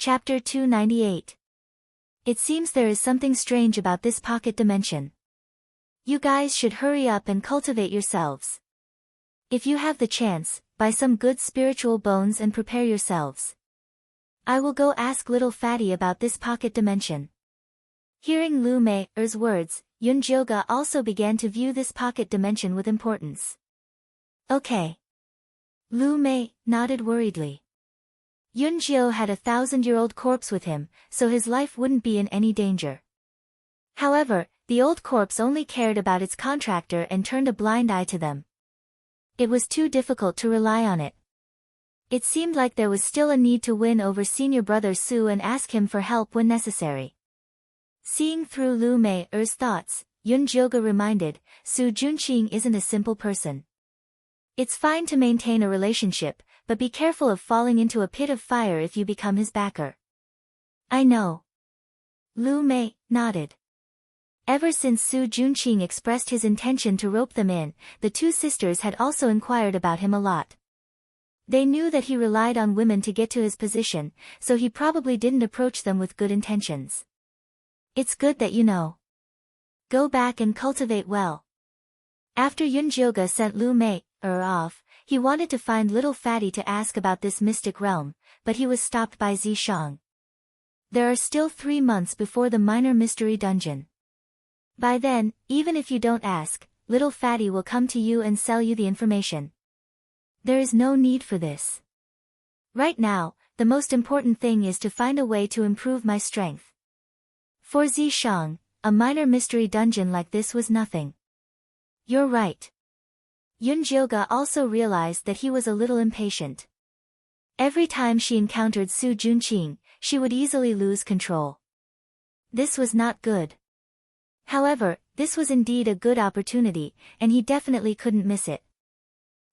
Chapter 298. It seems there is something strange about this pocket dimension. You guys should hurry up and cultivate yourselves. If you have the chance, buy some good spiritual bones and prepare yourselves. I will go ask little Fatty about this pocket dimension. Hearing Lu Mei's words, Yunjioge also began to view this pocket dimension with importance. Okay. Lu Mei nodded worriedly. Yunjio had a 1,000-year-old corpse with him, so his life wouldn't be in any danger. However, the old corpse only cared about its contractor and turned a blind eye to them. It was too difficult to rely on it. It seemed like there was still a need to win over senior brother Su and ask him for help when necessary. Seeing through Lu Mei's thoughts, Yunjioge reminded, Su Junqing isn't a simple person. It's fine to maintain a relationship, but be careful of falling into a pit of fire if you become his backer. I know. Lu Mei nodded. Ever since Su Junqing expressed his intention to rope them in, the two sisters had also inquired about him a lot. They knew that he relied on women to get to his position, so he probably didn't approach them with good intentions. It's good that you know. Go back and cultivate well. After Yunjioge sent Lu Mei off, he wanted to find little Fatty to ask about this mystic realm, but he was stopped by Zishang. There are still 3 months before the minor mystery dungeon. By then, even if you don't ask, little Fatty will come to you and sell you the information. There is no need for this. Right now, the most important thing is to find a way to improve my strength. For Zishang, a minor mystery dungeon like this was nothing. You're right. Yunjioge also realized that he was a little impatient. Every time she encountered Su Junqing, she would easily lose control. This was not good. However, this was indeed a good opportunity, and he definitely couldn't miss it.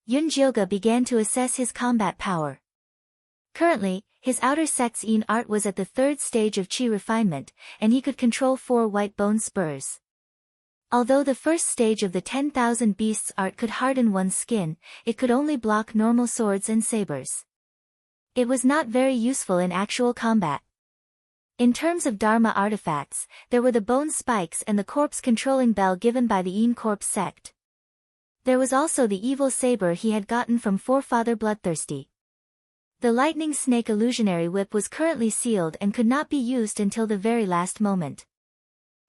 Yunjioge began to assess his combat power. Currently, his outer sex yin art was at the 3rd stage of chi refinement, and he could control 4 white bone spurs. Although the first stage of the 10,000 beasts art could harden one's skin, it could only block normal swords and sabers. It was not very useful in actual combat. In terms of Dharma artifacts, there were the bone spikes and the corpse-controlling bell given by the Yin Corpse sect. There was also the evil saber he had gotten from forefather Bloodthirsty. The lightning snake illusionary whip was currently sealed and could not be used until the very last moment.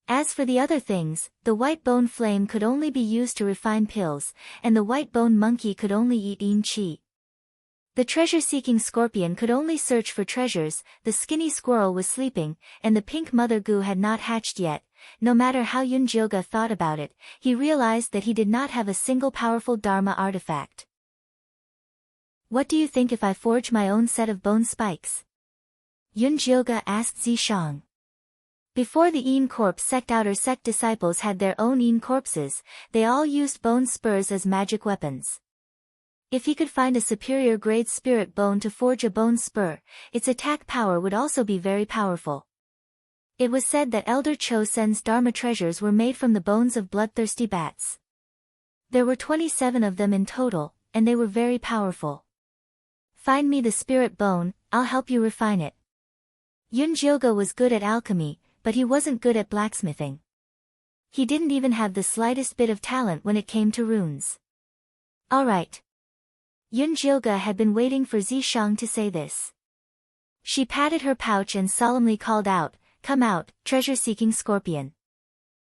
As for the other things, the white bone flame could only be used to refine pills, and the white bone monkey could only eat yin qi. The treasure-seeking scorpion could only search for treasures, the skinny squirrel was sleeping, and the pink mother goo had not hatched yet. No matter how Yunjioge thought about it, he realized that he did not have a single powerful Dharma artifact. What do you think if I forge my own set of bone spikes? Yunjioge asked Zishang. Before the Yin Corpse sect outer sect disciples had their own Yin corpses, they all used bone spurs as magic weapons. If he could find a superior grade spirit bone to forge a bone spur, its attack power would also be very powerful. It was said that Elder Cho Sen's Dharma treasures were made from the bones of bloodthirsty bats. There were 27 of them in total, and they were very powerful. Find me the spirit bone, I'll help you refine it. Yunjioge was good at alchemy, but he wasn't good at blacksmithing. He didn't even have the slightest bit of talent when it came to runes. Alright. Yunjioge had been waiting for Zishang to say this. She patted her pouch and solemnly called out, "Come out, treasure-seeking scorpion."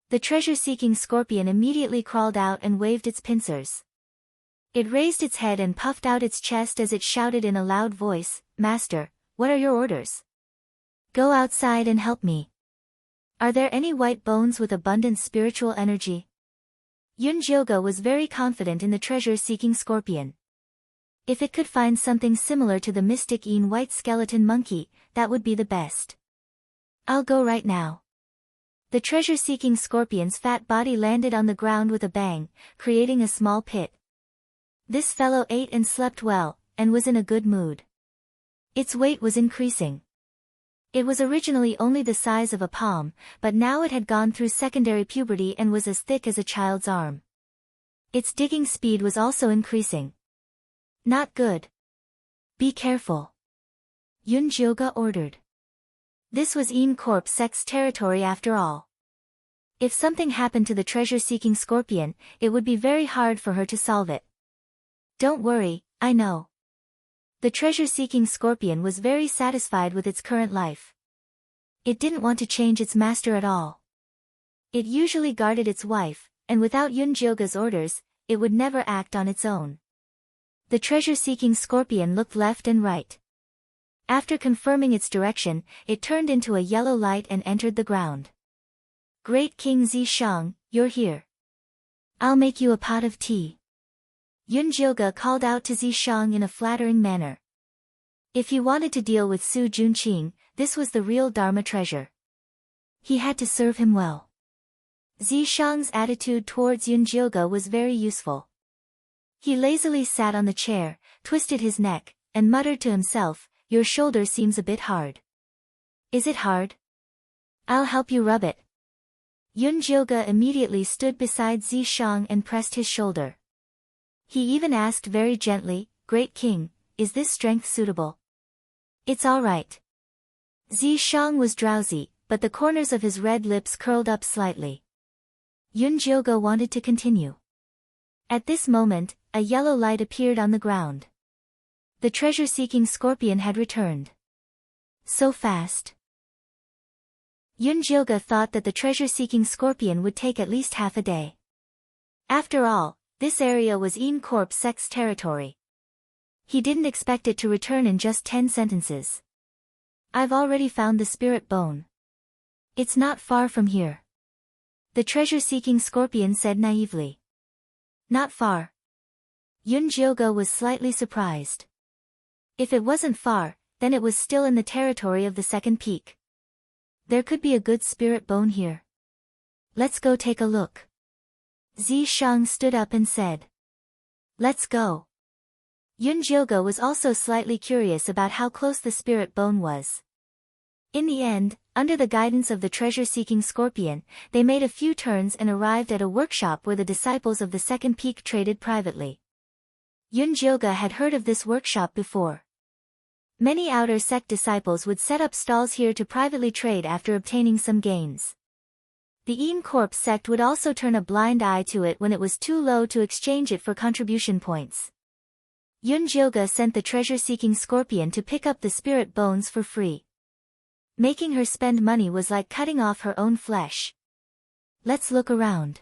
The treasure-seeking scorpion immediately crawled out and waved its pincers. It raised its head and puffed out its chest as it shouted in a loud voice, "Master, what are your orders? Go outside and help me. Are there any white bones with abundant spiritual energy?" Yunjioge was very confident in the treasure-seeking scorpion. If it could find something similar to the mystic Yin white skeleton monkey, that would be the best. I'll go right now. The treasure-seeking scorpion's fat body landed on the ground with a bang, creating a small pit. This fellow ate and slept well, and was in a good mood. Its weight was increasing. It was originally only the size of a palm, but now it had gone through secondary puberty and was as thick as a child's arm. Its digging speed was also increasing. Not good. Be careful. Yunjioge ordered. This was Corp sect's territory after all. If something happened to the treasure-seeking scorpion, it would be very hard for her to solve it. Don't worry, I know. The treasure-seeking scorpion was very satisfied with its current life. It didn't want to change its master at all. It usually guarded its wife, and without Yunjioga's orders, it would never act on its own. The treasure-seeking scorpion looked left and right. After confirming its direction, it turned into a yellow light and entered the ground. Great King Zishang, you're here. I'll make you a pot of tea. Yunjioga called out to Zishang in a flattering manner. If he wanted to deal with Su Junqing, this was the real Dharma treasure. He had to serve him well. Zishang's attitude towards Yunjioga was very useful. He lazily sat on the chair, twisted his neck, and muttered to himself, "Your shoulder seems a bit hard." "Is it hard? I'll help you rub it." Yunjioga immediately stood beside Zishang and pressed his shoulder. He even asked very gently, "Great King, is this strength suitable?" "It's all right." Zishang was drowsy, but the corners of his red lips curled up slightly. Yunjioga wanted to continue. At this moment, a yellow light appeared on the ground. The treasure-seeking scorpion had returned. So fast. Yunjioga thought that the treasure-seeking scorpion would take at least half a day. After all, this area was Corp sect's territory. He didn't expect it to return in just 10 sentences. "I've already found the spirit bone. It's not far from here." The treasure-seeking scorpion said naively. "Not far." Yunjioga was slightly surprised. If it wasn't far, then it was still in the territory of the second peak. There could be a good spirit bone here. "Let's go take a look." Zishang stood up and said. "Let's go." Yunjioga was also slightly curious about how close the spirit bone was. In the end, under the guidance of the treasure-seeking scorpion, they made a few turns and arrived at a workshop where the disciples of the second peak traded privately. Yunjioga had heard of this workshop before. Many outer sect disciples would set up stalls here to privately trade after obtaining some gains. The Corp sect would also turn a blind eye to it when it was too low to exchange it for contribution points. Yunjioga sent the treasure-seeking scorpion to pick up the spirit bones for free. Making her spend money was like cutting off her own flesh. "Let's look around.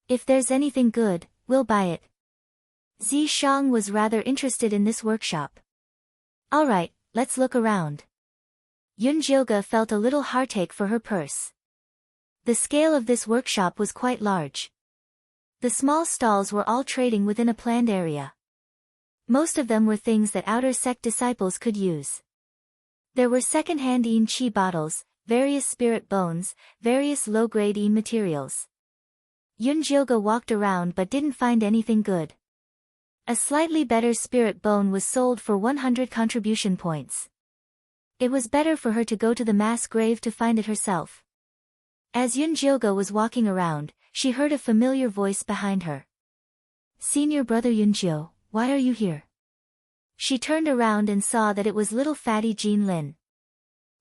If there's anything good, we'll buy it." Zishang was rather interested in this workshop. "All right, let's look around." Yunjioga felt a little heartache for her purse. The scale of this workshop was quite large. The small stalls were all trading within a planned area. Most of them were things that outer sect disciples could use. There were second-hand Qi bottles, various spirit bones, various low-grade materials. Yunjioga walked around but didn't find anything good. A slightly better spirit bone was sold for 100 contribution points. It was better for her to go to the mass grave to find it herself. As Yunjioga was walking around, she heard a familiar voice behind her. "Senior brother Yunjio, why are you here?" She turned around and saw that it was little fatty Jean Lin.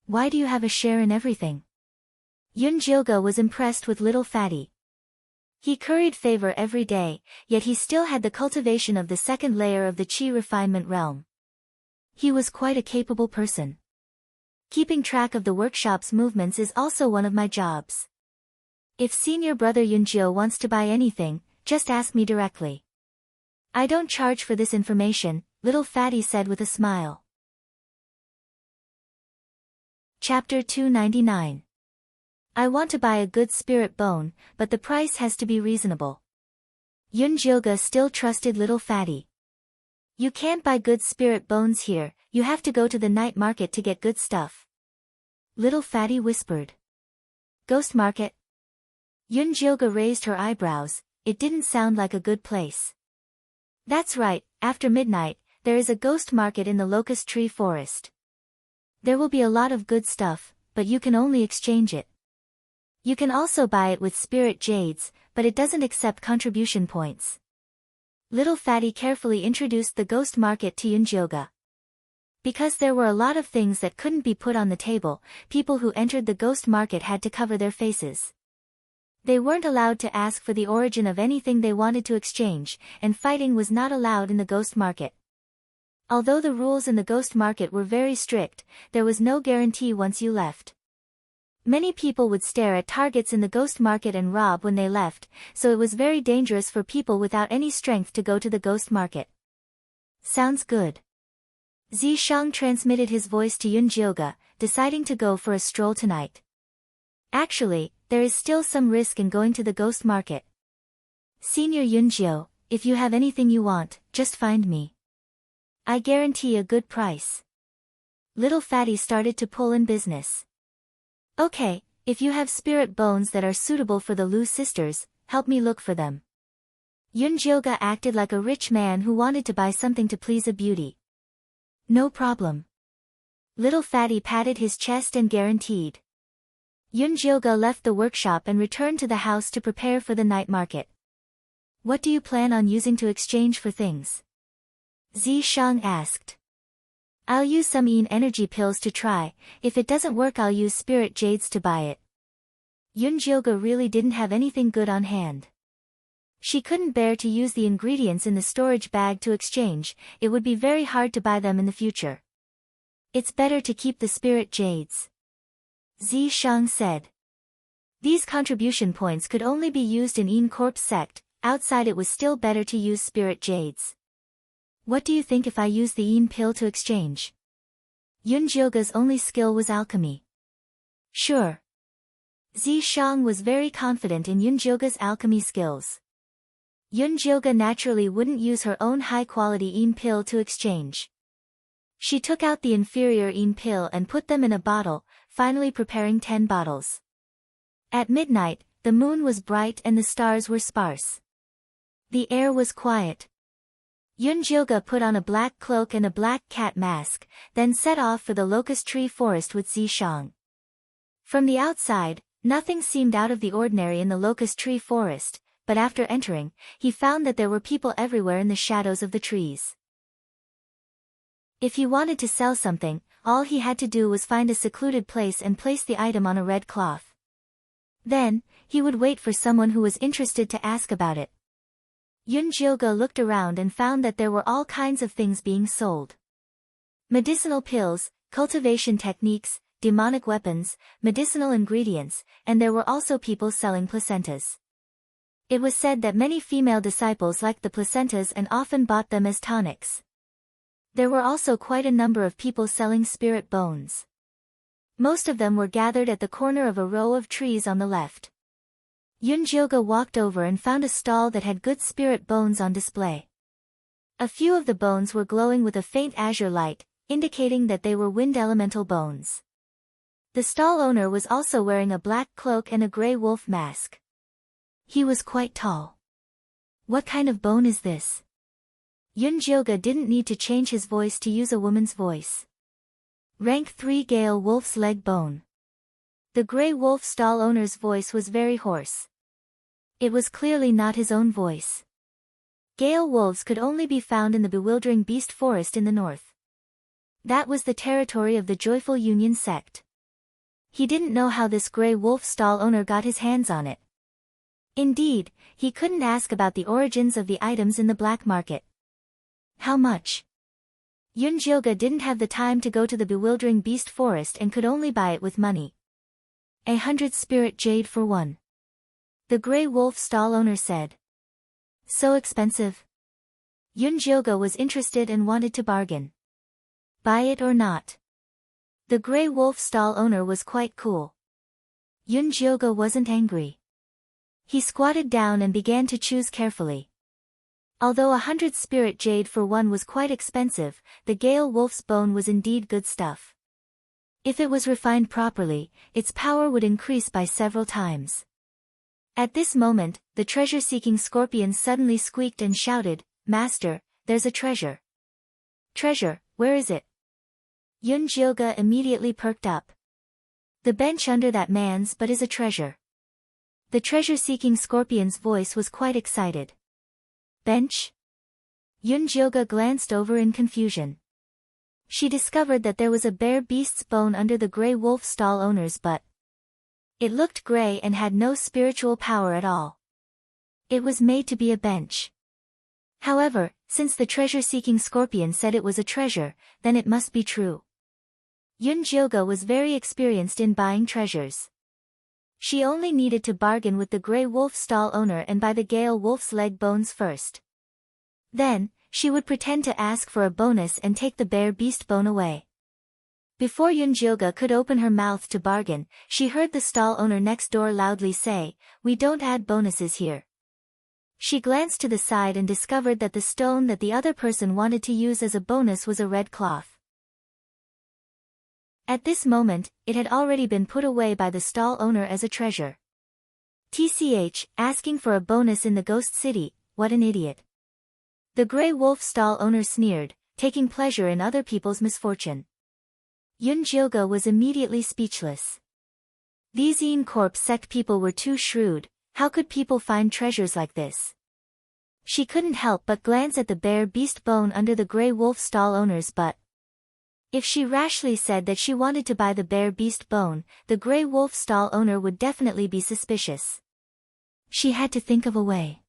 "Why do you have a share in everything?" Yunjioga was impressed with little fatty. He curried favor every day, yet he still had the cultivation of the second layer of the Qi refinement realm. He was quite a capable person. Keeping track of the workshop's movements is also one of my jobs. If senior brother Yunjio wants to buy anything, just ask me directly. I don't charge for this information, little fatty said with a smile. Chapter 299. I want to buy a good spirit bone, but the price has to be reasonable. Yunjioga still trusted little fatty. You can't buy good spirit bones here, you have to go to the night market to get good stuff. Little fatty whispered. Ghost market? Yunjioga raised her eyebrows, it didn't sound like a good place. That's right, after midnight, there is a ghost market in the locust tree forest. There will be a lot of good stuff, but you can only exchange it. You can also buy it with spirit jades, but it doesn't accept contribution points. Little fatty carefully introduced the ghost market to Yunjioga. Because there were a lot of things that couldn't be put on the table, people who entered the ghost market had to cover their faces. They weren't allowed to ask for the origin of anything they wanted to exchange, and fighting was not allowed in the ghost market. Although the rules in the ghost market were very strict, there was no guarantee once you left. Many people would stare at targets in the ghost market and rob when they left, so it was very dangerous for people without any strength to go to the ghost market. Sounds good. Zishang transmitted his voice to Yunjioga, deciding to go for a stroll tonight. Actually, there is still some risk in going to the ghost market. Senior Yunjio, if you have anything you want, just find me. I guarantee a good price. Little Fatty started to pull in business. Okay, if you have spirit bones that are suitable for the Lu sisters, help me look for them. Yunjioga acted like a rich man who wanted to buy something to please a beauty. No problem. Little Fatty patted his chest and guaranteed. Yunjioga left the workshop and returned to the house to prepare for the night market. What do you plan on using to exchange for things? Zishang asked. I'll use some energy pills to try, if it doesn't work I'll use spirit jades to buy it. Yunjioga really didn't have anything good on hand. She couldn't bear to use the ingredients in the storage bag to exchange, it would be very hard to buy them in the future. It's better to keep the spirit jades. Zishang said. These contribution points could only be used in Een Corp's sect, outside it was still better to use spirit jades. What do you think if I use the Een pill to exchange? Yunjioga's only skill was alchemy. Sure. Zishang was very confident in Yunjioga's alchemy skills. Yunjioga naturally wouldn't use her own high-quality Een pill to exchange. She took out the inferior Een pill and put them in a bottle, finally preparing 10 bottles. At midnight, the moon was bright and the stars were sparse. The air was quiet. Yunjioga put on a black cloak and a black cat mask, then set off for the locust tree forest with Zishang. From the outside, nothing seemed out of the ordinary in the locust tree forest, but after entering, he found that there were people everywhere in the shadows of the trees. If he wanted to sell something, all he had to do was find a secluded place and place the item on a red cloth. Then, he would wait for someone who was interested to ask about it. Yunjioga looked around and found that there were all kinds of things being sold. Medicinal pills, cultivation techniques, demonic weapons, medicinal ingredients, and there were also people selling placentas. It was said that many female disciples liked the placentas and often bought them as tonics. There were also quite a number of people selling spirit bones. Most of them were gathered at the corner of a row of trees on the left. Yunjioga walked over and found a stall that had good spirit bones on display. A few of the bones were glowing with a faint azure light, indicating that they were wind elemental bones. The stall owner was also wearing a black cloak and a gray wolf mask. He was quite tall. What kind of bone is this? Yunjioga didn't need to change his voice to use a woman's voice. Rank 3 Gale Wolf's leg bone. The gray wolf stall owner's voice was very hoarse. It was clearly not his own voice. Gale wolves could only be found in the bewildering beast forest in the north. That was the territory of the Joyful Union sect. He didn't know how this gray wolf stall owner got his hands on it. Indeed, he couldn't ask about the origins of the items in the black market. How much? Yunjioga didn't have the time to go to the bewildering beast forest and could only buy it with money. 100 spirit jade for one. The gray wolf stall owner said. So expensive? Yunjioga was interested and wanted to bargain. Buy it or not? The gray wolf stall owner was quite cool. Yunjioga wasn't angry. He squatted down and began to choose carefully. Although 100 spirit jade for one was quite expensive, the Gale wolf's bone was indeed good stuff. If it was refined properly, its power would increase by several times. At this moment, the treasure-seeking scorpion suddenly squeaked and shouted, "Master, there's a treasure." Treasure, where is it? Yunjioga immediately perked up. The bench under that man's but is a treasure. The treasure-seeking scorpion's voice was quite excited. Bench? Yunjioga glanced over in confusion. She discovered that there was a bare beast's bone under the gray wolf stall owner's butt. It looked gray and had no spiritual power at all. It was made to be a bench. However, since the treasure-seeking scorpion said it was a treasure, then it must be true. Yun Jioga was very experienced in buying treasures. She only needed to bargain with the gray wolf stall owner and buy the gale wolf's leg bones first. Then, she would pretend to ask for a bonus and take the bare beast bone away. Before Yun Jioga could open her mouth to bargain, she heard the stall owner next door loudly say, "We don't add bonuses here." She glanced to the side and discovered that the stone that the other person wanted to use as a bonus was a red cloth. At this moment, it had already been put away by the stall owner as a treasure. TCH, asking for a bonus in the ghost city, what an idiot. The gray wolf stall owner sneered, taking pleasure in other people's misfortune. Yun Jioga was immediately speechless. These Een Corp sect people were too shrewd. How could people find treasures like this? She couldn't help but glance at the bare beast bone under the gray wolf stall owner's butt. If she rashly said that she wanted to buy the bare beast bone, the gray wolf stall owner would definitely be suspicious. She had to think of a way.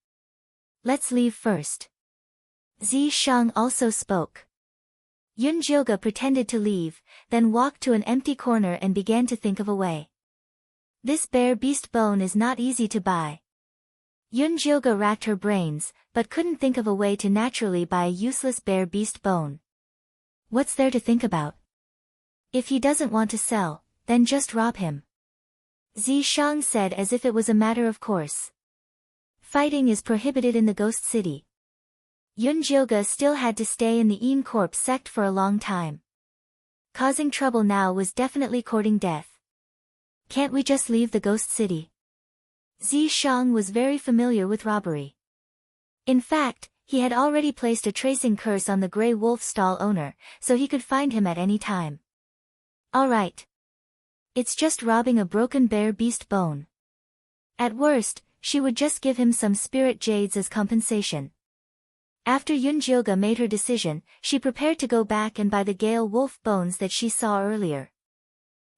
Let's leave first. Zi Shang also spoke. Yun Jioga pretended to leave, then walked to an empty corner and began to think of a way. This bare beast bone is not easy to buy. Yun Jioga racked her brains, but couldn't think of a way to naturally buy a useless bare beast bone. What's there to think about? If he doesn't want to sell, then just rob him. Zi Shang said as if it was a matter of course. Fighting is prohibited in the ghost city. Yun Jioga still had to stay in the Een Corp sect for a long time. Causing trouble now was definitely courting death. Can't we just leave the ghost city? Zi Shang was very familiar with robbery. In fact, he had already placed a tracing curse on the gray wolf stall owner, so he could find him at any time. Alright. It's just robbing a broken bare beast bone. At worst, she would just give him some spirit jades as compensation. After Yun Jioga made her decision, she prepared to go back and buy the gale wolf bones that she saw earlier.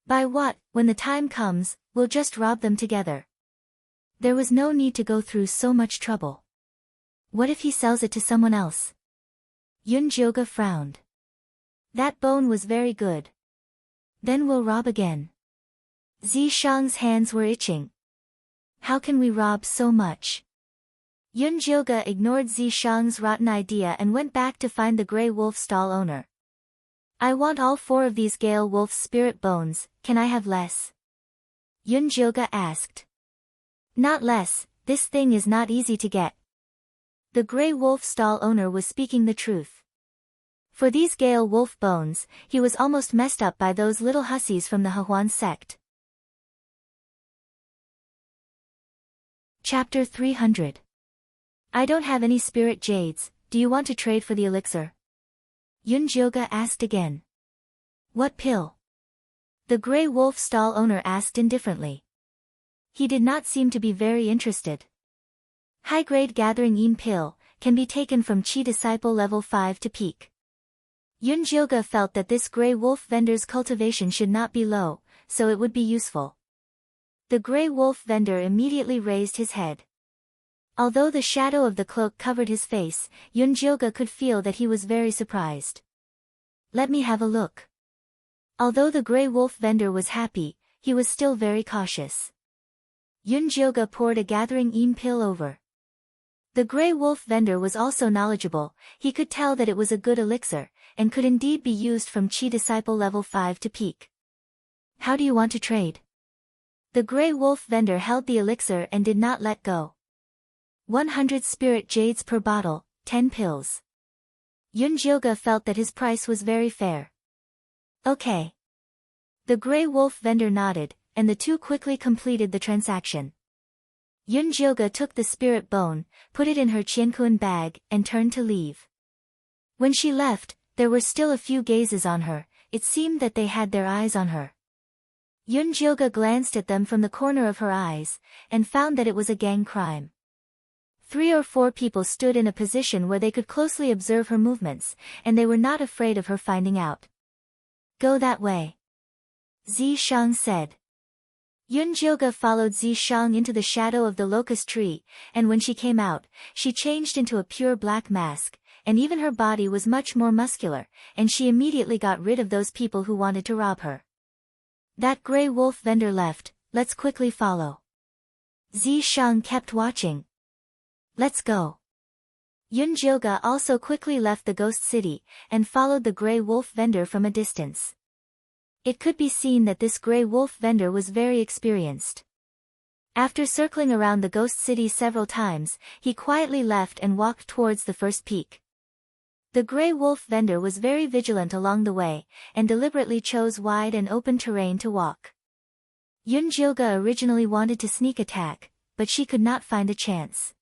Buy what? When the time comes, we'll just rob them together. There was no need to go through so much trouble. What if he sells it to someone else? Yun Jioga frowned. That bone was very good. Then we'll rob again. Zi Shang's hands were itching. How can we rob so much? Yun Jioga ignored Zi Shang's rotten idea and went back to find the gray wolf stall owner. I want all 4 of these gale wolf's spirit bones, can I have less? Yun Jioga asked. Not less, this thing is not easy to get. The gray wolf stall owner was speaking the truth. For these gale wolf bones, he was almost messed up by those little hussies from the Hahuan sect. Chapter 300. I don't have any spirit jades, do you want to trade for the elixir? Yun Jioga asked again. What pill? The gray wolf stall owner asked indifferently. He did not seem to be very interested. High-grade gathering Een pill, can be taken from Chi disciple level 5 to peak. Yun Jioga felt that this gray wolf vendor's cultivation should not be low, so it would be useful. The gray wolf vendor immediately raised his head. Although the shadow of the cloak covered his face, Yun Jioga could feel that he was very surprised. Let me have a look. Although the gray wolf vendor was happy, he was still very cautious. Yun Jioga poured a gathering Een pill over. The gray wolf vendor was also knowledgeable, he could tell that it was a good elixir, and could indeed be used from Chi disciple level 5 to peak. How do you want to trade? The gray wolf vendor held the elixir and did not let go. 100 spirit jades per bottle, 10 pills. Yun Jioga felt that his price was very fair. Okay. The gray wolf vendor nodded, and the two quickly completed the transaction. Yun Jioga took the spirit bone, put it in her Qiankuan bag, and turned to leave. When she left, there were still a few gazes on her, it seemed that they had their eyes on her. Yun Jioga glanced at them from the corner of her eyes, and found that it was a gang crime. 3 or 4 people stood in a position where they could closely observe her movements, and they were not afraid of her finding out. Go that way. Zishang said. Yunjilga followed Zishang into the shadow of the locust tree, and when she came out, she changed into a pure black mask, and even her body was much more muscular, and she immediately got rid of those people who wanted to rob her. That gray wolf vendor left, let's quickly follow. Zishang kept watching. Let's go. Yunjilga also quickly left the ghost city, and followed the gray wolf vendor from a distance. It could be seen that this gray wolf vendor was very experienced. After circling around the ghost city several times, he quietly left and walked towards the first peak. The gray wolf vendor was very vigilant along the way, and deliberately chose wide and open terrain to walk. Yunjilga originally wanted to sneak attack, but she could not find a chance.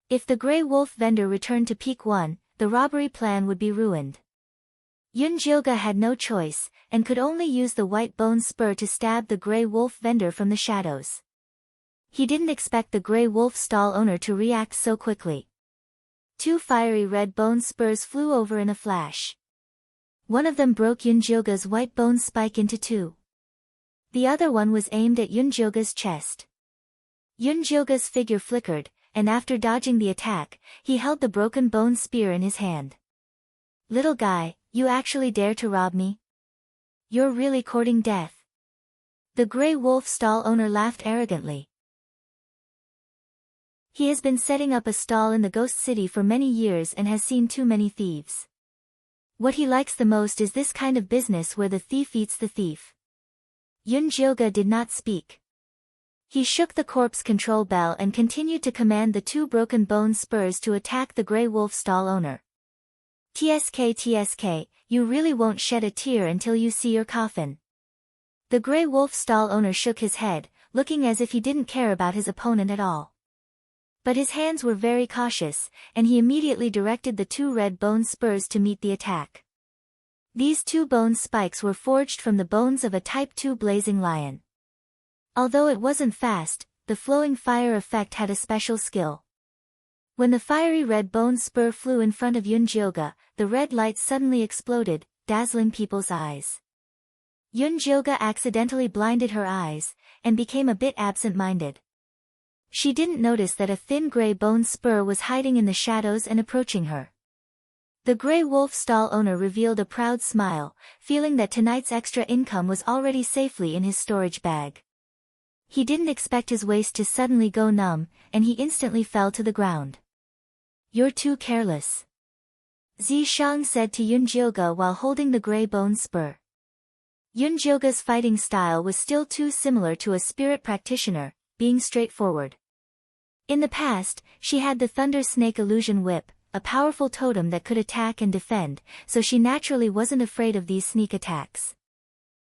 If the gray wolf vendor returned to Peak 1, the robbery plan would be ruined. Yunjilga had no choice, and could only use the white bone spur to stab the gray wolf vendor from the shadows. He didn't expect the gray wolf stall owner to react so quickly. 2 fiery red bone spurs flew over in a flash. One of them broke Yunjilga's white bone spike into 2. The other one was aimed at Yunjilga's chest. Yunjilga's figure flickered, and after dodging the attack, he held the broken bone spear in his hand. Little guy, you actually dare to rob me? You're really courting death. The gray wolf stall owner laughed arrogantly. He has been setting up a stall in the ghost city for many years and has seen too many thieves. What he likes the most is this kind of business where the thief eats the thief. Yunjilga did not speak. He shook the corpse control bell and continued to command the 2 broken bone spurs to attack the gray wolf stall owner. TSK, you really won't shed a tear until you see your coffin. The gray wolf stall owner shook his head, looking as if he didn't care about his opponent at all. But his hands were very cautious, and he immediately directed the 2 red bone spurs to meet the attack. These 2 bone spikes were forged from the bones of a Type 2 blazing lion. Although it wasn't fast, the flowing fire effect had a special skill. When the fiery red bone spur flew in front of Yunjilga, the red light suddenly exploded, dazzling people's eyes. Yunjilga accidentally blinded her eyes, and became a bit absent-minded. She didn't notice that a thin gray bone spur was hiding in the shadows and approaching her. The gray wolf stall owner revealed a proud smile, feeling that tonight's extra income was already safely in his storage bag. He didn't expect his waist to suddenly go numb, and he instantly fell to the ground. You're too careless. Zishang said to Yunjilga while holding the gray bone spur. Yunjilga's fighting style was still too similar to a spirit practitioner, being straightforward. In the past, she had the Thunder Snake Illusion Whip, a powerful totem that could attack and defend, so she naturally wasn't afraid of these sneak attacks.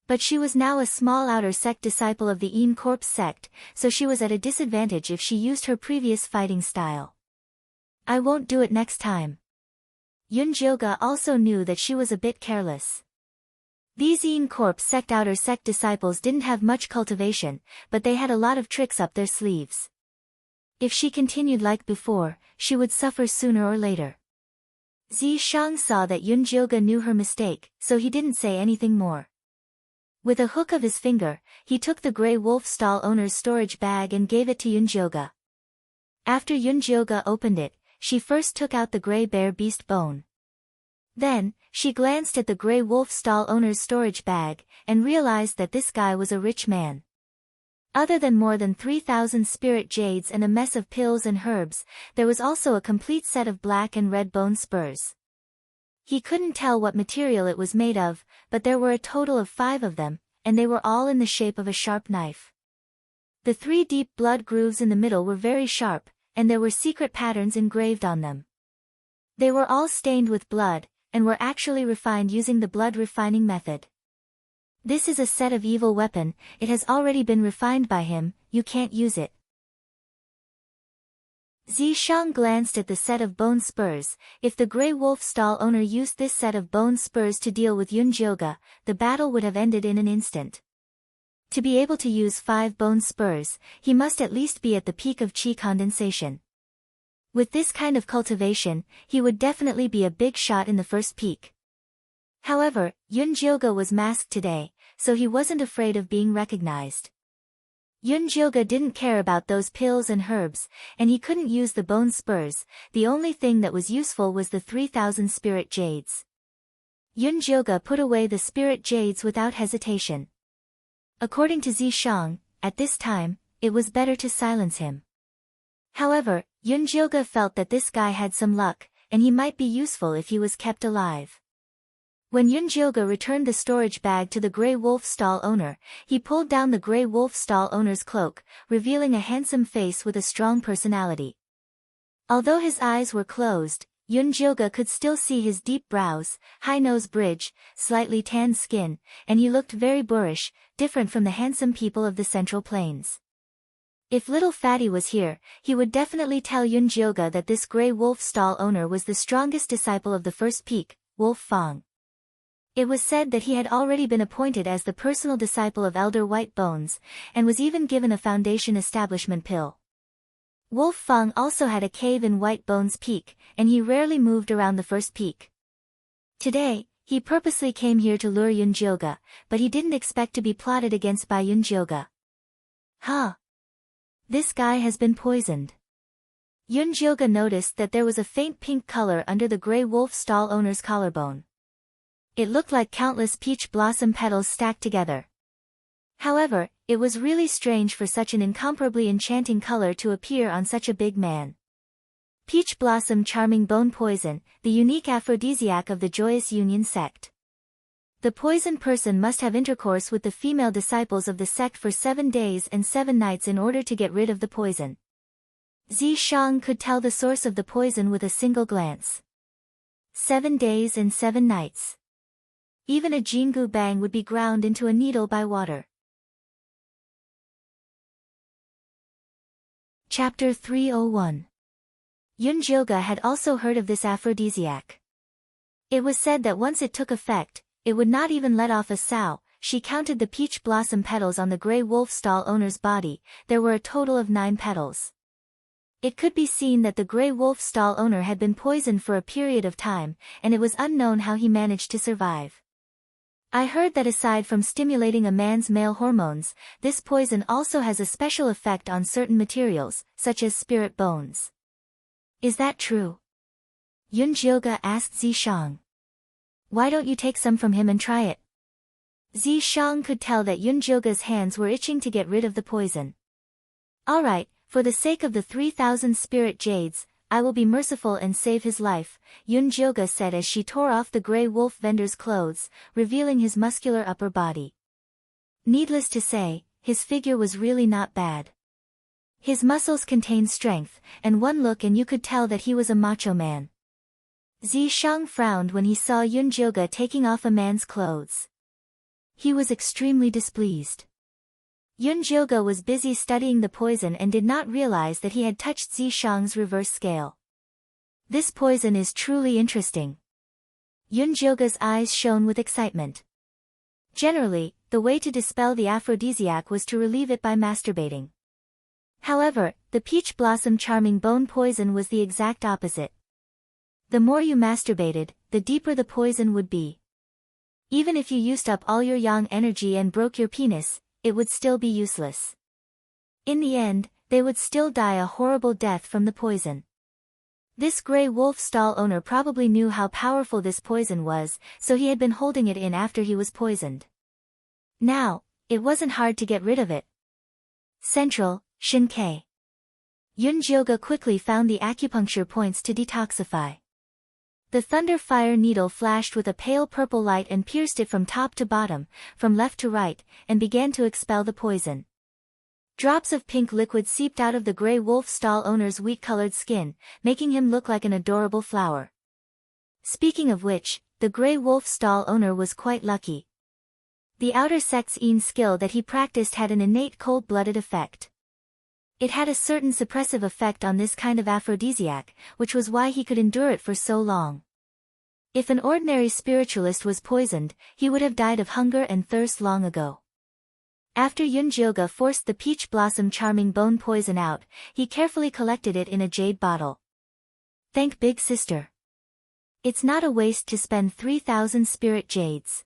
But she was now a small outer sect disciple of the Een Corpse sect, so she was at a disadvantage if she used her previous fighting style. I won't do it next time. Yunjilga also knew that she was a bit careless. These Een Corpse sect outer sect disciples didn't have much cultivation, but they had a lot of tricks up their sleeves. If she continued like before, she would suffer sooner or later. Zishang saw that Yunjilga knew her mistake, so he didn't say anything more. With a hook of his finger, he took the gray wolf stall owner's storage bag and gave it to Yunjilga. After Yunjilga opened it, she first took out the gray bear beast bone. Then, she glanced at the gray wolf stall owner's storage bag, and realized that this guy was a rich man. Other than more than 3,000 spirit jades and a mess of pills and herbs, there was also a complete set of black and red bone spurs. He couldn't tell what material it was made of, but there were a total of 5 of them, and they were all in the shape of a sharp knife. The 3 deep blood grooves in the middle were very sharp, and there were secret patterns engraved on them. They were all stained with blood, and were actually refined using the blood refining method. This is a set of evil weapon, it has already been refined by him, you can't use it. Zishang glanced at the set of bone spurs. If the gray wolf stall owner used this set of bone spurs to deal with Yunjilga, the battle would have ended in an instant. To be able to use 5 bone spurs, he must at least be at the peak of chi condensation. With this kind of cultivation, he would definitely be a big shot in the first peak. However, Yunjioga was masked today, so he wasn't afraid of being recognized. Yunjioga didn't care about those pills and herbs, and he couldn't use the bone spurs. The only thing that was useful was the 3,000 spirit jades. Yunjioga put away the spirit jades without hesitation. According to Zishang, at this time, it was better to silence him. However, Yunjioga felt that this guy had some luck, and he might be useful if he was kept alive. When Yunjioga returned the storage bag to the Grey Wolf stall owner, he pulled down the Grey Wolf stall owner's cloak, revealing a handsome face with a strong personality. Although his eyes were closed, Yunjioga could still see his deep brows, high nose bridge, slightly tanned skin, and he looked very boorish, different from the handsome people of the Central Plains. If little Fatty was here, he would definitely tell Yunjioga that this Grey Wolf stall owner was the strongest disciple of the first peak, Wolf Fang. It was said that he had already been appointed as the personal disciple of Elder White Bones, and was even given a foundation establishment pill. Wolf Fang also had a cave in White Bones Peak, and he rarely moved around the first peak. Today, he purposely came here to lure Yunjioga, but he didn't expect to be plotted against by Yunjioga. Huh? This guy has been poisoned. Yunjioga noticed that there was a faint pink color under the Grey Wolf stall owner's collarbone. It looked like countless peach blossom petals stacked together. However, it was really strange for such an incomparably enchanting color to appear on such a big man. Peach blossom charming bone poison, the unique aphrodisiac of the Joyous Union sect. The poisoned person must have intercourse with the female disciples of the sect for 7 days and 7 nights in order to get rid of the poison. Zishang could tell the source of the poison with a single glance. 7 days and 7 nights. Even a Jingu bang would be ground into a needle by water. Chapter 301. Yunjioga had also heard of this aphrodisiac. It was said that once it took effect, it would not even let off a sough. She counted the peach blossom petals on the Grey Wolf stall owner's body. There were a total of 9 petals. It could be seen that the Grey Wolf stall owner had been poisoned for a period of time, and it was unknown how he managed to survive. I heard that aside from stimulating a man's male hormones, this poison also has a special effect on certain materials, such as spirit bones. Is that true? Yunjioga asked Zishang. Why don't you take some from him and try it? Zishang could tell that Yunjioga's hands were itching to get rid of the poison. Alright, for the sake of the 3,000 spirit jades, I will be merciful and save his life, Yunjioga said as she tore off the Grey Wolf vendor's clothes, revealing his muscular upper body. Needless to say, his figure was really not bad. His muscles contained strength, and one look and you could tell that he was a macho man. Zishang frowned when he saw Yunjioga taking off a man's clothes. He was extremely displeased. Yunjioga was busy studying the poison and did not realize that he had touched Zishang's reverse scale. This poison is truly interesting. Yunjioga's eyes shone with excitement. Generally, the way to dispel the aphrodisiac was to relieve it by masturbating. However, the peach blossom charming bone poison was the exact opposite. The more you masturbated, the deeper the poison would be. Even if you used up all your yang energy and broke your penis, it would still be useless. In the end, they would still die a horrible death from the poison. This Grey Wolf stall owner probably knew how powerful this poison was, so he had been holding it in after he was poisoned. Now, it wasn't hard to get rid of it. Central, Shinkei. Yunjioga quickly found the acupuncture points to detoxify. The thunder fire needle flashed with a pale purple light and pierced it from top to bottom, from left to right, and began to expel the poison. Drops of pink liquid seeped out of the Grey Wolf stall owner's wheat-colored skin, making him look like an adorable flower. Speaking of which, the Grey Wolf stall owner was quite lucky. The outer sect's skill that he practiced had an innate cold-blooded effect. It had a certain suppressive effect on this kind of aphrodisiac, which was why he could endure it for so long. If an ordinary spiritualist was poisoned, he would have died of hunger and thirst long ago. After Yunjioga forced the peach blossom charming bone poison out, he carefully collected it in a jade bottle. Thank Big Sister. It's not a waste to spend 3,000 spirit jades.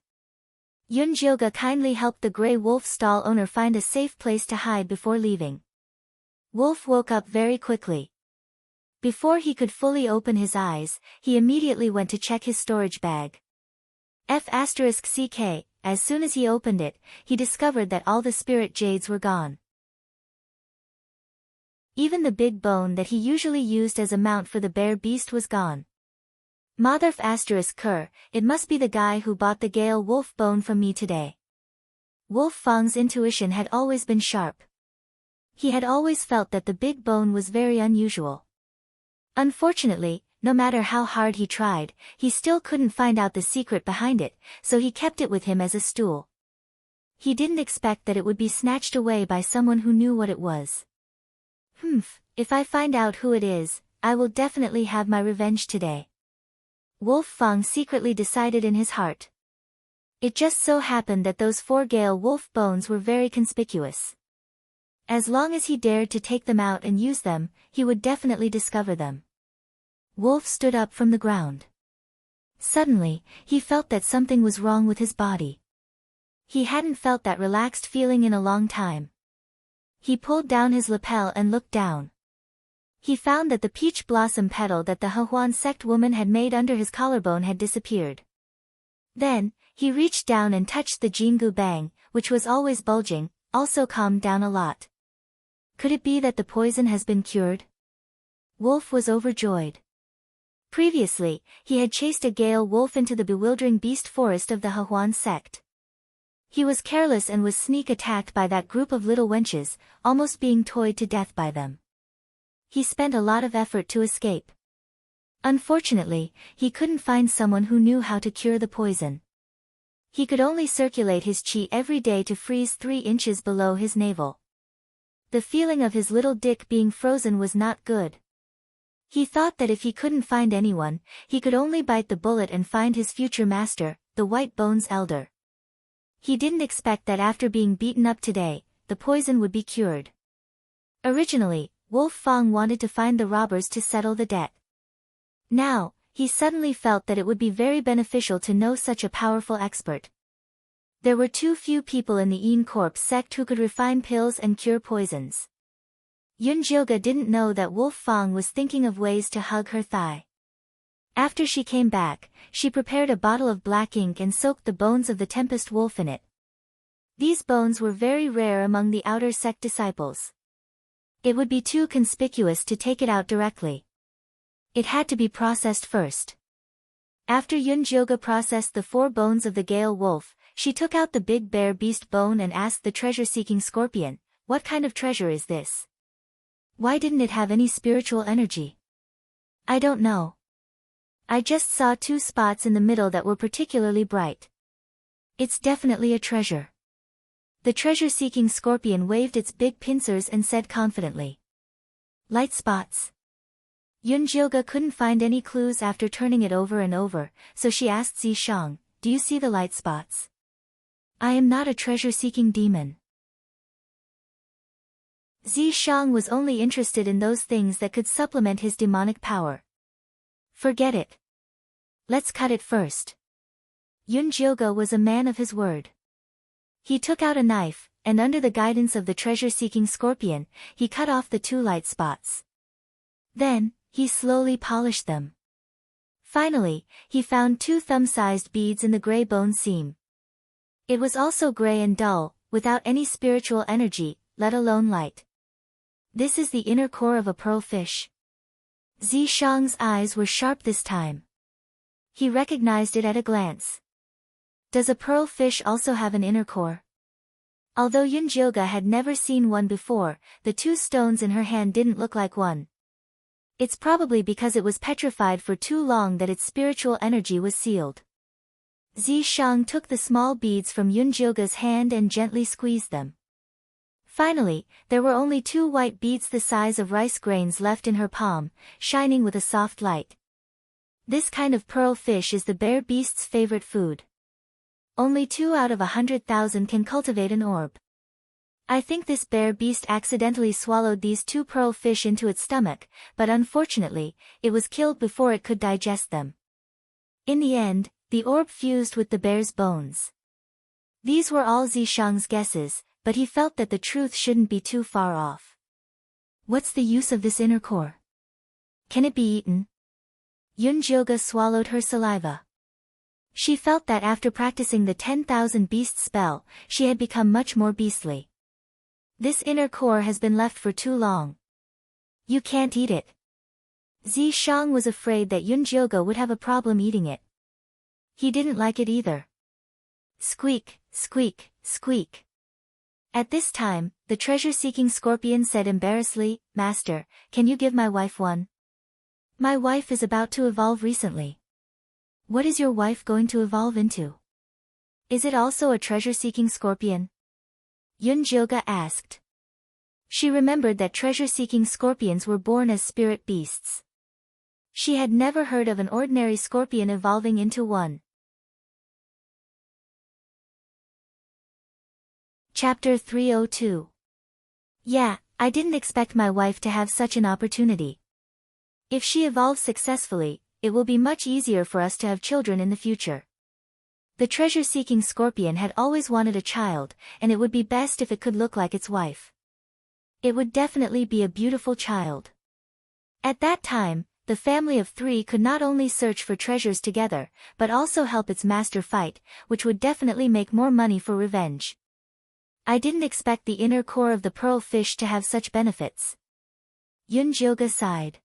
Yunjilga kindly helped the gray wolf stall owner find a safe place to hide before leaving. Wolf woke up very quickly. Before he could fully open his eyes, he immediately went to check his storage bag. F***ck, as soon as he opened it, he discovered that all the spirit jades were gone. Even the big bone that he usually used as a mount for the bear beast was gone. Motherf***, it must be the guy who bought the Gale wolf bone from me today. Wolf Fang's intuition had always been sharp. He had always felt that the big bone was very unusual. Unfortunately, no matter how hard he tried, he still couldn't find out the secret behind it, so he kept it with him as a stool. He didn't expect that it would be snatched away by someone who knew what it was. If I find out who it is, I will definitely have my revenge today. Wolf Fang secretly decided in his heart. It just so happened that those 4 Gale wolf bones were very conspicuous. As long as he dared to take them out and use them, he would definitely discover them. Wolf stood up from the ground. Suddenly, he felt that something was wrong with his body. He hadn't felt that relaxed feeling in a long time. He pulled down his lapel and looked down. He found that the peach blossom petal that the Hehuan sect woman had made under his collarbone had disappeared. Then, he reached down and touched the Jingu Bang, which was always bulging, also calmed down a lot. Could it be that the poison has been cured? Wolf was overjoyed. Previously, he had chased a Gale wolf into the bewildering beast forest of the Hehuan sect. He was careless and was sneak attacked by that group of little wenches, almost being toyed to death by them. He spent a lot of effort to escape. Unfortunately, he couldn't find someone who knew how to cure the poison. He could only circulate his qi every day to freeze 3 inches below his navel. The feeling of his little dick being frozen was not good. He thought that if he couldn't find anyone, he could only bite the bullet and find his future master, the White Bones Elder. He didn't expect that after being beaten up today, the poison would be cured. Originally, Wolf Fang wanted to find the robbers to settle the debt. Now, he suddenly felt that it would be very beneficial to know such a powerful expert. There were too few people in the Yin Corp sect who could refine pills and cure poisons. Yunjilga didn't know that Wolf Fang was thinking of ways to hug her thigh. After she came back, she prepared a bottle of black ink and soaked the bones of the Tempest Wolf in it. These bones were very rare among the outer sect disciples. It would be too conspicuous to take it out directly. It had to be processed first. After Yunjilga processed the 4 bones of the Gale wolf, she took out the big bear beast bone and asked the treasure-seeking scorpion, "What kind of treasure is this? Why didn't it have any spiritual energy?" "I don't know. I just saw 2 spots in the middle that were particularly bright. It's definitely a treasure." The treasure-seeking scorpion waved its big pincers and said confidently, "Light spots." Yunjilga couldn't find any clues after turning it over and over, so she asked Zishang, "Do you see the light spots?" "I am not a treasure-seeking demon." Zishang was only interested in those things that could supplement his demonic power. "Forget it. Let's cut it first." Yunjilga was a man of his word. He took out a knife, and under the guidance of the treasure-seeking scorpion, he cut off the 2 light spots. Then, he slowly polished them. Finally, he found 2 thumb-sized beads in the gray bone seam. It was also gray and dull, without any spiritual energy, let alone light. This is the inner core of a pearl fish. Zishang's eyes were sharp this time. He recognized it at a glance. Does a pearl fish also have an inner core? Although Yunjilga had never seen one before, the 2 stones in her hand didn't look like one. It's probably because it was petrified for too long that its spiritual energy was sealed. Zishang took the small beads from Yunjilga's hand and gently squeezed them. Finally, there were only 2 white beads the size of rice grains left in her palm, shining with a soft light. This kind of pearl fish is the bear beast's favorite food. Only 2 out of 100,000 can cultivate an orb. I think this bear beast accidentally swallowed these 2 pearl fish into its stomach, but unfortunately, it was killed before it could digest them. In the end, the orb fused with the bear's bones. These were all Zishang's guesses, but he felt that the truth shouldn't be too far off. What's the use of this inner core? Can it be eaten? Yunjioga swallowed her saliva. She felt that after practicing the 10,000 beasts spell, she had become much more beastly. This inner core has been left for too long. You can't eat it. Zishang was afraid that Yunjioga would have a problem eating it. He didn't like it either. Squeak, squeak, squeak. At this time, the treasure-seeking scorpion said embarrassedly, "Master, can you give my wife one? My wife is about to evolve recently." What is your wife going to evolve into? Is it also a treasure-seeking scorpion? Yunjioga asked. She remembered that treasure-seeking scorpions were born as spirit beasts. She had never heard of an ordinary scorpion evolving into one. Chapter 302. Yeah, I didn't expect my wife to have such an opportunity. If she evolves successfully, it will be much easier for us to have children in the future. The treasure-seeking scorpion had always wanted a child, and it would be best if it could look like its wife. It would definitely be a beautiful child. At that time, the family of three could not only search for treasures together, but also help its master fight, which would definitely make more money for revenge. I didn't expect the inner core of the pearl fish to have such benefits. Yunjioga sighed.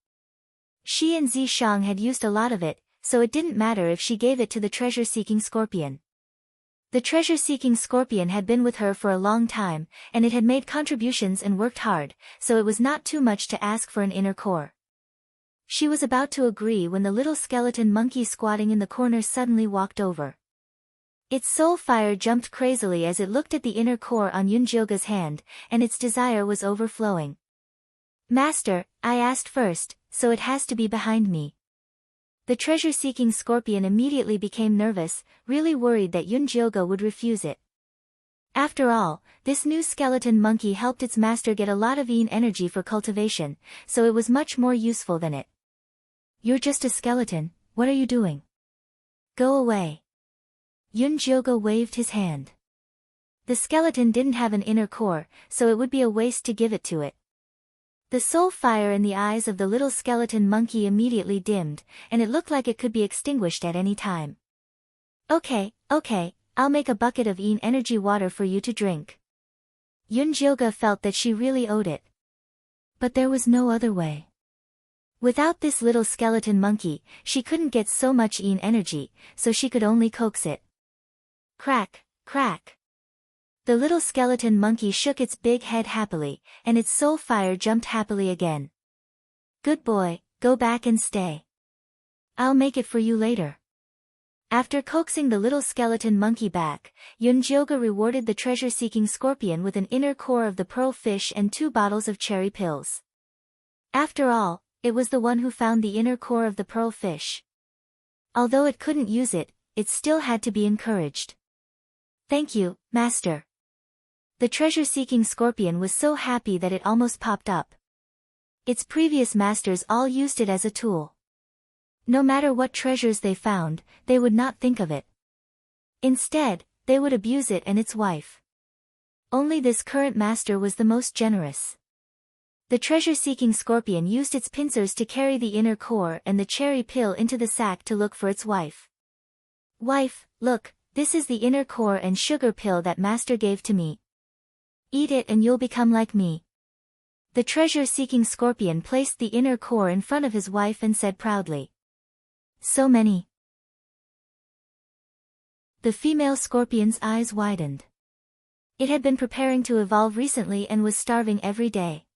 She and Zishang had used a lot of it, so it didn't matter if she gave it to the treasure-seeking scorpion. The treasure-seeking scorpion had been with her for a long time, and it had made contributions and worked hard, so it was not too much to ask for an inner core. She was about to agree when the little skeleton monkey squatting in the corner suddenly walked over. Its soul fire jumped crazily as it looked at the inner core on Yunjioga's hand, and its desire was overflowing. "Master, I asked first, so it has to be behind me." The treasure-seeking scorpion immediately became nervous, really worried that Yunjioga would refuse it. After all, this new skeleton monkey helped its master get a lot of yin energy for cultivation, so it was much more useful than it. "You're just a skeleton, what are you doing? Go away." Yunjioga waved his hand. The skeleton didn't have an inner core, so it would be a waste to give it to it. The soul fire in the eyes of the little skeleton monkey immediately dimmed, and it looked like it could be extinguished at any time. Okay, I'll make a bucket of yin energy water for you to drink." Yunjioga felt that she really owed it. But there was no other way. Without this little skeleton monkey, she couldn't get so much yin energy, so she could only coax it. Crack, crack. The little skeleton monkey shook its big head happily, and its soul fire jumped happily again. "Good boy, go back and stay. I'll make it for you later." After coaxing the little skeleton monkey back, Yunjioga rewarded the treasure-seeking scorpion with an inner core of the pearl fish and 2 bottles of cherry pills. After all, it was the one who found the inner core of the pearl fish. Although it couldn't use it, it still had to be encouraged. "Thank you, Master." The treasure-seeking scorpion was so happy that it almost popped up. Its previous masters all used it as a tool. No matter what treasures they found, they would not think of it. Instead, they would abuse it and its wife. Only this current master was the most generous. The treasure-seeking scorpion used its pincers to carry the inner core and the cherry pill into the sack to look for its wife. "Wife, look, this is the inner core and sugar pill that Master gave to me. Eat it and you'll become like me." The treasure-seeking scorpion placed the inner core in front of his wife and said proudly. "So many." The female scorpion's eyes widened. It had been preparing to evolve recently and was starving every day.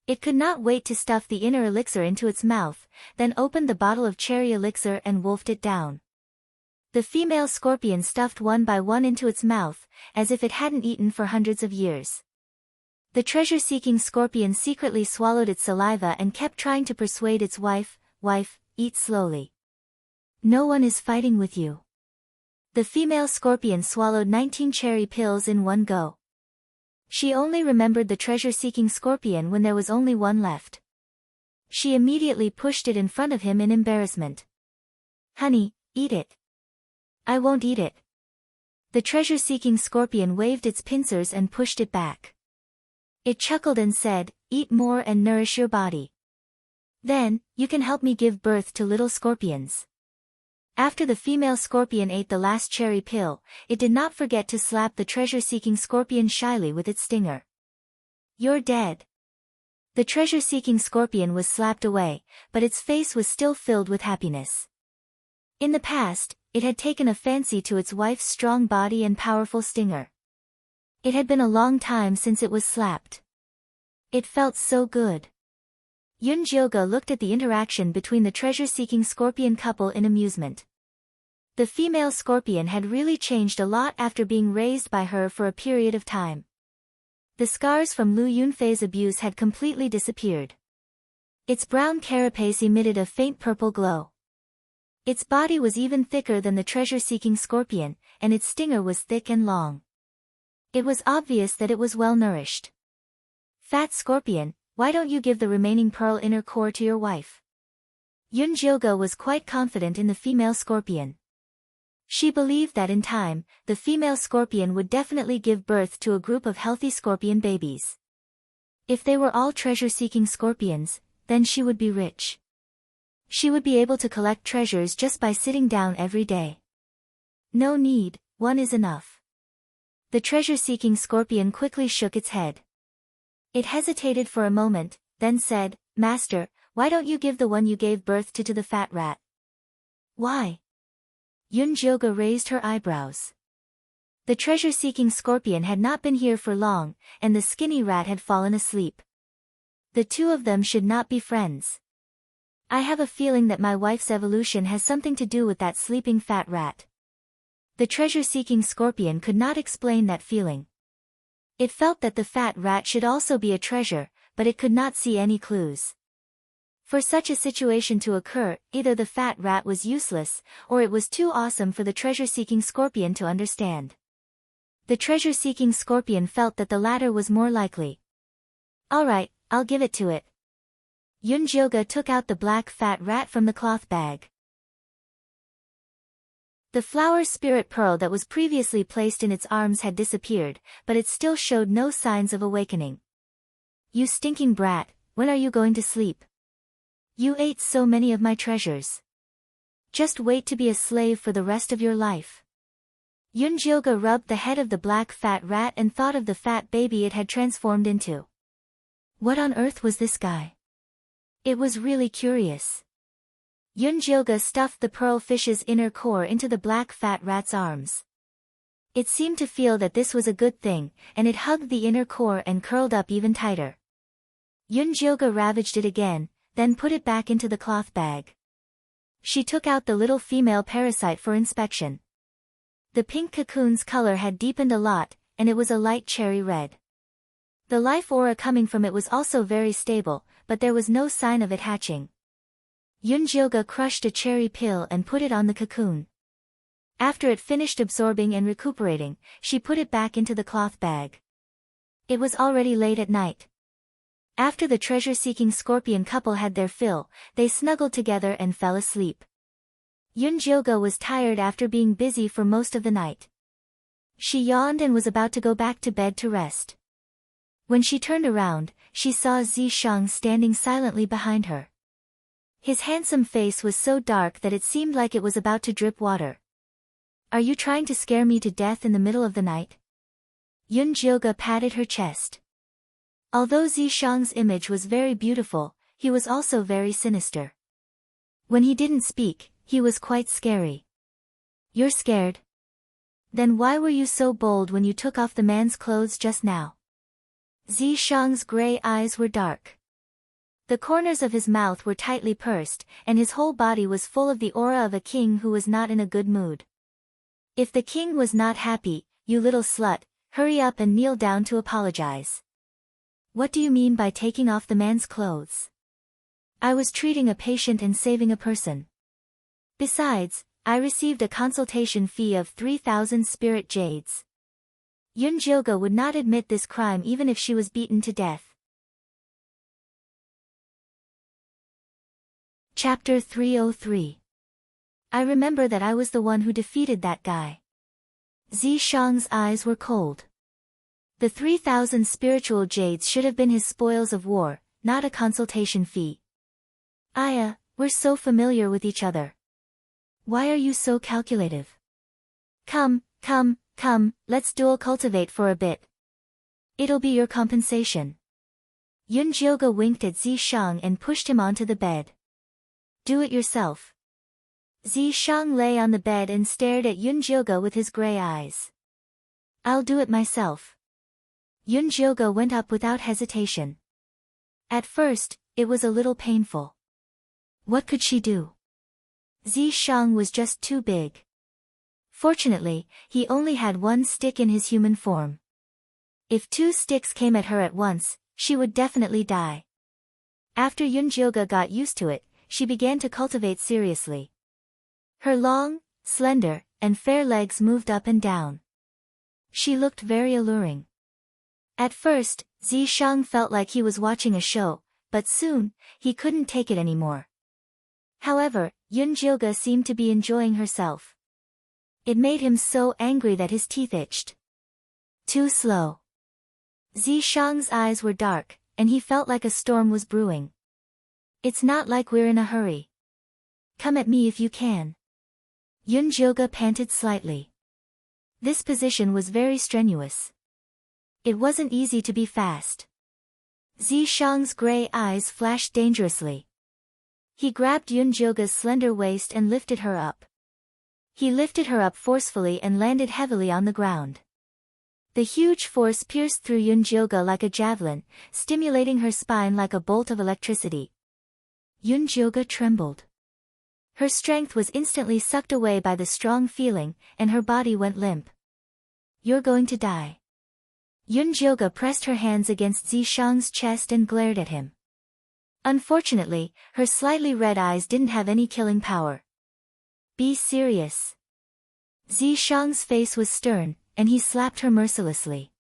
It could not wait to stuff the inner elixir into its mouth, then opened the bottle of cherry elixir and wolfed it down. The female scorpion stuffed one by one into its mouth, as if it hadn't eaten for hundreds of years. The treasure-seeking scorpion secretly swallowed its saliva and kept trying to persuade its wife, eat slowly. "No one is fighting with you." The female scorpion swallowed 19 cherry pills in one go. She only remembered the treasure-seeking scorpion when there was only one left. She immediately pushed it in front of him in embarrassment. "Honey, Eat it. I won't eat it. The treasure-seeking scorpion waved its pincers and pushed it back. It chuckled and said, "Eat more and nourish your body. Then, you can help me give birth to little scorpions." After the female scorpion ate the last cherry pill, it did not forget to slap the treasure-seeking scorpion shyly with its stinger. "You're dead." The treasure-seeking scorpion was slapped away, but its face was still filled with happiness. In the past, it had taken a fancy to its wife's strong body and powerful stinger. It had been a long time since it was slapped. It felt so good. Yunjioge looked at the interaction between the treasure-seeking scorpion couple in amusement. The female scorpion had really changed a lot after being raised by her for a period of time. The scars from Lu Yunfei's abuse had completely disappeared. Its brown carapace emitted a faint purple glow. Its body was even thicker than the treasure-seeking scorpion, and its stinger was thick and long. It was obvious that it was well-nourished. "Fat scorpion, why don't you give the remaining pearl inner core to your wife?" Yunjioge was quite confident in the female scorpion. She believed that in time, the female scorpion would definitely give birth to a group of healthy scorpion babies. If they were all treasure-seeking scorpions, then she would be rich. She would be able to collect treasures just by sitting down every day. "No need, one is enough." The treasure-seeking scorpion quickly shook its head. It hesitated for a moment, then said, "Master, why don't you give the one you gave birth to the fat rat?" "Why?" Yunjioge raised her eyebrows. The treasure-seeking scorpion had not been here for long, and the skinny rat had fallen asleep. The two of them should not be friends. "I have a feeling that my wife's evolution has something to do with that sleeping fat rat." The treasure-seeking scorpion could not explain that feeling. It felt that the fat rat should also be a treasure, but it could not see any clues. For such a situation to occur, either the fat rat was useless, or it was too awesome for the treasure-seeking scorpion to understand. The treasure-seeking scorpion felt that the latter was more likely. "All right, I'll give it to it." Yunjioge took out the black fat rat from the cloth bag. The flower spirit pearl that was previously placed in its arms had disappeared, but it still showed no signs of awakening. "You stinking brat, when are you going to sleep? You ate so many of my treasures. Just wait to be a slave for the rest of your life." Yunjioge rubbed the head of the black fat rat and thought of the fat baby it had transformed into. What on earth was this guy? It was really curious. Yunjioge stuffed the pearl fish's inner core into the black fat rat's arms. It seemed to feel that this was a good thing, and it hugged the inner core and curled up even tighter. Yunjioge ravaged it again, then put it back into the cloth bag. She took out the little female parasite for inspection. The pink cocoon's color had deepened a lot, and it was a light cherry red. The life aura coming from it was also very stable, but there was no sign of it hatching. Yunjioge crushed a cherry pill and put it on the cocoon. After it finished absorbing and recuperating, she put it back into the cloth bag. It was already late at night. After the treasure-seeking scorpion couple had their fill, they snuggled together and fell asleep. Yunjioge was tired after being busy for most of the night. She yawned and was about to go back to bed to rest. When she turned around, she saw Zishang standing silently behind her. His handsome face was so dark that it seemed like it was about to drip water. "Are you trying to scare me to death in the middle of the night?" Yunjioge patted her chest. Although Zishang's image was very beautiful, he was also very sinister. When he didn't speak, he was quite scary. "You're scared? Then why were you so bold when you took off the man's clothes just now?" Zishang's gray eyes were dark. The corners of his mouth were tightly pursed, and his whole body was full of the aura of a king who was not in a good mood. "If the king was not happy, you little slut, hurry up and kneel down to apologize." "What do you mean by taking off the man's clothes?" "I was treating a patient and saving a person. Besides, I received a consultation fee of 3,000 spirit jades." Yunjioge would not admit this crime even if she was beaten to death. Chapter 303. I remember that I was the one who defeated that guy. Zishang's eyes were cold. The 3,000 spiritual jades should have been his spoils of war, not a consultation fee. Aya, we're so familiar with each other. Why are you so calculative? Come, let's dual cultivate for a bit. It'll be your compensation. Yunjioge winked at Zishang and pushed him onto the bed. Do it yourself. Zishang lay on the bed and stared at Yunjioge with his gray eyes. I'll do it myself. Yunjioge went up without hesitation. At first, it was a little painful. What could she do? Zishang was just too big. Fortunately, he only had one stick in his human form. If 2 sticks came at her at once, she would definitely die. After Yunjioge got used to it, she began to cultivate seriously. Her long, slender, and fair legs moved up and down. She looked very alluring. At first, Zishang felt like he was watching a show, but soon, he couldn't take it anymore. However, Yunjioge seemed to be enjoying herself. It made him so angry that his teeth itched. Too slow. Zishang's eyes were dark, and he felt like a storm was brewing. It's not like we're in a hurry. Come at me if you can. Yunjioge panted slightly. This position was very strenuous. It wasn't easy to be fast. Zishang's gray eyes flashed dangerously. He grabbed Yunjioge's slender waist and lifted her up. He lifted her up forcefully and landed heavily on the ground. The huge force pierced through Yunjioge like a javelin, stimulating her spine like a bolt of electricity. Yunjioge trembled. Her strength was instantly sucked away by the strong feeling, and her body went limp. You're going to die. Yunjioge pressed her hands against Zishang's chest and glared at him. Unfortunately, her slightly red eyes didn't have any killing power. Be serious. Zishang's face was stern, and he slapped her mercilessly.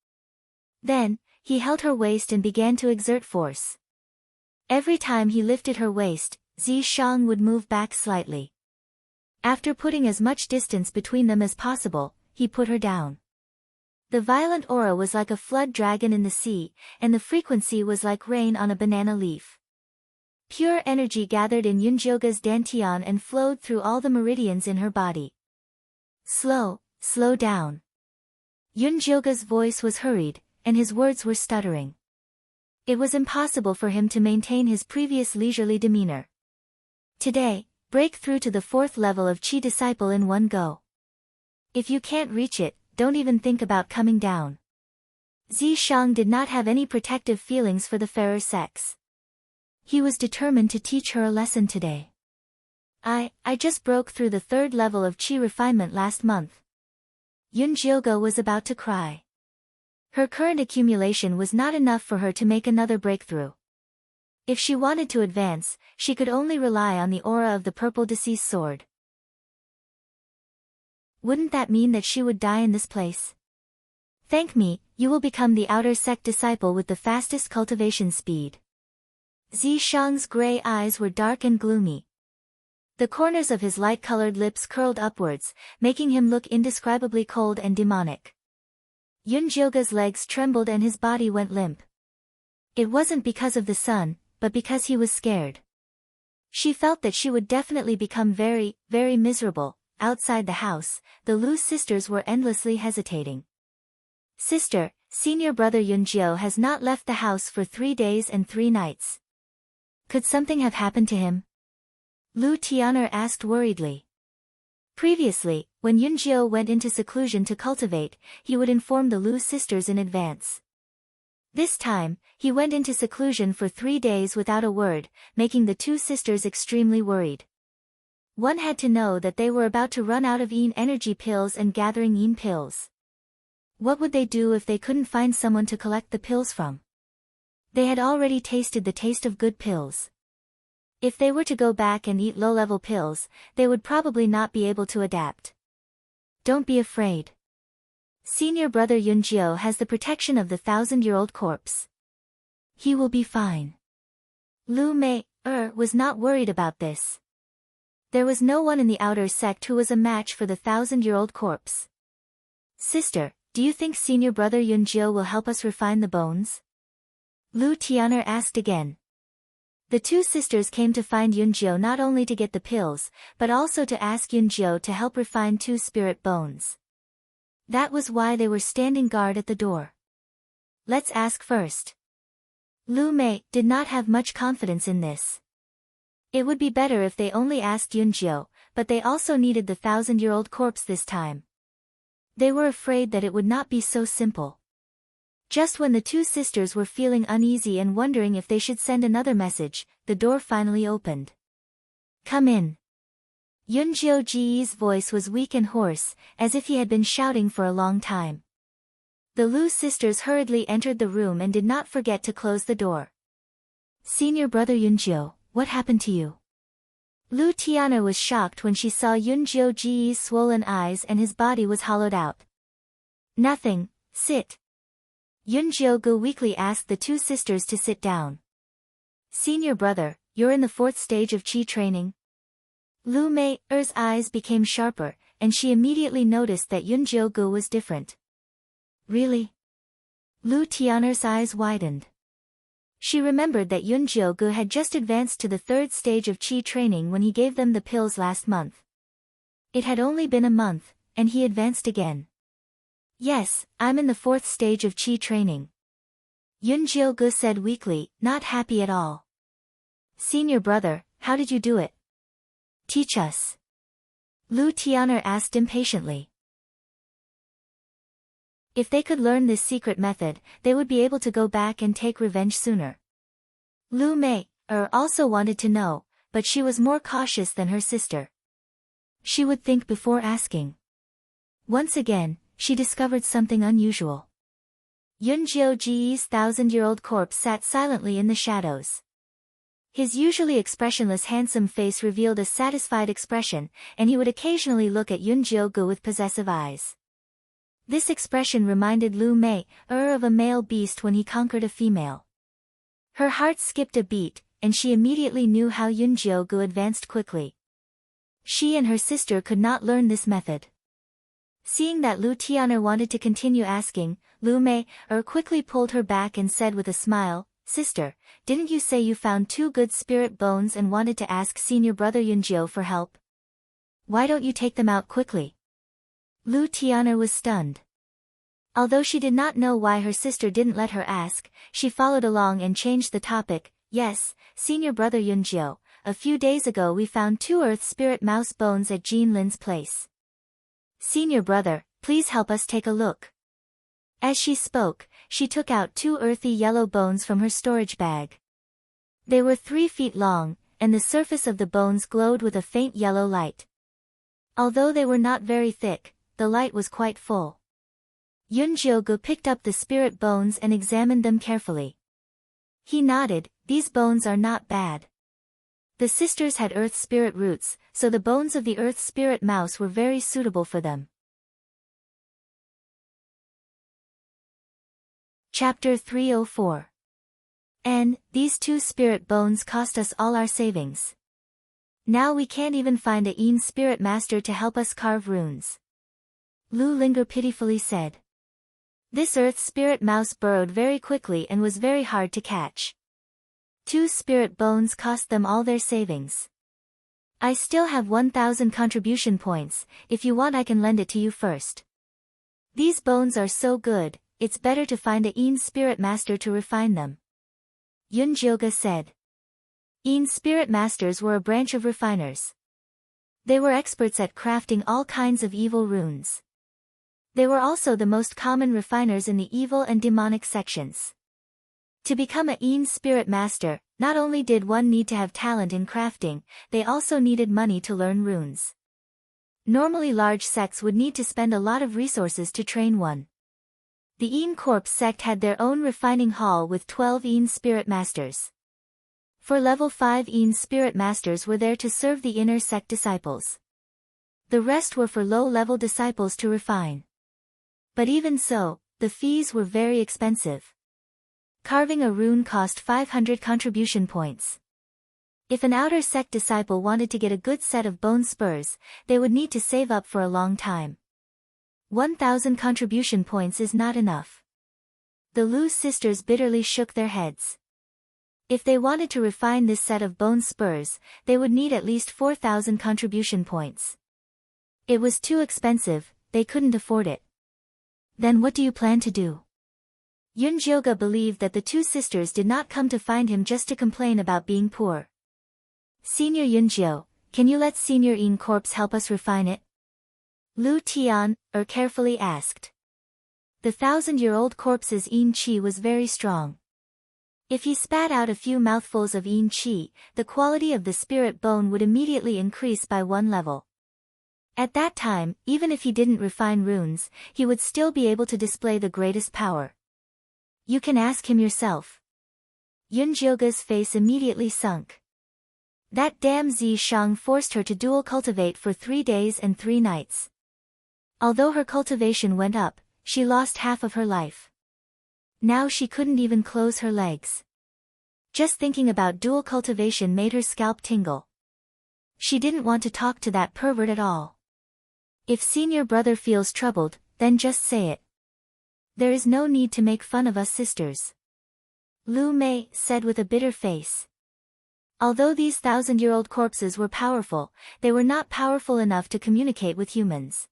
Then, he held her waist and began to exert force. Every time he lifted her waist, Zishang would move back slightly. After putting as much distance between them as possible, he put her down. The violent aura was like a flood dragon in the sea, and the frequency was like rain on a banana leaf. Pure energy gathered in Yunjioge's dantian and flowed through all the meridians in her body. Slow down. Yunjioge's voice was hurried, and his words were stuttering. It was impossible for him to maintain his previous leisurely demeanor. Today, break through to the 4th level of Qi Disciple in one go. If you can't reach it, don't even think about coming down. Zishang did not have any protective feelings for the fairer sex. He was determined to teach her a lesson today. I just broke through the 3rd level of Qi refinement last month. Yunjioge was about to cry. Her current accumulation was not enough for her to make another breakthrough. If she wanted to advance, she could only rely on the aura of the purple deceased sword. Wouldn't that mean that she would die in this place? Thank me, you will become the outer sect disciple with the fastest cultivation speed. Zishang's gray eyes were dark and gloomy. The corners of his light-colored lips curled upwards, making him look indescribably cold and demonic. Yunjioge's legs trembled and his body went limp. It wasn't because of the sun, but because he was scared. She felt that she would definitely become very miserable. Outside the house, the Lu sisters were endlessly hesitating. Sister, senior brother Yunjio has not left the house for 3 days and 3 nights. Could something have happened to him? Lu Tian'er asked worriedly. Previously, when Yunjio went into seclusion to cultivate, he would inform the Lu sisters in advance. This time, he went into seclusion for 3 days without a word, making the 2 sisters extremely worried. One had to know that they were about to run out of Yin energy pills and gathering Yin pills. What would they do if they couldn't find someone to collect the pills from? They had already tasted the taste of good pills. If they were to go back and eat low-level pills, they would probably not be able to adapt. Don't be afraid. Senior brother Yunjio has the protection of the 1,000-year-old corpse. He will be fine. Lu Mei was not worried about this. There was no one in the outer sect who was a match for the 1,000-year-old corpse. Sister, do you think senior brother Yunjio will help us refine the bones? Lu Tian'er asked again. The two sisters came to find Yunjio not only to get the pills, but also to ask Yunjio to help refine 2 spirit bones. That was why they were standing guard at the door. Let's ask first. Lu Mei did not have much confidence in this. It would be better if they only asked Yunjio, but they also needed the 1,000-year-old corpse this time. They were afraid that it would not be so simple. Just when the two sisters were feeling uneasy and wondering if they should send another message, the door finally opened. Come in. Yunjio Ji's voice was weak and hoarse, as if he had been shouting for a long time. The Lu sisters hurriedly entered the room and did not forget to close the door. Senior brother Yunjio, what happened to you? Lu Tian'er was shocked when she saw Yunjio Ji's swollen eyes and his body was hollowed out. Nothing, sit. Yunjio Gu weakly asked the two sisters to sit down. Senior brother, you're in the 4th stage of Qi training? Lu Mei's eyes became sharper, and she immediately noticed that Yunjio Gu was different. Really? Lu Tian'er's eyes widened. She remembered that Yunjio Gu had just advanced to the 3rd stage of Qi training when he gave them the pills last month. It had only been a month, and he advanced again. Yes, I'm in the 4th stage of Qi training. Yunjio Gu said weakly, not happy at all. Senior brother, how did you do it? Teach us. Lu Tian'er asked impatiently. If they could learn this secret method, they would be able to go back and take revenge sooner. Lu Mei also wanted to know, but she was more cautious than her sister. She would think before asking. Once again, she discovered something unusual. Yunjio Ji's 1,000-year-old corpse sat silently in the shadows. His usually expressionless handsome face revealed a satisfied expression, and he would occasionally look at Yunjio Gu with possessive eyes. This expression reminded Lu Mei of a male beast when he conquered a female. Her heart skipped a beat, and she immediately knew how Yunjio Gu advanced quickly. She and her sister could not learn this method. Seeing that Lu Tian'er wanted to continue asking, Lu Mei quickly pulled her back and said with a smile, Sister, didn't you say you found 2 good spirit bones and wanted to ask senior brother Yunjio for help? Why don't you take them out quickly? Lu Tian'er was stunned. Although she did not know why her sister didn't let her ask, she followed along and changed the topic. Yes, senior brother Yunjio, a few days ago we found 2 earth spirit mouse bones at Jean Lin's place. Senior brother, please help us take a look. As she spoke, she took out 2 earthy yellow bones from her storage bag. They were 3 feet long, and the surface of the bones glowed with a faint yellow light. Although they were not very thick, the light was quite full. Yunjio Gu picked up the spirit bones and examined them carefully. He nodded, these bones are not bad. The sisters had earth spirit roots, so the bones of the earth spirit mouse were very suitable for them. Chapter 304. And, these 2 spirit bones cost us all our savings. Now we can't even find a Yin spirit master to help us carve runes. Lu Linger pitifully said. This earth spirit mouse burrowed very quickly and was very hard to catch. 2 spirit bones cost them all their savings. I still have 1,000 contribution points, if you want I can lend it to you first. These bones are so good, it's better to find a Yin spirit master to refine them. Yunjio Gu said. Yin spirit masters were a branch of refiners. They were experts at crafting all kinds of evil runes. They were also the most common refiners in the evil and demonic sections. To become a Yin spirit master, not only did one need to have talent in crafting, they also needed money to learn runes. Normally large sects would need to spend a lot of resources to train one. The Yin Corps sect had their own refining hall with 12 Yin spirit masters. For level 5 Yin spirit masters were there to serve the inner sect disciples. The rest were for low-level disciples to refine. But even so, the fees were very expensive. Carving a rune cost 500 contribution points. If an outer sect disciple wanted to get a good set of bone spurs, they would need to save up for a long time. 1,000 contribution points is not enough. The Lu sisters bitterly shook their heads. If they wanted to refine this set of bone spurs, they would need at least 4,000 contribution points. It was too expensive, they couldn't afford it. Then what do you plan to do? Yunjioga believed that the two sisters did not come to find him just to complain about being poor. Senior Yunjio, can you let Senior Yin Corpse help us refine it? Lu Tian, carefully asked. The 1,000-year-old corpse's Yin Qi was very strong. If he spat out a few mouthfuls of Yin Qi, the quality of the spirit bone would immediately increase by 1 level. At that time, even if he didn't refine runes, he would still be able to display the greatest power. You can ask him yourself. Yunjioga's face immediately sunk. That damn Zi Shang forced her to dual cultivate for 3 days and 3 nights. Although her cultivation went up, she lost half of her life. Now she couldn't even close her legs. Just thinking about dual cultivation made her scalp tingle. She didn't want to talk to that pervert at all. If senior brother feels troubled, then just say it. There is no need to make fun of us sisters. Lu Mei said with a bitter face. Although these 1,000-year-old corpses were powerful, they were not powerful enough to communicate with humans.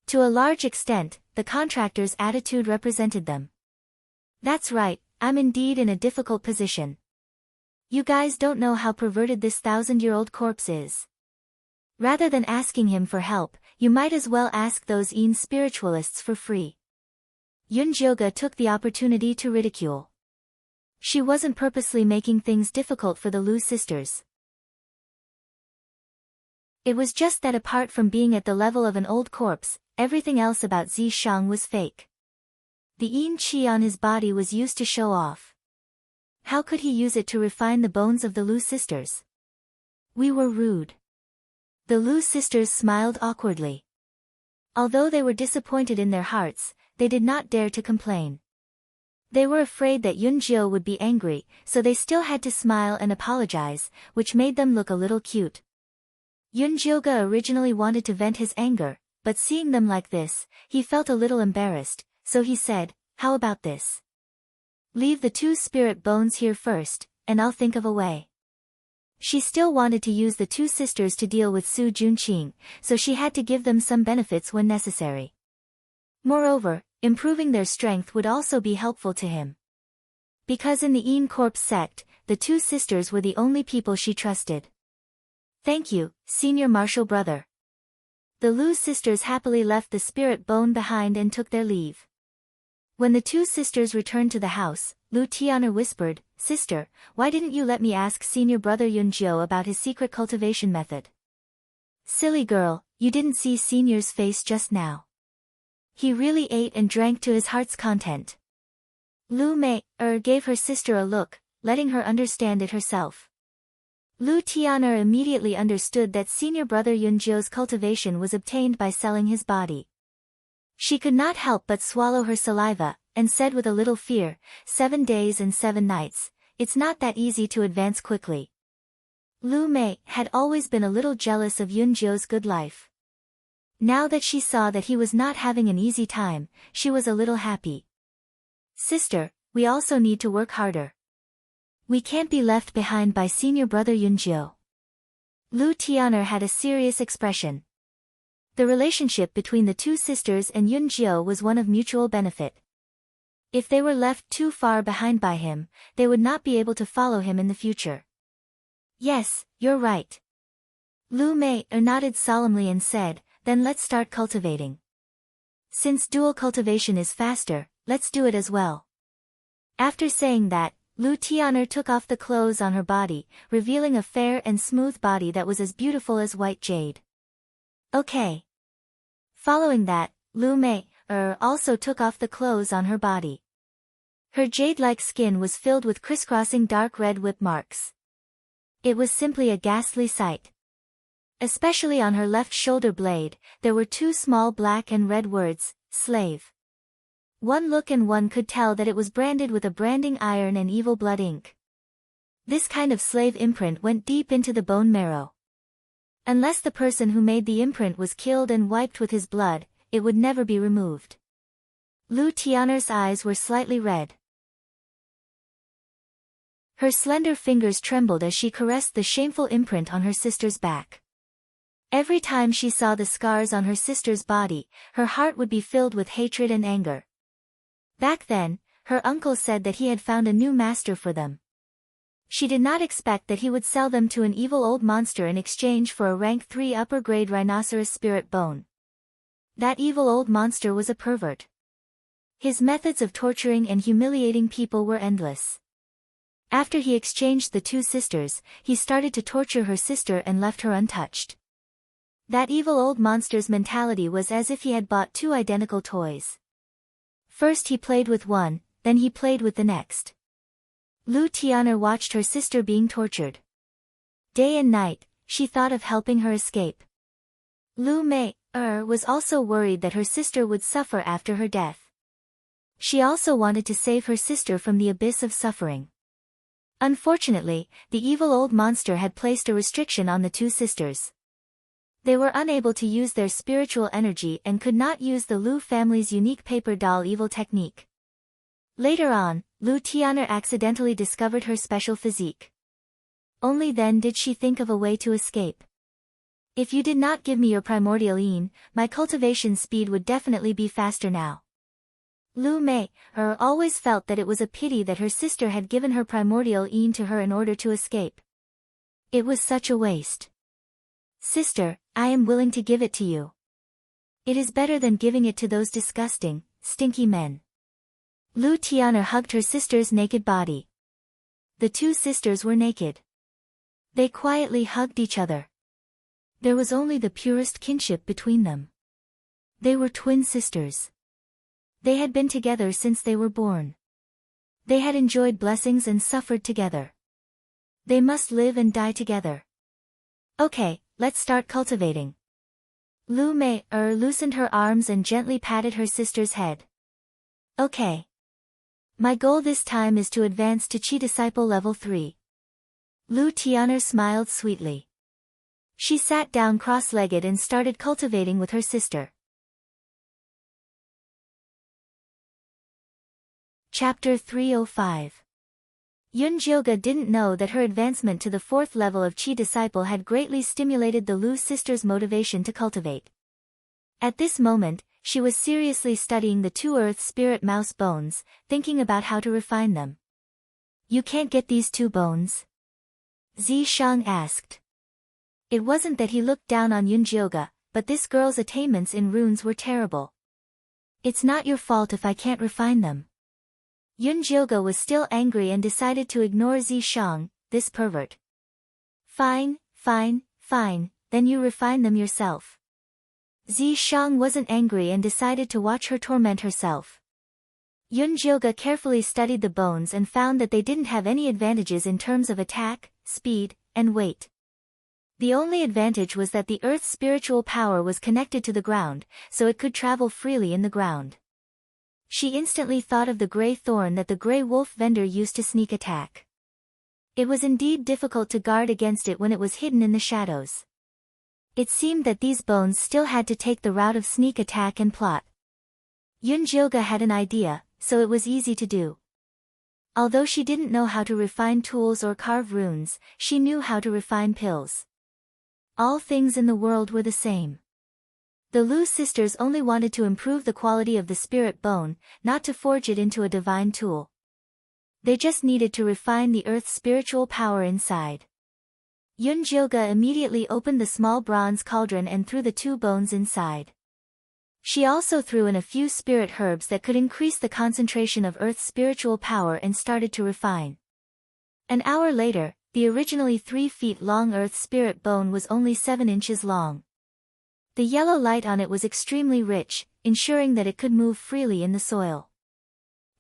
To a large extent, the contractor's attitude represented them. That's right, I'm indeed in a difficult position. You guys don't know how perverted this 1,000-year-old corpse is. Rather than asking him for help, you might as well ask those Yin spiritualists for free. Yunjioga took the opportunity to ridicule. She wasn't purposely making things difficult for the Lu sisters. It was just that apart from being at the level of an old corpse, everything else about Zi Shang was fake. The Yin Qi on his body was used to show off. How could he use it to refine the bones of the Lu sisters? We were rude. The Lu sisters smiled awkwardly. Although they were disappointed in their hearts, they did not dare to complain. They were afraid that Yunjio would be angry, so they still had to smile and apologize, which made them look a little cute. Yunjioga originally wanted to vent his anger, but seeing them like this, he felt a little embarrassed, so he said, how about this? Leave the 2 spirit bones here first, and I'll think of a way. She still wanted to use the 2 sisters to deal with Su Junqing, so she had to give them some benefits when necessary. Moreover, improving their strength would also be helpful to him. Because in the Yin Corpse sect, the 2 sisters were the only people she trusted. Thank you, senior martial brother. The Lu sisters happily left the spirit bone behind and took their leave. When the 2 sisters returned to the house, Lu Tian'er whispered, Sister, why didn't you let me ask senior brother Yunjio about his secret cultivation method? Silly girl, you didn't see senior's face just now. He really ate and drank to his heart's content. Lu Mei gave her sister a look, letting her understand it herself. Lu Tian'er immediately understood that senior brother Yunjio's cultivation was obtained by selling his body. She could not help but swallow her saliva, and said with a little fear, 7 days and 7 nights, it's not that easy to advance quickly. Lu Mei had always been a little jealous of Yunjio's good life. Now that she saw that he was not having an easy time, she was a little happy. Sister, we also need to work harder. We can't be left behind by senior brother Yunjio. Lu Tian'er had a serious expression. The relationship between the 2 sisters and Yunjio was one of mutual benefit. If they were left too far behind by him, they would not be able to follow him in the future. Yes, you're right. Lu Mei nodded solemnly and said, then let's start cultivating. Since dual cultivation is faster, let's do it as well. After saying that, Lu Tian'er took off the clothes on her body, revealing a fair and smooth body that was as beautiful as white jade. Okay. Following that, Lu Mei also took off the clothes on her body. Her jade-like skin was filled with crisscrossing dark red whip marks. It was simply a ghastly sight. Especially on her left shoulder blade, there were 2 small black and red words, slave. One look and one could tell that it was branded with a branding iron and evil blood ink. This kind of slave imprint went deep into the bone marrow. Unless the person who made the imprint was killed and wiped with his blood, it would never be removed. Lu Tian'er's eyes were slightly red. Her slender fingers trembled as she caressed the shameful imprint on her sister's back. Every time she saw the scars on her sister's body, her heart would be filled with hatred and anger. Back then, her uncle said that he had found a new master for them. She did not expect that he would sell them to an evil old monster in exchange for a rank 3 upper-grade rhinoceros spirit bone. That evil old monster was a pervert. His methods of torturing and humiliating people were endless. After he exchanged the two sisters, he started to torture her sister and left her untouched. That evil old monster's mentality was as if he had bought two identical toys. First he played with one, then he played with the next. Lu Tian'er watched her sister being tortured. Day and night, she thought of helping her escape. Lu Mei-er was also worried that her sister would suffer after her death. She also wanted to save her sister from the abyss of suffering. Unfortunately, the evil old monster had placed a restriction on the two sisters. They were unable to use their spiritual energy and could not use the Lu family's unique paper doll evil technique. Later on, Lu Tian'er accidentally discovered her special physique. Only then did she think of a way to escape. If you did not give me your primordial yin, my cultivation speed would definitely be faster now. Lu Mei-er always felt that it was a pity that her sister had given her primordial yin to her in order to escape. It was such a waste. Sister, I am willing to give it to you. It is better than giving it to those disgusting, stinky men. Lu Tian'er hugged her sister's naked body. The two sisters were naked. They quietly hugged each other. There was only the purest kinship between them. They were twin sisters. They had been together since they were born. They had enjoyed blessings and suffered together. They must live and die together. Okay, let's start cultivating. Lu Mei-er loosened her arms and gently patted her sister's head. Okay. My goal this time is to advance to Chi Disciple level 3. Lu Tian'er smiled sweetly. She sat down cross-legged and started cultivating with her sister. Chapter 305. Yunjioga didn't know that her advancement to the 4th level of Chi Disciple had greatly stimulated the Lu sisters' motivation to cultivate. At this moment, she was seriously studying the 2 Earth Spirit Mouse bones, thinking about how to refine them. You can't get these 2 bones? Zi Shang asked. It wasn't that he looked down on Yunjioga, but this girl's attainments in runes were terrible. It's not your fault if I can't refine them. Yunjioga was still angry and decided to ignore Zi Shang, this pervert. Fine, then you refine them yourself. Zi Shang wasn't angry and decided to watch her torment herself. Yunjioga carefully studied the bones and found that they didn't have any advantages in terms of attack, speed, and weight. The only advantage was that the Earth's spiritual power was connected to the ground, so it could travel freely in the ground. She instantly thought of the grey thorn that the grey wolf vendor used to sneak attack. It was indeed difficult to guard against it when it was hidden in the shadows. It seemed that these bones still had to take the route of sneak attack and plot. Yunjioga had an idea, so it was easy to do. Although she didn't know how to refine tools or carve runes, she knew how to refine pills. All things in the world were the same. The Lu sisters only wanted to improve the quality of the spirit bone, not to forge it into a divine tool. They just needed to refine the Earth's spiritual power inside. Yunjioga immediately opened the small bronze cauldron and threw the 2 bones inside. She also threw in a few spirit herbs that could increase the concentration of Earth's spiritual power and started to refine. An hour later, the originally 3 feet long Earth spirit bone was only 7 inches long. The yellow light on it was extremely rich, ensuring that it could move freely in the soil.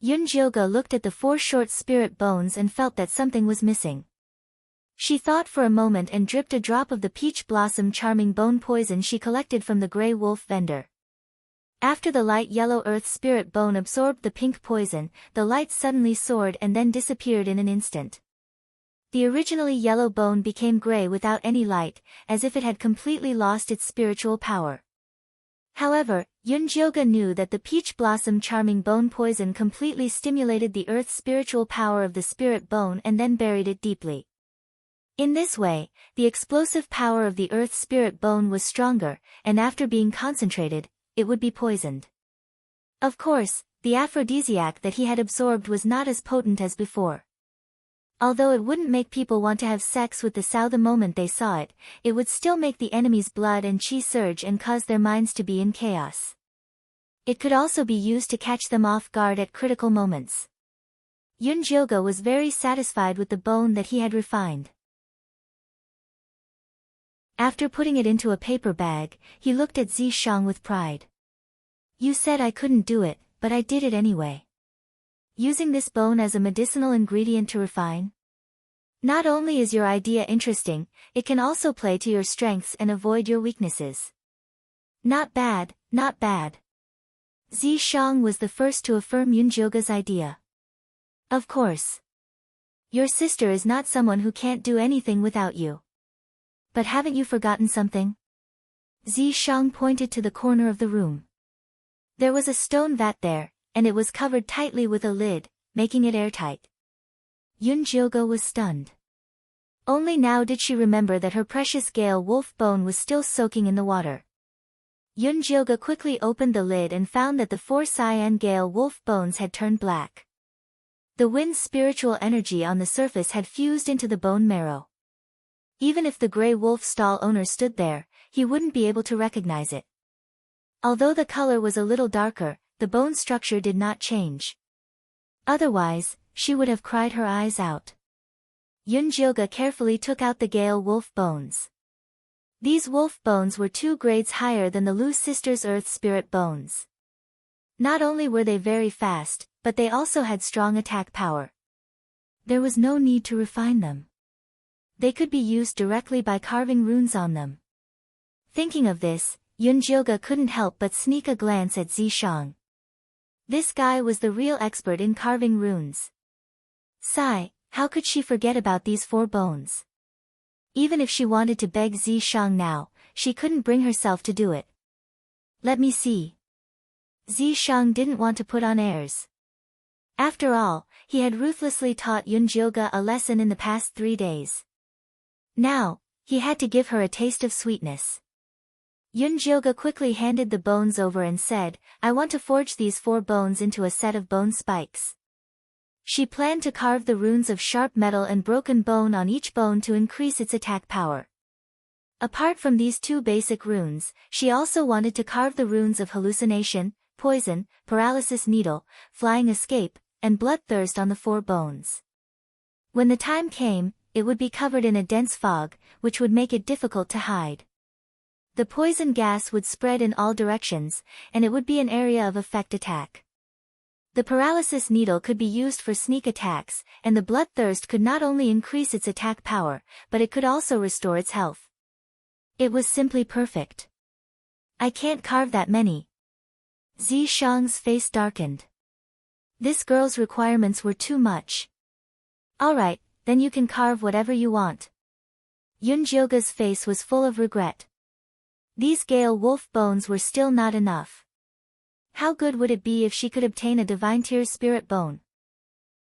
Yunjioga looked at the 4 short spirit bones and felt that something was missing. She thought for a moment and dripped a drop of the peach blossom charming bone poison she collected from the grey wolf vendor. After the light yellow Earth spirit bone absorbed the pink poison, the light suddenly soared and then disappeared in an instant. The originally yellow bone became gray without any light, as if it had completely lost its spiritual power. However, Yunjioge knew that the peach blossom charming bone poison completely stimulated the earth's spiritual power of the spirit bone and then buried it deeply. In this way, the explosive power of the earth's spirit bone was stronger, and after being concentrated, it would be poisoned. Of course, the aphrodisiac that he had absorbed was not as potent as before. Although it wouldn't make people want to have sex with the sow the moment they saw it, it would still make the enemy's blood and chi surge and cause their minds to be in chaos. It could also be used to catch them off guard at critical moments. Yunjioge was very satisfied with the bone that he had refined. After putting it into a paper bag, he looked at Zishang with pride. You said I couldn't do it, but I did it anyway. Using this bone as a medicinal ingredient to refine? Not only is your idea interesting, it can also play to your strengths and avoid your weaknesses. Not bad, not bad. Zishang was the first to affirm Yunjioge's idea. Of course. Your sister is not someone who can't do anything without you. But haven't you forgotten something? Zishang pointed to the corner of the room. There was a stone vat there, and it was covered tightly with a lid, making it airtight. Yunjioge was stunned. Only now did she remember that her precious gale wolf bone was still soaking in the water. Yunjioge quickly opened the lid and found that the 4 cyan gale wolf bones had turned black. The wind's spiritual energy on the surface had fused into the bone marrow. Even if the gray wolf stall owner stood there, he wouldn't be able to recognize it. Although the color was a little darker, the bone structure did not change. Otherwise, she would have cried her eyes out. Yunjioge carefully took out the gale wolf bones. These wolf bones were 2 grades higher than the Lu sisters' earth spirit bones. Not only were they very fast, but they also had strong attack power. There was no need to refine them. They could be used directly by carving runes on them. Thinking of this, Yunjioge couldn't help but sneak a glance at Zishang. This guy was the real expert in carving runes. Sigh, how could she forget about these 4 bones? Even if she wanted to beg Zishang now, she couldn't bring herself to do it. Let me see. Zishang didn't want to put on airs. After all, he had ruthlessly taught Yunjioge a lesson in the past 3 days. Now, he had to give her a taste of sweetness. Yunjioge quickly handed the bones over and said, I want to forge these 4 bones into a set of bone spikes. She planned to carve the runes of sharp metal and broken bone on each bone to increase its attack power. Apart from these 2 basic runes, she also wanted to carve the runes of hallucination, poison, paralysis needle, flying escape, and bloodthirst on the 4 bones. When the time came, it would be covered in a dense fog, which would make it difficult to hide. The poison gas would spread in all directions, and it would be an area of effect attack. The paralysis needle could be used for sneak attacks, and the bloodthirst could not only increase its attack power, but it could also restore its health. It was simply perfect. I can't carve that many. Zishang's face darkened. This girl's requirements were too much. Alright, then you can carve whatever you want. Yunjioge's face was full of regret. These gale wolf bones were still not enough. How good would it be if she could obtain a divine tier spirit bone?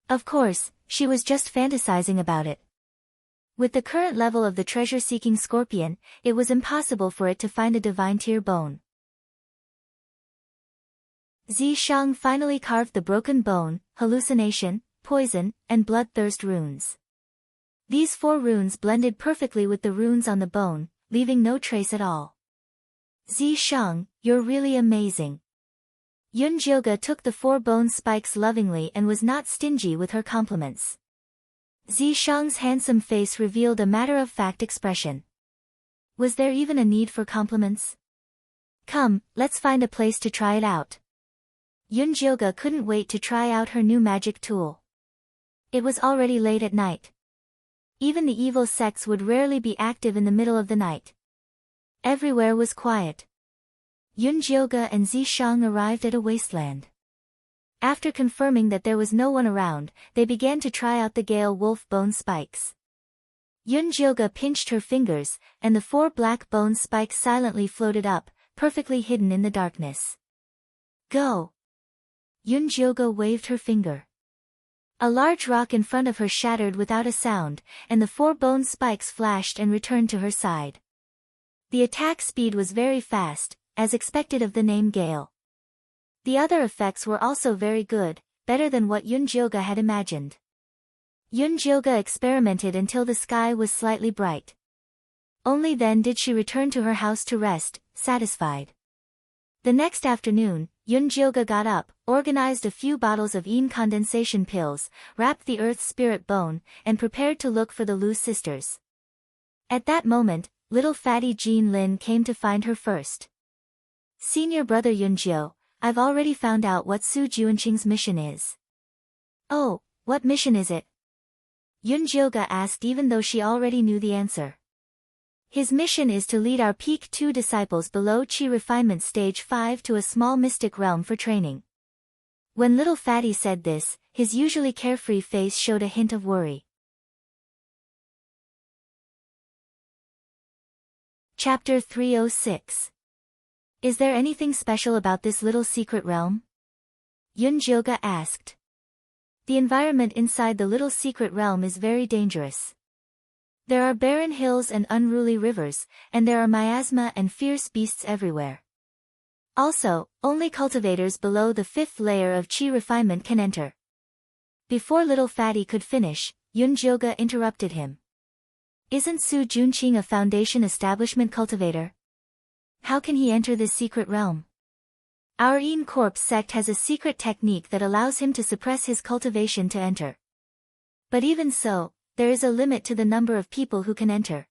Of course, she was just fantasizing about it. With the current level of the treasure-seeking scorpion, it was impossible for it to find a divine tier bone. Zishang finally carved the broken bone, hallucination, poison, and bloodthirst runes. These 4 runes blended perfectly with the runes on the bone, leaving no trace at all. Zishang, you're really amazing. Yunjioge took the 4 bone spikes lovingly and was not stingy with her compliments. Zishang's handsome face revealed a matter-of-fact expression. Was there even a need for compliments? Come, let's find a place to try it out. Yunjioge couldn't wait to try out her new magic tool. It was already late at night. Even the evil sects would rarely be active in the middle of the night. Everywhere was quiet. Yunjioge and Zishang arrived at a wasteland. After confirming that there was no one around, they began to try out the gale wolf bone spikes. Yun-jyoga pinched her fingers, and the 4 black bone spikes silently floated up, perfectly hidden in the darkness. Go! Yun-jyoga waved her finger. A large rock in front of her shattered without a sound, and the 4 bone spikes flashed and returned to her side. The attack speed was very fast, as expected of the name Gale. The other effects were also very good, better than what Yun-jyoga had imagined. Yun-jyoga experimented until the sky was slightly bright. Only then did she return to her house to rest, satisfied. The next afternoon, Yun-jyoga got up, organized a few bottles of Yin condensation pills, wrapped the earth's spirit bone, and prepared to look for the Lu sisters. At that moment, little fatty Jean Lin came to find her first. Senior brother Yunjio, I've already found out what Su Juanqing's mission is. Oh, what mission is it? Yun-jyoga asked even though she already knew the answer. His mission is to lead our Peak 2 disciples below Qi Refinement Stage 5 to a small mystic realm for training. When little fatty said this, his usually carefree face showed a hint of worry. Chapter 306. Is there anything special about this little secret realm? Yun-jyoga asked. The environment inside the little secret realm is very dangerous. There are barren hills and unruly rivers, and there are miasma and fierce beasts everywhere. Also, only cultivators below the 5th layer of Qi refinement can enter. Before little fatty could finish, Yun-jyoga interrupted him. Isn't Su Juanqing a foundation establishment cultivator? How can he enter this secret realm? Our Yin Corpse sect has a secret technique that allows him to suppress his cultivation to enter. But even so, there is a limit to the number of people who can enter.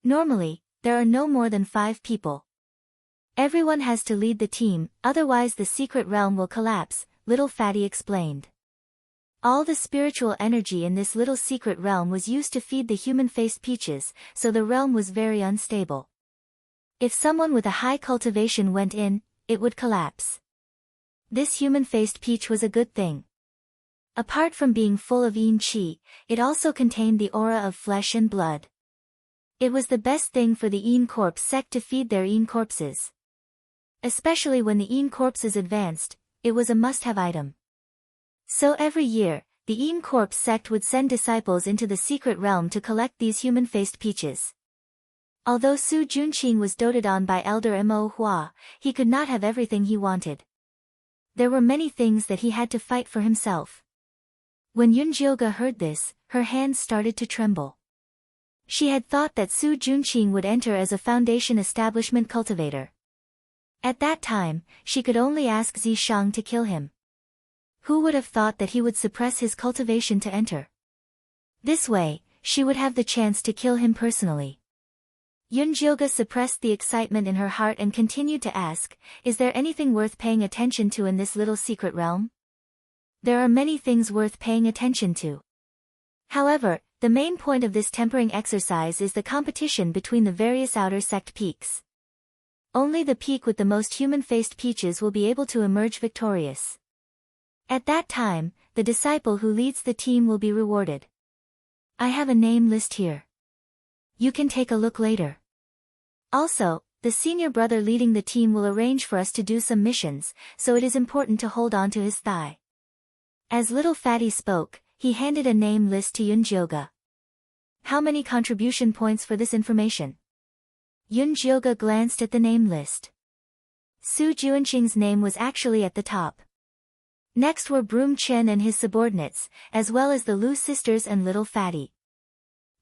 Normally, there are no more than 5 people. Everyone has to lead the team, otherwise the secret realm will collapse, little fatty explained. All the spiritual energy in this little secret realm was used to feed the human-faced peaches, so the realm was very unstable. If someone with a high cultivation went in, it would collapse. This human-faced peach was a good thing. Apart from being full of Yin Qi, it also contained the aura of flesh and blood. It was the best thing for the Yin Corpse sect to feed their Yin corpses. Especially when the Yin corpses advanced, it was a must-have item. So every year, the Yin Corpse sect would send disciples into the secret realm to collect these human-faced peaches. Although Su Juanqing was doted on by Elder Mo Hua, he could not have everything he wanted. There were many things that he had to fight for himself. When Yun-jyoga heard this, her hands started to tremble. She had thought that Su Juanqing would enter as a foundation establishment cultivator. At that time, she could only ask Zishang to kill him. Who would have thought that he would suppress his cultivation to enter? This way, she would have the chance to kill him personally. Yun-jyoga suppressed the excitement in her heart and continued to ask, is there anything worth paying attention to in this little secret realm? There are many things worth paying attention to. However, the main point of this tempering exercise is the competition between the various outer sect peaks. Only the peak with the most human-faced peaches will be able to emerge victorious. At that time, the disciple who leads the team will be rewarded. I have a name list here. You can take a look later. Also, the senior brother leading the team will arrange for us to do some missions, so it is important to hold on to his thigh. As little fatty spoke, he handed a name list to Yun-jyoga. How many contribution points for this information? Yun-jyoga glanced at the name list. Su Juanqing's name was actually at the top. Next were Broom Chen and his subordinates, as well as the Lu sisters and little fatty.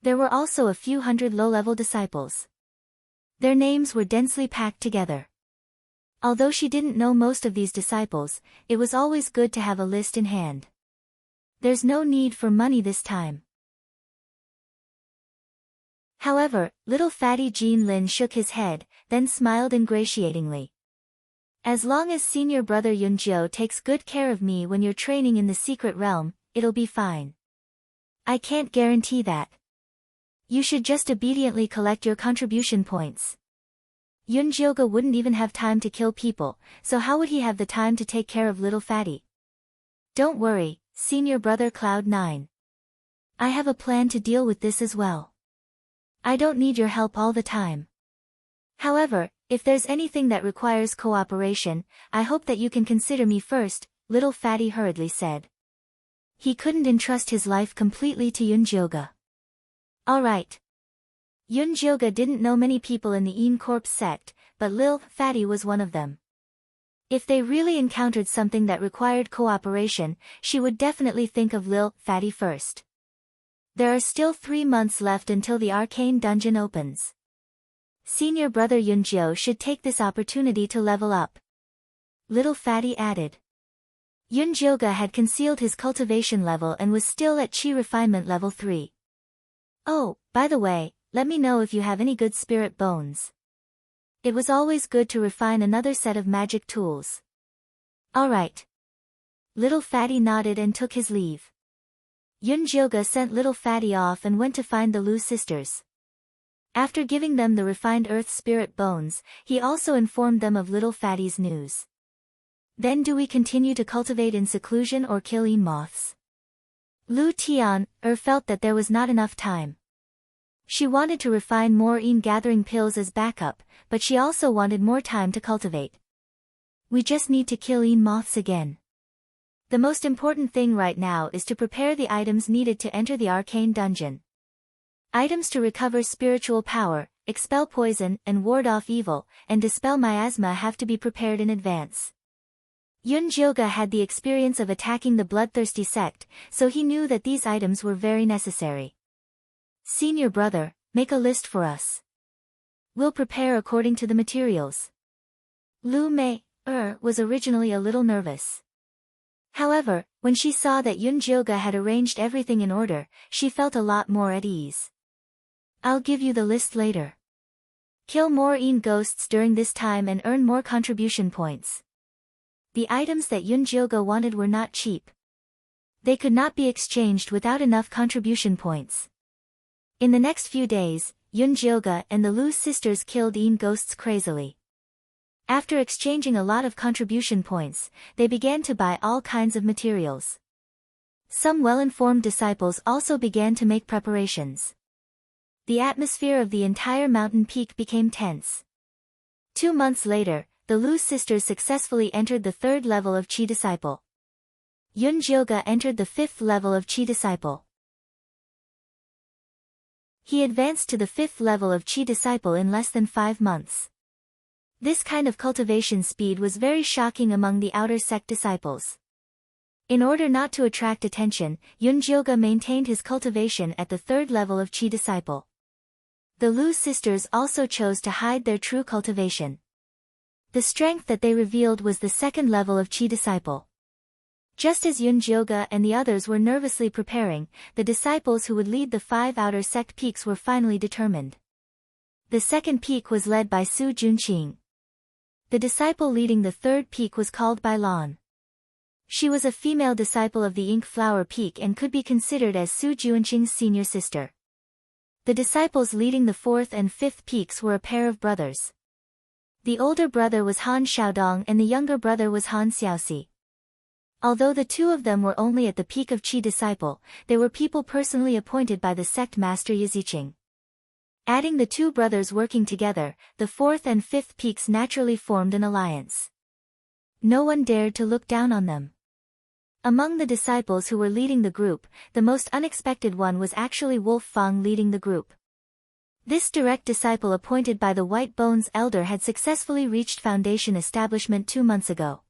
There were also a few hundred low-level disciples. Their names were densely packed together. Although she didn't know most of these disciples, it was always good to have a list in hand. There's no need for money this time. However, little fatty Jean Lin shook his head, then smiled ingratiatingly. As long as senior brother Yunjio takes good care of me when you're training in the secret realm, it'll be fine. I can't guarantee that. You should just obediently collect your contribution points. Yun-jyoga wouldn't even have time to kill people, so how would he have the time to take care of little fatty? Don't worry, senior brother Cloud 9. I have a plan to deal with this as well. I don't need your help all the time. However, if there's anything that requires cooperation, I hope that you can consider me first, little Fatty hurriedly said. He couldn't entrust his life completely to Yunjioga. Alright. Yunjioga didn't know many people in the Een Corpse sect, but Lil Fatty was one of them. If they really encountered something that required cooperation, she would definitely think of Lil Fatty first. There are still 3 months left until the arcane dungeon opens. Senior brother Yunjio should take this opportunity to level up. Little Fatty added. Yunjioga had concealed his cultivation level and was still at Chi refinement level 3. Oh, by the way, let me know if you have any good spirit bones. It was always good to refine another set of magic tools. Alright. Little Fatty nodded and took his leave. Yunjioga sent Little Fatty off and went to find the Lu sisters. After giving them the refined earth spirit bones, he also informed them of Little Fatty's news. Then do we continue to cultivate in seclusion or kill Een moths? Lu Tian felt that there was not enough time. She wanted to refine more Een gathering pills as backup, but she also wanted more time to cultivate. We just need to kill Een moths again. The most important thing right now is to prepare the items needed to enter the arcane dungeon. Items to recover spiritual power, expel poison and ward off evil, and dispel miasma have to be prepared in advance. Yunjioga had the experience of attacking the bloodthirsty sect, so he knew that these items were very necessary. Senior brother, make a list for us. We'll prepare according to the materials. Lu Mei was originally a little nervous. However, when she saw that Yunjioga had arranged everything in order, she felt a lot more at ease. I'll give you the list later. Kill more Een ghosts during this time and earn more contribution points. The items that Yunjioga wanted were not cheap. They could not be exchanged without enough contribution points. In the next few days, Yunjioga and the Lu sisters killed Een ghosts crazily. After exchanging a lot of contribution points, they began to buy all kinds of materials. Some well-informed disciples also began to make preparations. The atmosphere of the entire mountain peak became tense. 2 months later, the Lu sisters successfully entered the 3rd level of Chi Disciple. Yunjioga entered the 5th level of Chi Disciple. He advanced to the 5th level of Chi Disciple in less than 5 months. This kind of cultivation speed was very shocking among the outer sect disciples. In order not to attract attention, Yunjioga maintained his cultivation at the 3rd level of Chi Disciple. The Lu sisters also chose to hide their true cultivation. The strength that they revealed was the 2nd level of Chi Disciple. Just as Yunjioga and the others were nervously preparing, the disciples who would lead the 5 outer sect peaks were finally determined. The 2nd peak was led by Su Junqing. The disciple leading the 3rd peak was called Bai Lan. She was a female disciple of the Ink Flower Peak and could be considered as Su Junqing's senior sister. The disciples leading the 4th and 5th peaks were a pair of brothers. The older brother was Han Xiaodong and the younger brother was Han Xiaoxi. Although the two of them were only at the peak of Chi Disciple, they were people personally appointed by the sect master Yiziqing. Adding the two brothers working together, the 4th and 5th peaks naturally formed an alliance. No one dared to look down on them. Among the disciples who were leading the group, the most unexpected one was actually Wolf Fang leading the group. This direct disciple appointed by the White Bones Elder had successfully reached foundation establishment 2 months ago.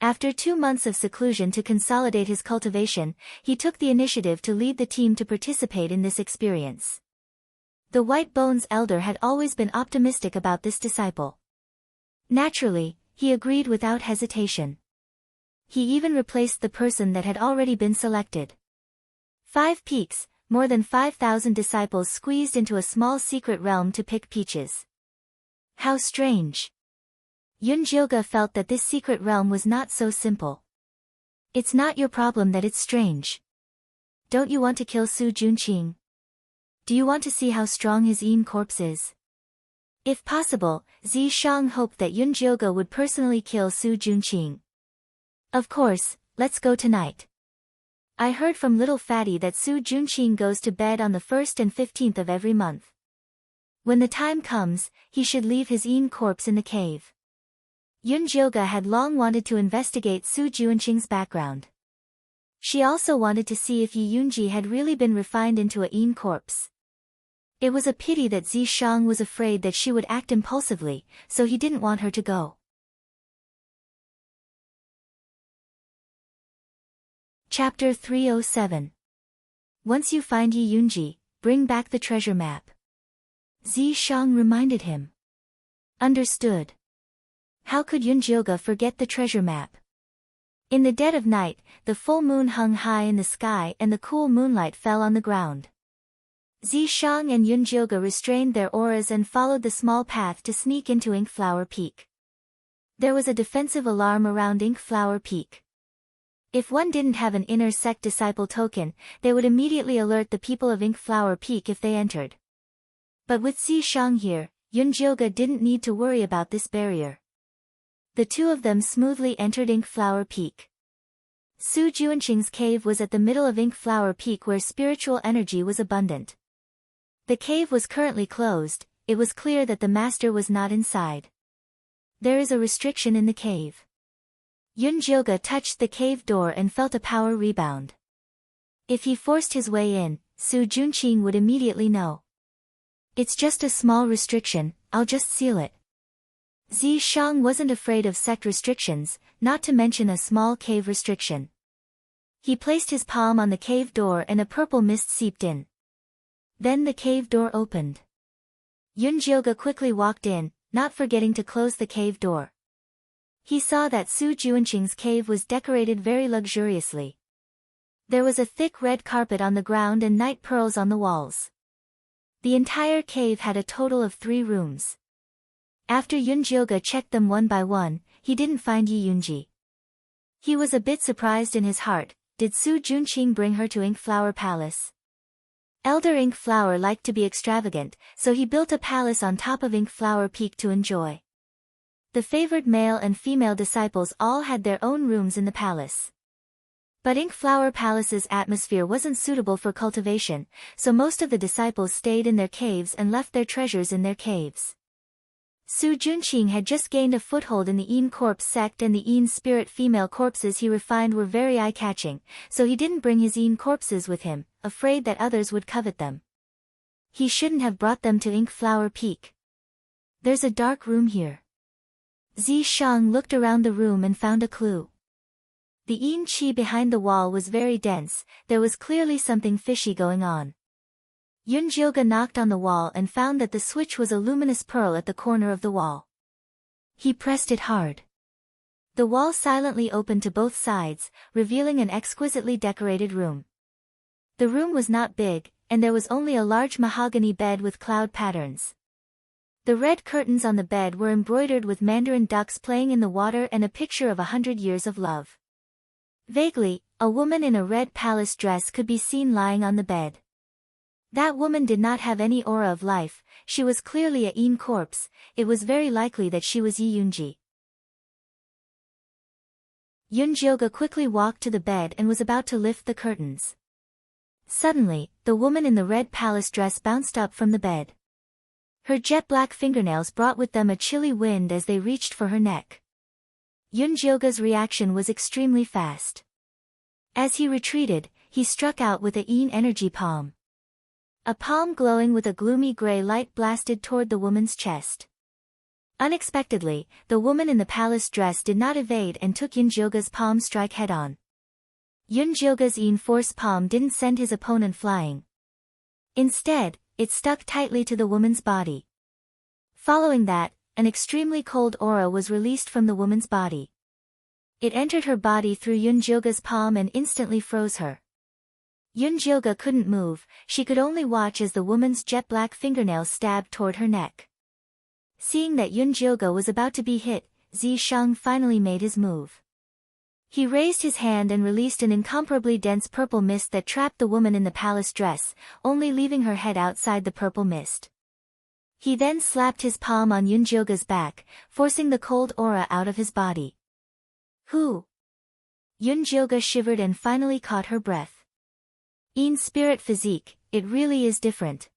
After 2 months of seclusion to consolidate his cultivation, he took the initiative to lead the team to participate in this experience. The White Bones Elder had always been optimistic about this disciple. Naturally, he agreed without hesitation. He even replaced the person that had already been selected. 5 peaks, more than 5,000 disciples squeezed into a small secret realm to pick peaches. How strange. Yunjioga felt that this secret realm was not so simple. It's not your problem that it's strange. Don't you want to kill Su Junqing? Do you want to see how strong his Een corpse is? If possible, Zi Shang hoped that Yunjioga would personally kill Su Junqing. Of course, let's go tonight. I heard from Little Fatty that Su Junqing goes to bed on the 1st and 15th of every month. When the time comes, he should leave his Yin corpse in the cave. Yunjioga had long wanted to investigate Su Juanqing's background. She also wanted to see if Yi Yunji had really been refined into a Yin corpse. It was a pity that Zi Shang was afraid that she would act impulsively, so he didn't want her to go. Chapter 307. Once you find Yi Yunji, bring back the treasure map. Zi Shang reminded him. Understood. How could Yunjioga forget the treasure map? In the dead of night, the full moon hung high in the sky and the cool moonlight fell on the ground. Zi Shang and Yunjioga restrained their auras and followed the small path to sneak into Ink Flower Peak. There was a defensive alarm around Ink Flower Peak. If one didn't have an inner sect disciple token, they would immediately alert the people of Ink Flower Peak if they entered. But with Zi Shang here, Yunjioga didn't need to worry about this barrier. The two of them smoothly entered Ink Flower Peak. Su Juanqing's cave was at the middle of Ink Flower Peak where spiritual energy was abundant. The cave was currently closed, it was clear that the master was not inside. There is a restriction in the cave. Yunjioga touched the cave door and felt a power rebound. If he forced his way in, Su Juanqing would immediately know. It's just a small restriction, I'll just seal it. Zi Shang wasn't afraid of sect restrictions, not to mention a small cave restriction. He placed his palm on the cave door and a purple mist seeped in. Then the cave door opened. Yunjioga quickly walked in, not forgetting to close the cave door. He saw that Su Juanqing's cave was decorated very luxuriously. There was a thick red carpet on the ground and night pearls on the walls. The entire cave had a total of 3 rooms. After Yunjioga checked them one by one, he didn't find Yi Yunji. He was a bit surprised in his heart. Did Su Juanqing bring her to Ink Flower Palace? Elder Ink Flower liked to be extravagant, so he built a palace on top of Ink Flower Peak to enjoy. The favored male and female disciples all had their own rooms in the palace. But Ink Flower Palace's atmosphere wasn't suitable for cultivation, so most of the disciples stayed in their caves and left their treasures in their caves. Su Juanqing had just gained a foothold in the Yin corpse sect and the Yin spirit female corpses he refined were very eye-catching, so he didn't bring his Yin corpses with him, afraid that others would covet them. He shouldn't have brought them to Ink Flower Peak. There's a dark room here. Zi Shang looked around the room and found a clue. The Yin qi behind the wall was very dense, there was clearly something fishy going on. Yunjioga knocked on the wall and found that the switch was a luminous pearl at the corner of the wall. He pressed it hard. The wall silently opened to both sides, revealing an exquisitely decorated room. The room was not big, and there was only a large mahogany bed with cloud patterns. The red curtains on the bed were embroidered with mandarin ducks playing in the water and a picture of 100 years of love. Vaguely, a woman in a red palace dress could be seen lying on the bed. That woman did not have any aura of life, she was clearly a Yin corpse, it was very likely that she was Yi Yunji. Yunjioga quickly walked to the bed and was about to lift the curtains. Suddenly, the woman in the red palace dress bounced up from the bed. Her jet-black fingernails brought with them a chilly wind as they reached for her neck. Yunjioga's reaction was extremely fast. As he retreated, he struck out with a Yin energy palm. A palm glowing with a gloomy gray light blasted toward the woman's chest. Unexpectedly, the woman in the palace dress did not evade and took Yunjioga's palm strike head-on. Yunjioga's Yin force palm didn't send his opponent flying. Instead, it stuck tightly to the woman's body. Following that, an extremely cold aura was released from the woman's body. It entered her body through Yunjioga's palm and instantly froze her. Yunjioga couldn't move, she could only watch as the woman's jet-black fingernails stabbed toward her neck. Seeing that Yunjioga was about to be hit, Zi Shang finally made his move. He raised his hand and released an incomparably dense purple mist that trapped the woman in the palace dress, only leaving her head outside the purple mist. He then slapped his palm on Yunjioga's back, forcing the cold aura out of his body. Who? Yunjioga shivered and finally caught her breath. Yin spirit physique, it really is different.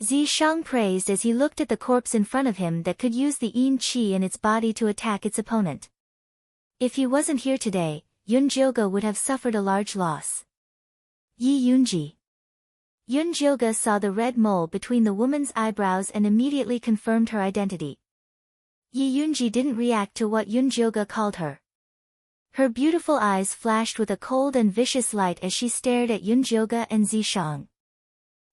Zishang praised as he looked at the corpse in front of him that could use the yin qi in its body to attack its opponent. If he wasn't here today, Yunjioge would have suffered a large loss. Yi Yunji. Yunjioge saw the red mole between the woman's eyebrows and immediately confirmed her identity. Yi Yunji didn't react to what Yunjioge called her. Her beautiful eyes flashed with a cold and vicious light as she stared at Yunjioge and Zishang.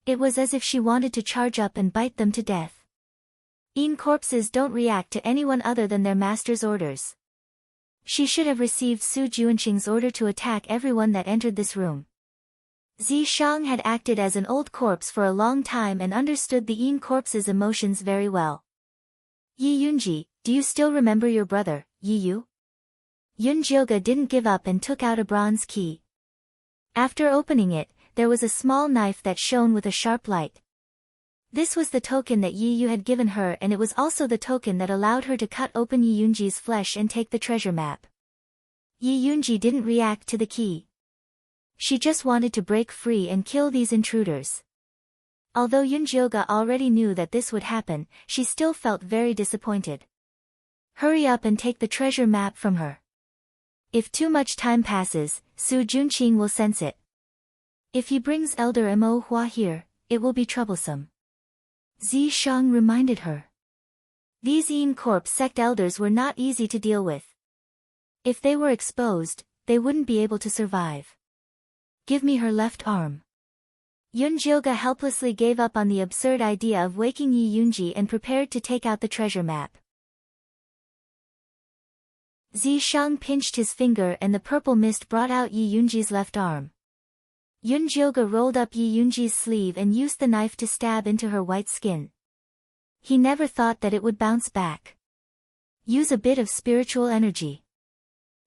It was as if she wanted to charge up and bite them to death. Yin corpses don't react to anyone other than their master's orders. She should have received Su Juanqing's order to attack everyone that entered this room. Zishang had acted as an old corpse for a long time and understood the Yin corpse's emotions very well. Yi Yunji, do you still remember your brother, Yi Yu? Yunjioge didn't give up and took out a bronze key. After opening it, there was a small knife that shone with a sharp light. This was the token that Yi Yu had given her, and it was also the token that allowed her to cut open Yi Yunji's flesh and take the treasure map. Yi Yunji didn't react to the key. She just wanted to break free and kill these intruders. Although Yunjioge already knew that this would happen, she still felt very disappointed. Hurry up and take the treasure map from her. If too much time passes, Su Juanqing will sense it. If he brings Elder Mo Hua here, it will be troublesome. Zishang reminded her. These Yin Corp sect elders were not easy to deal with. If they were exposed, they wouldn't be able to survive. Give me her left arm. Yunjioge helplessly gave up on the absurd idea of waking Yi Yunji and prepared to take out the treasure map. Zishang pinched his finger and the purple mist brought out Yi Yunji's left arm. Yunjioge rolled up Yi Yunji's sleeve and used the knife to stab into her white skin. He never thought that it would bounce back. Use a bit of spiritual energy.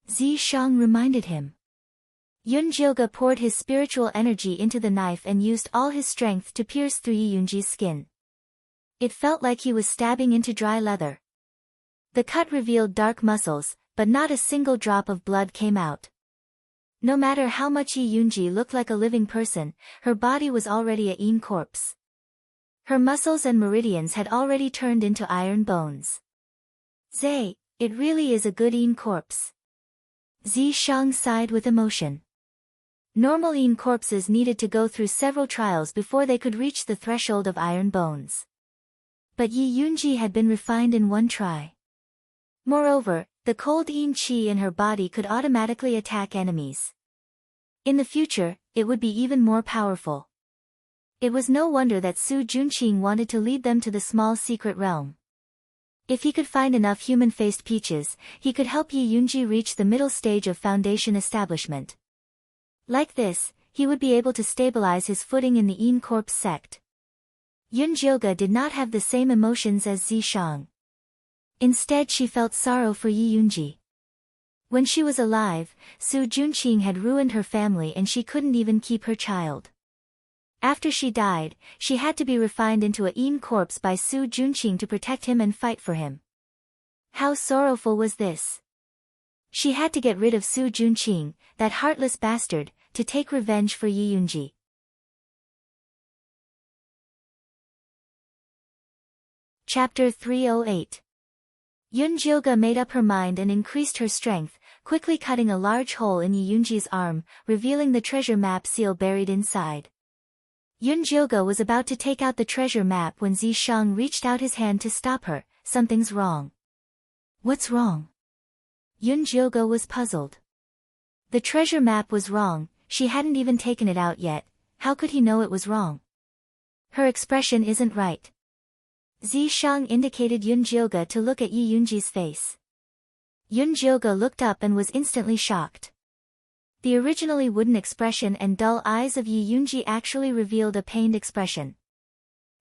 Zishang reminded him. Yunjioge poured his spiritual energy into the knife and used all his strength to pierce through Yi Yunji's skin. It felt like he was stabbing into dry leather. The cut revealed dark muscles, but not a single drop of blood came out. No matter how much Yi Yunji looked like a living person, her body was already a Yin corpse. Her muscles and meridians had already turned into iron bones. Zay, it really is a good Yin corpse. Zishang sighed with emotion. Normal Yin corpses needed to go through several trials before they could reach the threshold of iron bones. But Yi Yunji had been refined in one try. Moreover, the cold Yin Qi in her body could automatically attack enemies. In the future, it would be even more powerful. It was no wonder that Su Juanqing wanted to lead them to the small secret realm. If he could find enough human-faced peaches, he could help Yi Yunji reach the middle stage of foundation establishment. Like this, he would be able to stabilize his footing in the Yin Corpse sect. Yunjioge did not have the same emotions as Zishang. Instead she felt sorrow for Yi Yunji. When she was alive, Su Juanqing had ruined her family and she couldn't even keep her child. After she died, she had to be refined into a Yin corpse by Su Juanqing to protect him and fight for him. How sorrowful was this? She had to get rid of Su Juanqing, that heartless bastard, to take revenge for Yi Yunji. Chapter 308. Yunjioge made up her mind and increased her strength, quickly cutting a large hole in Yi Yunji's arm, revealing the treasure map seal buried inside. Yunjioge was about to take out the treasure map when Zishang reached out his hand to stop her. Something's wrong. What's wrong? Yunjioge was puzzled. The treasure map was wrong, she hadn't even taken it out yet. How could he know it was wrong? Her expression isn't right. Zishang indicated Yunjioge to look at Yi Yunji's face. Yunjioge looked up and was instantly shocked. The originally wooden expression and dull eyes of Yi Yunji actually revealed a pained expression.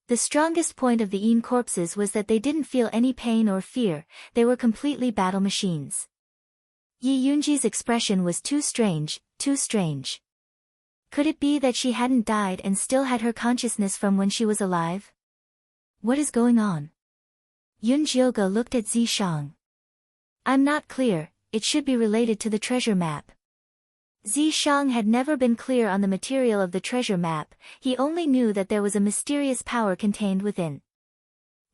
The strongest point of the Yin corpses was that they didn't feel any pain or fear, they were completely battle machines. Yi Yunji's expression was too strange, too strange. Could it be that she hadn't died and still had her consciousness from when she was alive? What is going on? Yunjioge looked at Zishang. I'm not clear, it should be related to the treasure map. Zishang had never been clear on the material of the treasure map, he only knew that there was a mysterious power contained within.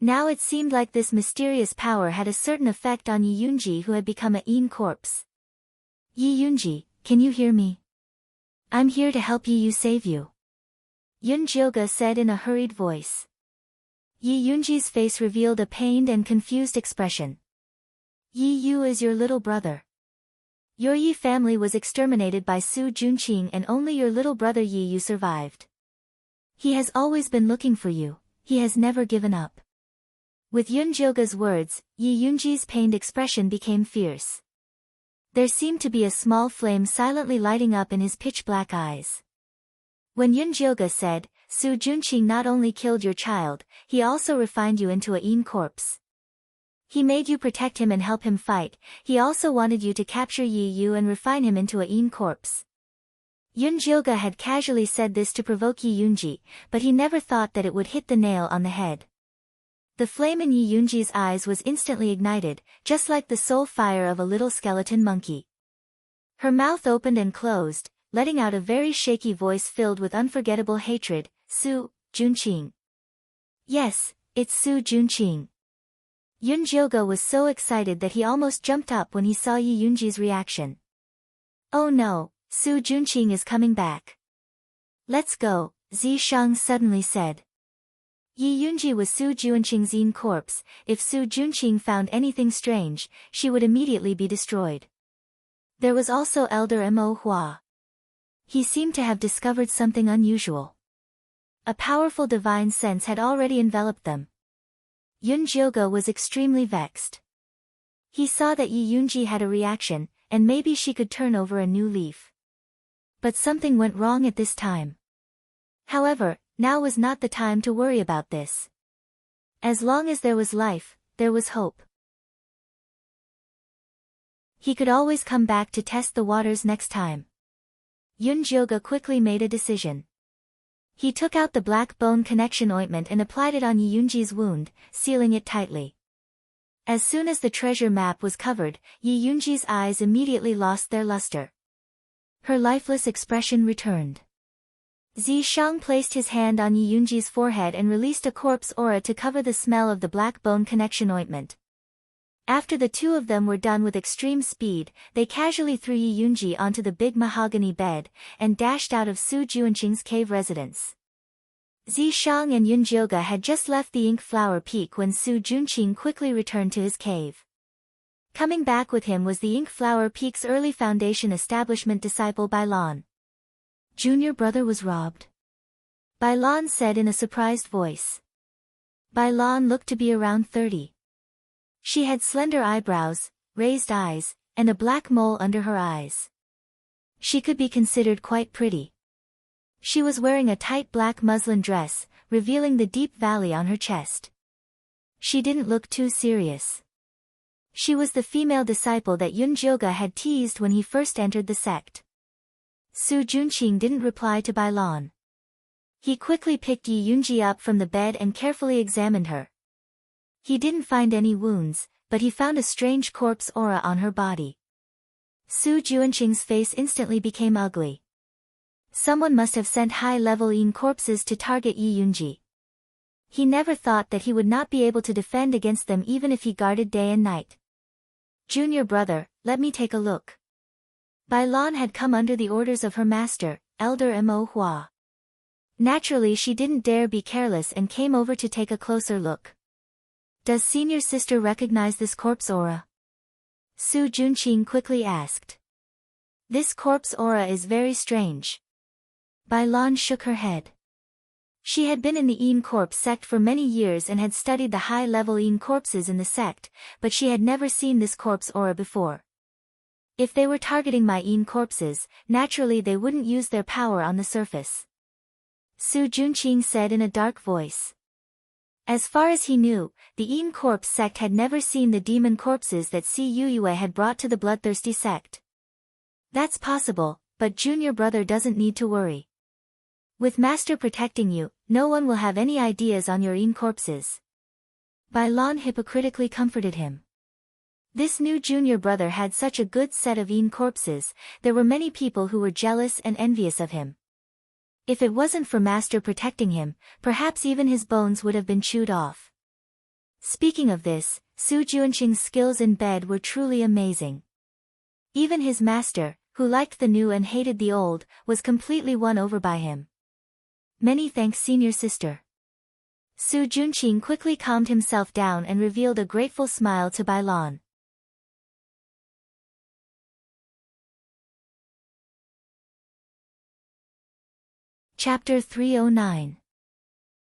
Now it seemed like this mysterious power had a certain effect on Yi Yunji, who had become a Yin corpse. Yi Yunji, can you hear me? I'm here to help you save you. Yun Jioga said in a hurried voice. Yi Yunji's face revealed a pained and confused expression. Yi Yu is your little brother. Your Yi family was exterminated by Su Junqing and only your little brother Yi Yu survived. He has always been looking for you, he has never given up. With Yun Jioga's words, Yi Yunji's pained expression became fierce. There seemed to be a small flame silently lighting up in his pitch-black eyes. When Yun Jioga said, Su Junqing not only killed your child, he also refined you into a Yin corpse. He made you protect him and help him fight, he also wanted you to capture Yi Yu and refine him into a Yin corpse. Yun Jioga had casually said this to provoke Yi Yunji, but he never thought that it would hit the nail on the head. The flame in Yi Yunji's eyes was instantly ignited, just like the soul fire of a little skeleton monkey. Her mouth opened and closed, letting out a very shaky voice filled with unforgettable hatred, Su Junqing. Yes, it's Su Junqing. Yun Jioga was so excited that he almost jumped up when he saw Yi Yunji's reaction. Oh no, Su Junqing is coming back. Let's go, Zishang suddenly said. Yi Yunji was Su Junqing's Yin corpse, if Su Junqing found anything strange, she would immediately be destroyed. There was also Elder Mo Hua. He seemed to have discovered something unusual. A powerful divine sense had already enveloped them. Yun Jioga was extremely vexed. He saw that Yi Yunji had a reaction, and maybe she could turn over a new leaf. But something went wrong at this time. However, now was not the time to worry about this. As long as there was life, there was hope. He could always come back to test the waters next time. Yun Jioga quickly made a decision. He took out the black bone connection ointment and applied it on Yi Yunji's wound, sealing it tightly. As soon as the treasure map was covered, Yi Yunji's eyes immediately lost their luster. Her lifeless expression returned. Zishang placed his hand on Yi Yunji's forehead and released a corpse aura to cover the smell of the black bone connection ointment. After the two of them were done with extreme speed, they casually threw Yi Yunji onto the big mahogany bed, and dashed out of Su Junqing's cave residence. Zishang and Yun Jioga had just left the Ink Flower Peak when Su Junqing quickly returned to his cave. Coming back with him was the Ink Flower Peak's early Foundation establishment disciple Bailan. Junior brother was robbed? Bailan said in a surprised voice. Bailan looked to be around 30. She had slender eyebrows, raised eyes, and a black mole under her eyes. She could be considered quite pretty. She was wearing a tight black muslin dress, revealing the deep valley on her chest. She didn't look too serious. She was the female disciple that Yun Jioga had teased when he first entered the sect. Su Junqing didn't reply to Bailan. He quickly picked Yi Yunji up from the bed and carefully examined her. He didn't find any wounds, but he found a strange corpse aura on her body. Su Junqing's face instantly became ugly. Someone must have sent high-level Yin corpses to target Yi Yunji. He never thought that he would not be able to defend against them even if he guarded day and night. Junior brother, let me take a look. Bailan had come under the orders of her master, Elder Mo Hua. Naturally she didn't dare be careless and came over to take a closer look. Does senior sister recognize this corpse aura? Su Junqing quickly asked. This corpse aura is very strange. Bailan shook her head. She had been in the Yin Corpse sect for many years and had studied the high-level Yin corpses in the sect, but she had never seen this corpse aura before. If they were targeting my Yin corpses, naturally they wouldn't use their power on the surface. Su Junqing said in a dark voice. As far as he knew, the Yin Corpse sect had never seen the demon corpses that Si Yue had brought to the bloodthirsty sect. That's possible, but junior brother doesn't need to worry. With master protecting you, no one will have any ideas on your Yin corpses. Bailan hypocritically comforted him. This new junior brother had such a good set of corpses, there were many people who were jealous and envious of him. If it wasn't for Master protecting him, perhaps even his bones would have been chewed off. Speaking of this, Su Junqing's skills in bed were truly amazing. Even his master, who liked the new and hated the old, was completely won over by him. Many thanks, senior sister. Su Junqing quickly calmed himself down and revealed a grateful smile to Bailan. Chapter 309.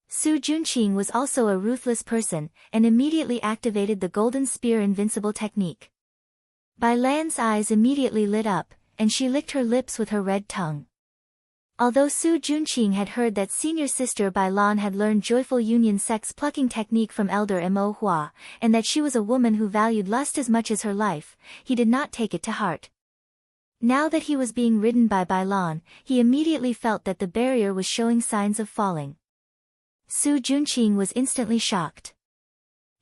Su Junqing was also a ruthless person, and immediately activated the Golden Spear invincible technique. Bailan's eyes immediately lit up, and she licked her lips with her red tongue. Although Su Junqing had heard that senior sister Bailan had learned joyful union sex plucking technique from elder Mo Hua, and that she was a woman who valued lust as much as her life, he did not take it to heart. Now that he was being ridden by Bailan, he immediately felt that the barrier was showing signs of falling. Su Junqing was instantly shocked.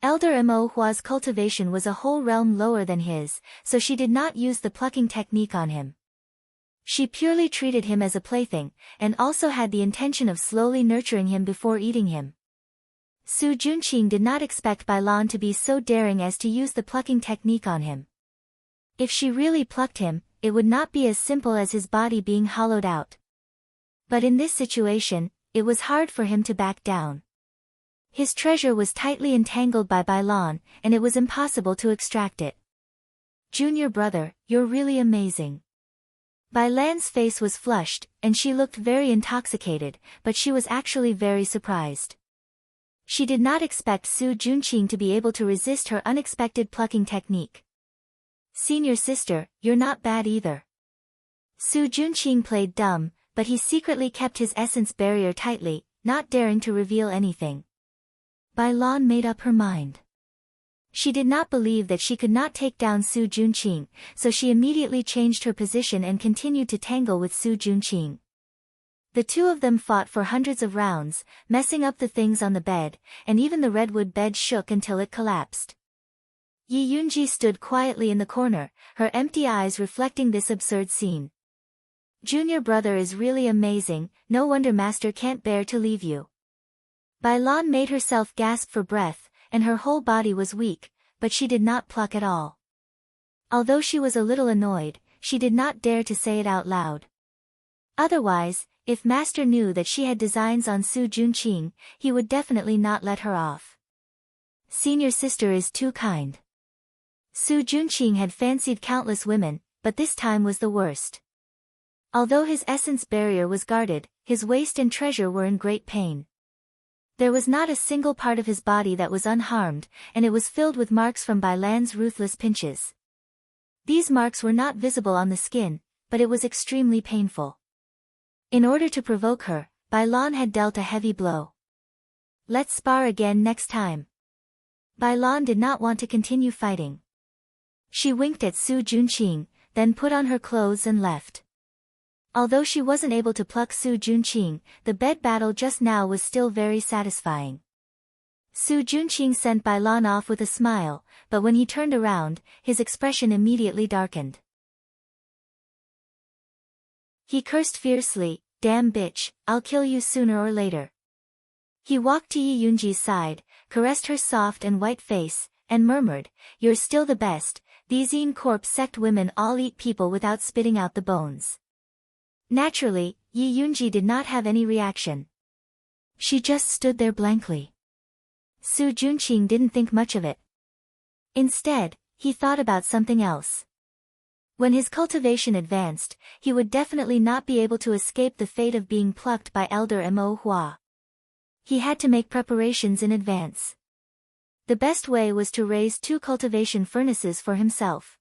Elder Mo Hua's cultivation was a whole realm lower than his, so she did not use the plucking technique on him. She purely treated him as a plaything, and also had the intention of slowly nurturing him before eating him. Su Junqing did not expect Bailan to be so daring as to use the plucking technique on him. If she really plucked him, it would not be as simple as his body being hollowed out. But in this situation, it was hard for him to back down. His treasure was tightly entangled by Bailan, and it was impossible to extract it. Junior brother, you're really amazing. Bailan's face was flushed, and she looked very intoxicated, but she was actually very surprised. She did not expect Su Junqing to be able to resist her unexpected plucking technique. Senior sister, you're not bad either. Su Junqing played dumb, but he secretly kept his essence barrier tightly, not daring to reveal anything. Bailan made up her mind. She did not believe that she could not take down Su Junqing, so she immediately changed her position and continued to tangle with Su Junqing. The two of them fought for hundreds of rounds, messing up the things on the bed, and even the redwood bed shook until it collapsed. Yi Yunji stood quietly in the corner, her empty eyes reflecting this absurd scene. Junior brother is really amazing, no wonder master can't bear to leave you. Bailan made herself gasp for breath, and her whole body was weak, but she did not pluck at all. Although she was a little annoyed, she did not dare to say it out loud. Otherwise, if master knew that she had designs on Su Junqing, he would definitely not let her off. Senior sister is too kind. Su Junqing had fancied countless women, but this time was the worst. Although his essence barrier was guarded, his waist and treasure were in great pain. There was not a single part of his body that was unharmed, and it was filled with marks from Bailan's ruthless pinches. These marks were not visible on the skin, but it was extremely painful. In order to provoke her, Bailan had dealt a heavy blow. Let's spar again next time. Bailan did not want to continue fighting. She winked at Su Junqing, then put on her clothes and left. Although she wasn't able to pluck Su Junqing, the bed battle just now was still very satisfying. Su Junqing sent Bailan off with a smile, but when he turned around, his expression immediately darkened. He cursed fiercely, "Damn bitch, I'll kill you sooner or later." He walked to Yi Yunji's side, caressed her soft and white face, and murmured, "You're still the best, these corpse sect women all eat people without spitting out the bones." Naturally, Yi Yunji did not have any reaction. She just stood there blankly. Su Junqing didn't think much of it. Instead, he thought about something else. When his cultivation advanced, he would definitely not be able to escape the fate of being plucked by Elder Mo Hua. He had to make preparations in advance. The best way was to raise 2 cultivation furnaces for himself.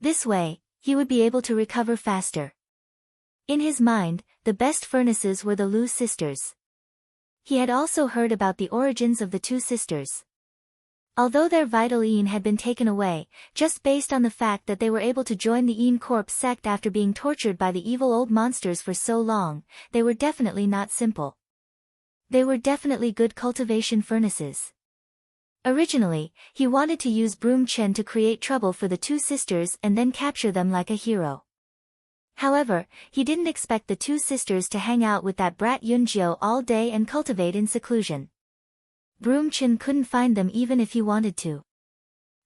This way, he would be able to recover faster. In his mind, the best furnaces were the Lu sisters. He had also heard about the origins of the 2 sisters. Although their vital yin had been taken away, just based on the fact that they were able to join the yin corpse sect after being tortured by the evil old monsters for so long, they were definitely not simple. They were definitely good cultivation furnaces. Originally, he wanted to use Broom Chen to create trouble for the two sisters and then capture them like a hero. However, he didn't expect the two sisters to hang out with that brat Yunjiu all day and cultivate in seclusion. Broom Chen couldn't find them even if he wanted to.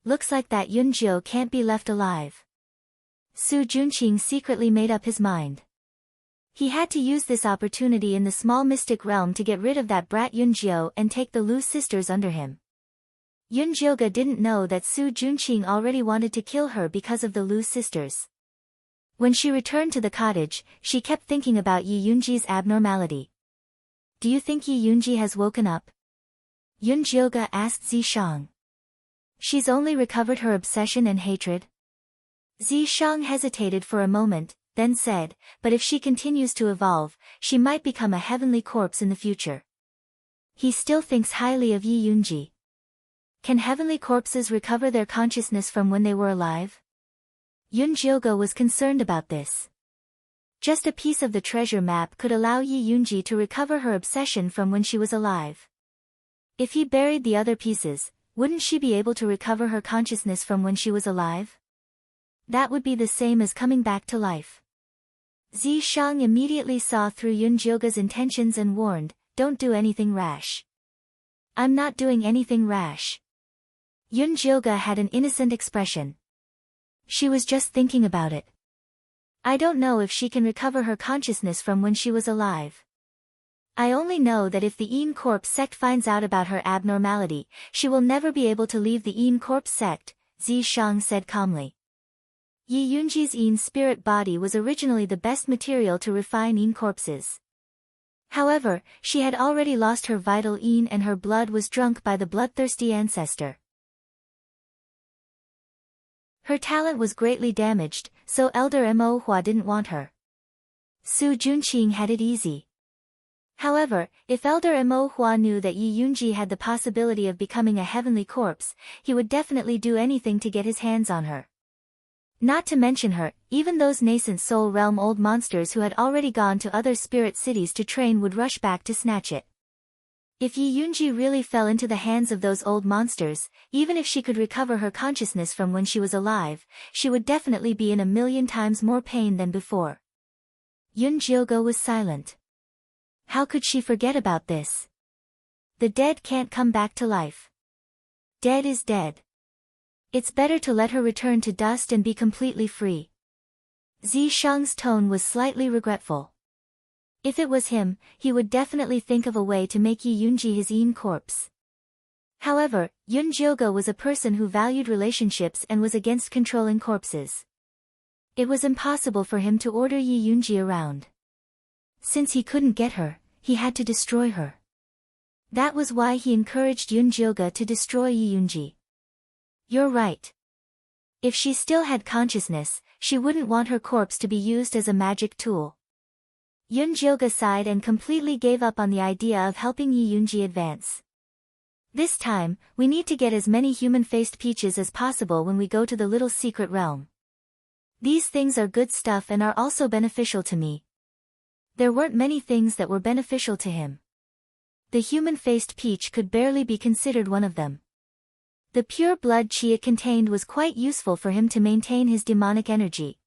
Looks like that Yunjiu can't be left alive. Su Junqing secretly made up his mind. He had to use this opportunity in the small mystic realm to get rid of that brat Yunjiu and take the Lu sisters under him. Yunjiuge didn't know that Su Junqing already wanted to kill her because of the Lu sisters. When she returned to the cottage, she kept thinking about Yi Yunji's abnormality. Do you think Yi Yunji has woken up? Yunjiuge asked Zishang. She's only recovered her obsession and hatred? Zishang hesitated for a moment, then said, but if she continues to evolve, she might become a heavenly corpse in the future. He still thinks highly of Yi Yunji. Can heavenly corpses recover their consciousness from when they were alive? Yunjiuge was concerned about this. Just a piece of the treasure map could allow Yi Yunji to recover her obsession from when she was alive. If he buried the other pieces, wouldn't she be able to recover her consciousness from when she was alive? That would be the same as coming back to life. Zishang immediately saw through Yunjiuge's intentions and warned, don't do anything rash. I'm not doing anything rash. Yunjiuge had an innocent expression. She was just thinking about it. I don't know if she can recover her consciousness from when she was alive. I only know that if the Een Corp sect finds out about her abnormality, she will never be able to leave the Een Corp sect, Zishang said calmly. Yi Yunji's Een spirit body was originally the best material to refine Een corpses. However, she had already lost her vital Een and her blood was drunk by the bloodthirsty ancestor. Her talent was greatly damaged, so Elder Mo Hua didn't want her. Su Junqing had it easy. However, if Elder Mo Hua knew that Yi Yunji had the possibility of becoming a heavenly corpse, he would definitely do anything to get his hands on her. Not to mention her, even those nascent soul realm old monsters who had already gone to other spirit cities to train would rush back to snatch it. If Yi Yunji really fell into the hands of those old monsters, even if she could recover her consciousness from when she was alive, she would definitely be in 1,000,000 times more pain than before. Yunjiuge was silent. How could she forget about this? The dead can't come back to life. Dead is dead. It's better to let her return to dust and be completely free. Zishang's tone was slightly regretful. If it was him, he would definitely think of a way to make Yi Yunji his Een corpse. However, Yunjiuge was a person who valued relationships and was against controlling corpses. It was impossible for him to order Yi Yunji around. Since he couldn't get her, he had to destroy her. That was why he encouraged Yunjiuge to destroy Yi Yunji. You're right. If she still had consciousness, she wouldn't want her corpse to be used as a magic tool. Yunjiuge sighed and completely gave up on the idea of helping Yi Yunji advance. This time, we need to get as many human-faced peaches as possible when we go to the little secret realm. These things are good stuff and are also beneficial to me. There weren't many things that were beneficial to him. The human-faced peach could barely be considered one of them. The pure blood chi it contained was quite useful for him to maintain his demonic energy.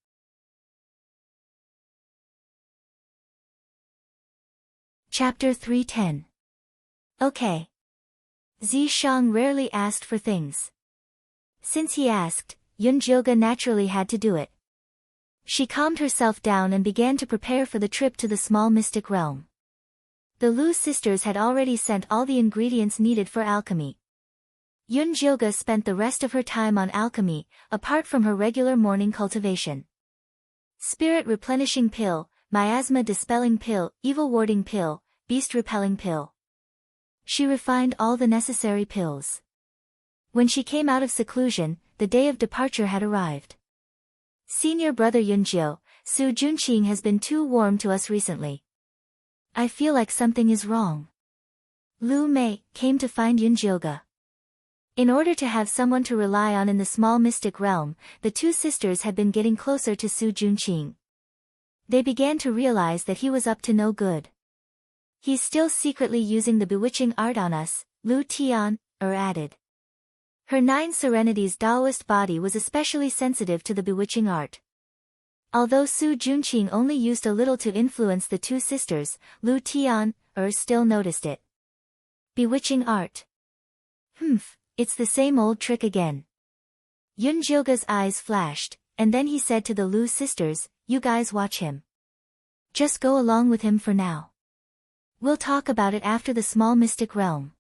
Chapter 310. Okay. Zishang rarely asked for things. Since he asked, Yunjiuge naturally had to do it. She calmed herself down and began to prepare for the trip to the small mystic realm. The Lu sisters had already sent all the ingredients needed for alchemy. Yunjiuge spent the rest of her time on alchemy, apart from her regular morning cultivation. Spirit replenishing pill, miasma dispelling pill, evil warding pill, beast repelling pill. She refined all the necessary pills. When she came out of seclusion, the day of departure had arrived. Senior brother Yunjiu, Su Junqing has been too warm to us recently. I feel like something is wrong. Lu Mei came to find Yunjiuge. In order to have someone to rely on in the small mystic realm, the two sisters had been getting closer to Su Junqing. They began to realize that he was up to no good. He's still secretly using the bewitching art on us, Lu Tian added. Her 9 Serenities Taoist body was especially sensitive to the bewitching art. Although Su Junqing only used a little to influence the two sisters, Lu Tian, still noticed it. Bewitching art. It's the same old trick again. Yun Jioga's eyes flashed, and then he said to the Lu sisters, "You guys watch him. Just go along with him for now. We'll talk about it after the small mystic realm.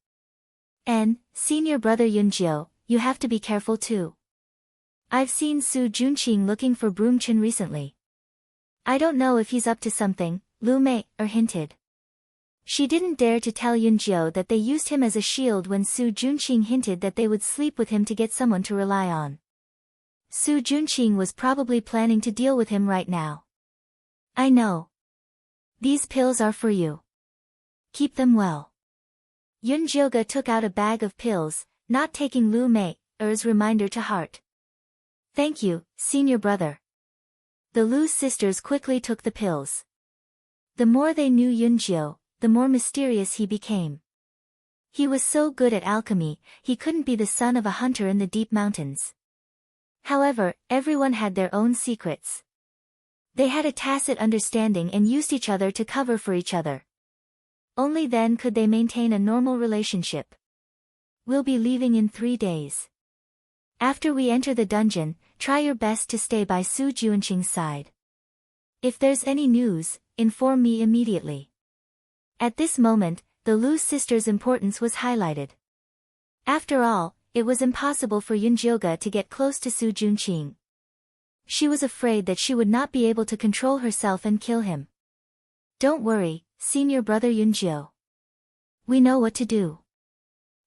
And, senior brother Yunjio, you have to be careful too. I've seen Su Junqing looking for Broomchin recently. I don't know if he's up to something," Lu Mei hinted. She didn't dare to tell Yunjio that they used him as a shield when Su Junqing hinted that they would sleep with him to get someone to rely on. Su Junqing was probably planning to deal with him right now. "I know. These pills are for you. Keep them well." Yun Jioga took out a bag of pills, not taking Lu Mei's reminder to heart. "Thank you, senior brother." The Lu sisters quickly took the pills. The more they knew Yunjio, the more mysterious he became. He was so good at alchemy, he couldn't be the son of a hunter in the deep mountains. However, everyone had their own secrets. They had a tacit understanding and used each other to cover for each other. Only then could they maintain a normal relationship. "We'll be leaving in 3 days. After we enter the dungeon, try your best to stay by Su Junqing's side. If there's any news, inform me immediately." At this moment, the Lu sisters' importance was highlighted. After all, it was impossible for Yunjioga to get close to Su Junqing. She was afraid that she would not be able to control herself and kill him. "Don't worry, senior brother Yunjio. We know what to do."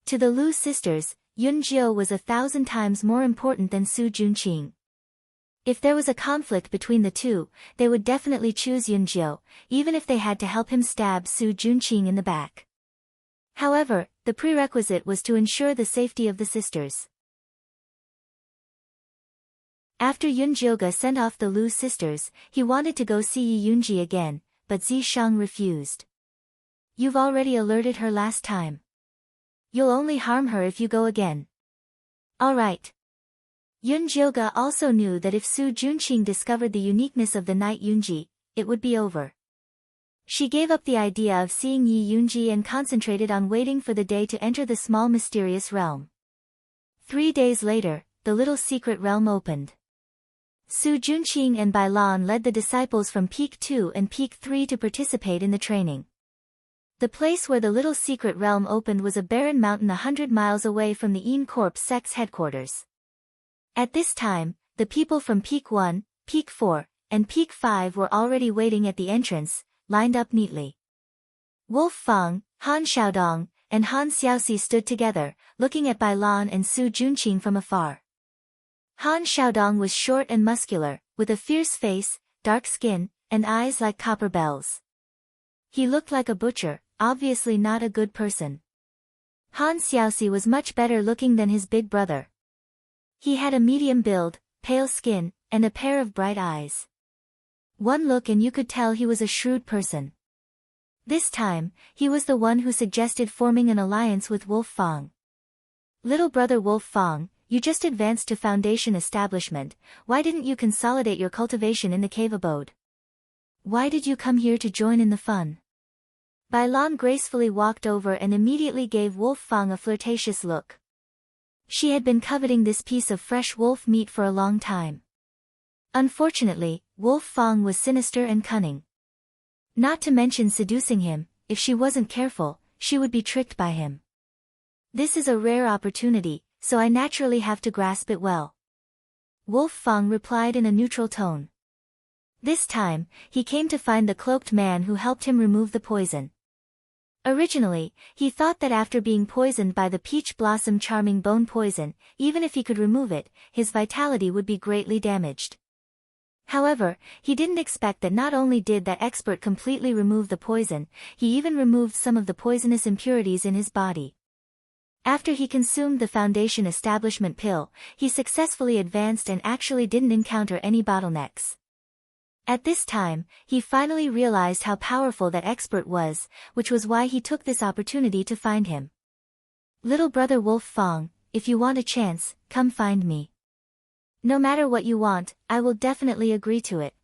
To the Lu sisters, Yunjio was 1,000 times more important than Su Junqing. If there was a conflict between the two, they would definitely choose Yunjio, even if they had to help him stab Su Junqing in the back. However, the prerequisite was to ensure the safety of the sisters. After Yunjioga sent off the Lu sisters, he wanted to go see Yi Yunji again, but Zishang refused. "You've already alerted her last time. You'll only harm her if you go again." "All right." Yunjioga also knew that if Su Junqing discovered the uniqueness of the Night Yunji, it would be over. She gave up the idea of seeing Yi Yunji and concentrated on waiting for the day to enter the small mysterious realm. 3 days later, the little secret realm opened. Su Junqing and Bailan led the disciples from Peak 2 and Peak 3 to participate in the training. The place where the little secret realm opened was a barren mountain 100 miles away from the Een Corps sect's headquarters. At this time, the people from Peak 1, Peak 4, and Peak 5 were already waiting at the entrance, lined up neatly. Wolf Fang, Han Xiaodong, and Han Xiaoxi stood together, looking at Bailan and Su Junqing from afar. Han Xiaodong was short and muscular, with a fierce face, dark skin, and eyes like copper bells. He looked like a butcher, obviously not a good person. Han Xiaoxi was much better looking than his big brother. He had a medium build, pale skin, and a pair of bright eyes. One look and you could tell he was a shrewd person. This time, he was the one who suggested forming an alliance with Wolf Fang. "Little brother Wolf Fang, you just advanced to foundation establishment, why didn't you consolidate your cultivation in the cave abode? Why did you come here to join in the fun?" Bailan gracefully walked over and immediately gave Wolf Fang a flirtatious look. She had been coveting this piece of fresh wolf meat for a long time. Unfortunately, Wolf Fang was sinister and cunning. Not to mention seducing him, if she wasn't careful, she would be tricked by him. "This is a rare opportunity, so I naturally have to grasp it well." Wolf Fang replied in a neutral tone. This time, he came to find the cloaked man who helped him remove the poison. Originally, he thought that after being poisoned by the peach blossom charming bone poison, even if he could remove it, his vitality would be greatly damaged. However, he didn't expect that not only did that expert completely remove the poison, he even removed some of the poisonous impurities in his body. After he consumed the foundation establishment pill, he successfully advanced and actually didn't encounter any bottlenecks. At this time, he finally realized how powerful that expert was, which was why he took this opportunity to find him. "Little brother Wolf Fang, if you want a chance, come find me. No matter what you want, I will definitely agree to it.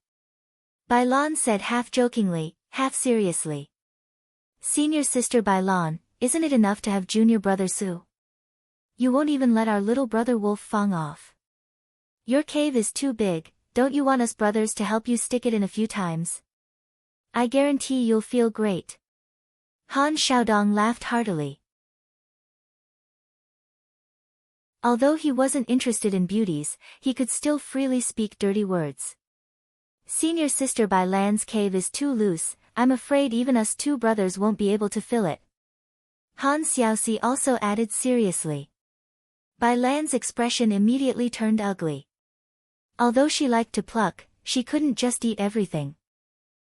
Bailan said half jokingly, half seriously. Senior sister Bailan, isn't it enough to have junior brother Su? You won't even let our little brother Wolf Fang off. Your cave is too big, don't you want us brothers to help you stick it in a few times? I guarantee you'll feel great. Han Xiaodong laughed heartily. Although he wasn't interested in beauties, he could still freely speak dirty words. Senior sister Bailan's cave is too loose, I'm afraid even us two brothers won't be able to fill it. Han Xiaoxi also added seriously. Bailan's expression immediately turned ugly. Although she liked to pluck, she couldn't just eat everything.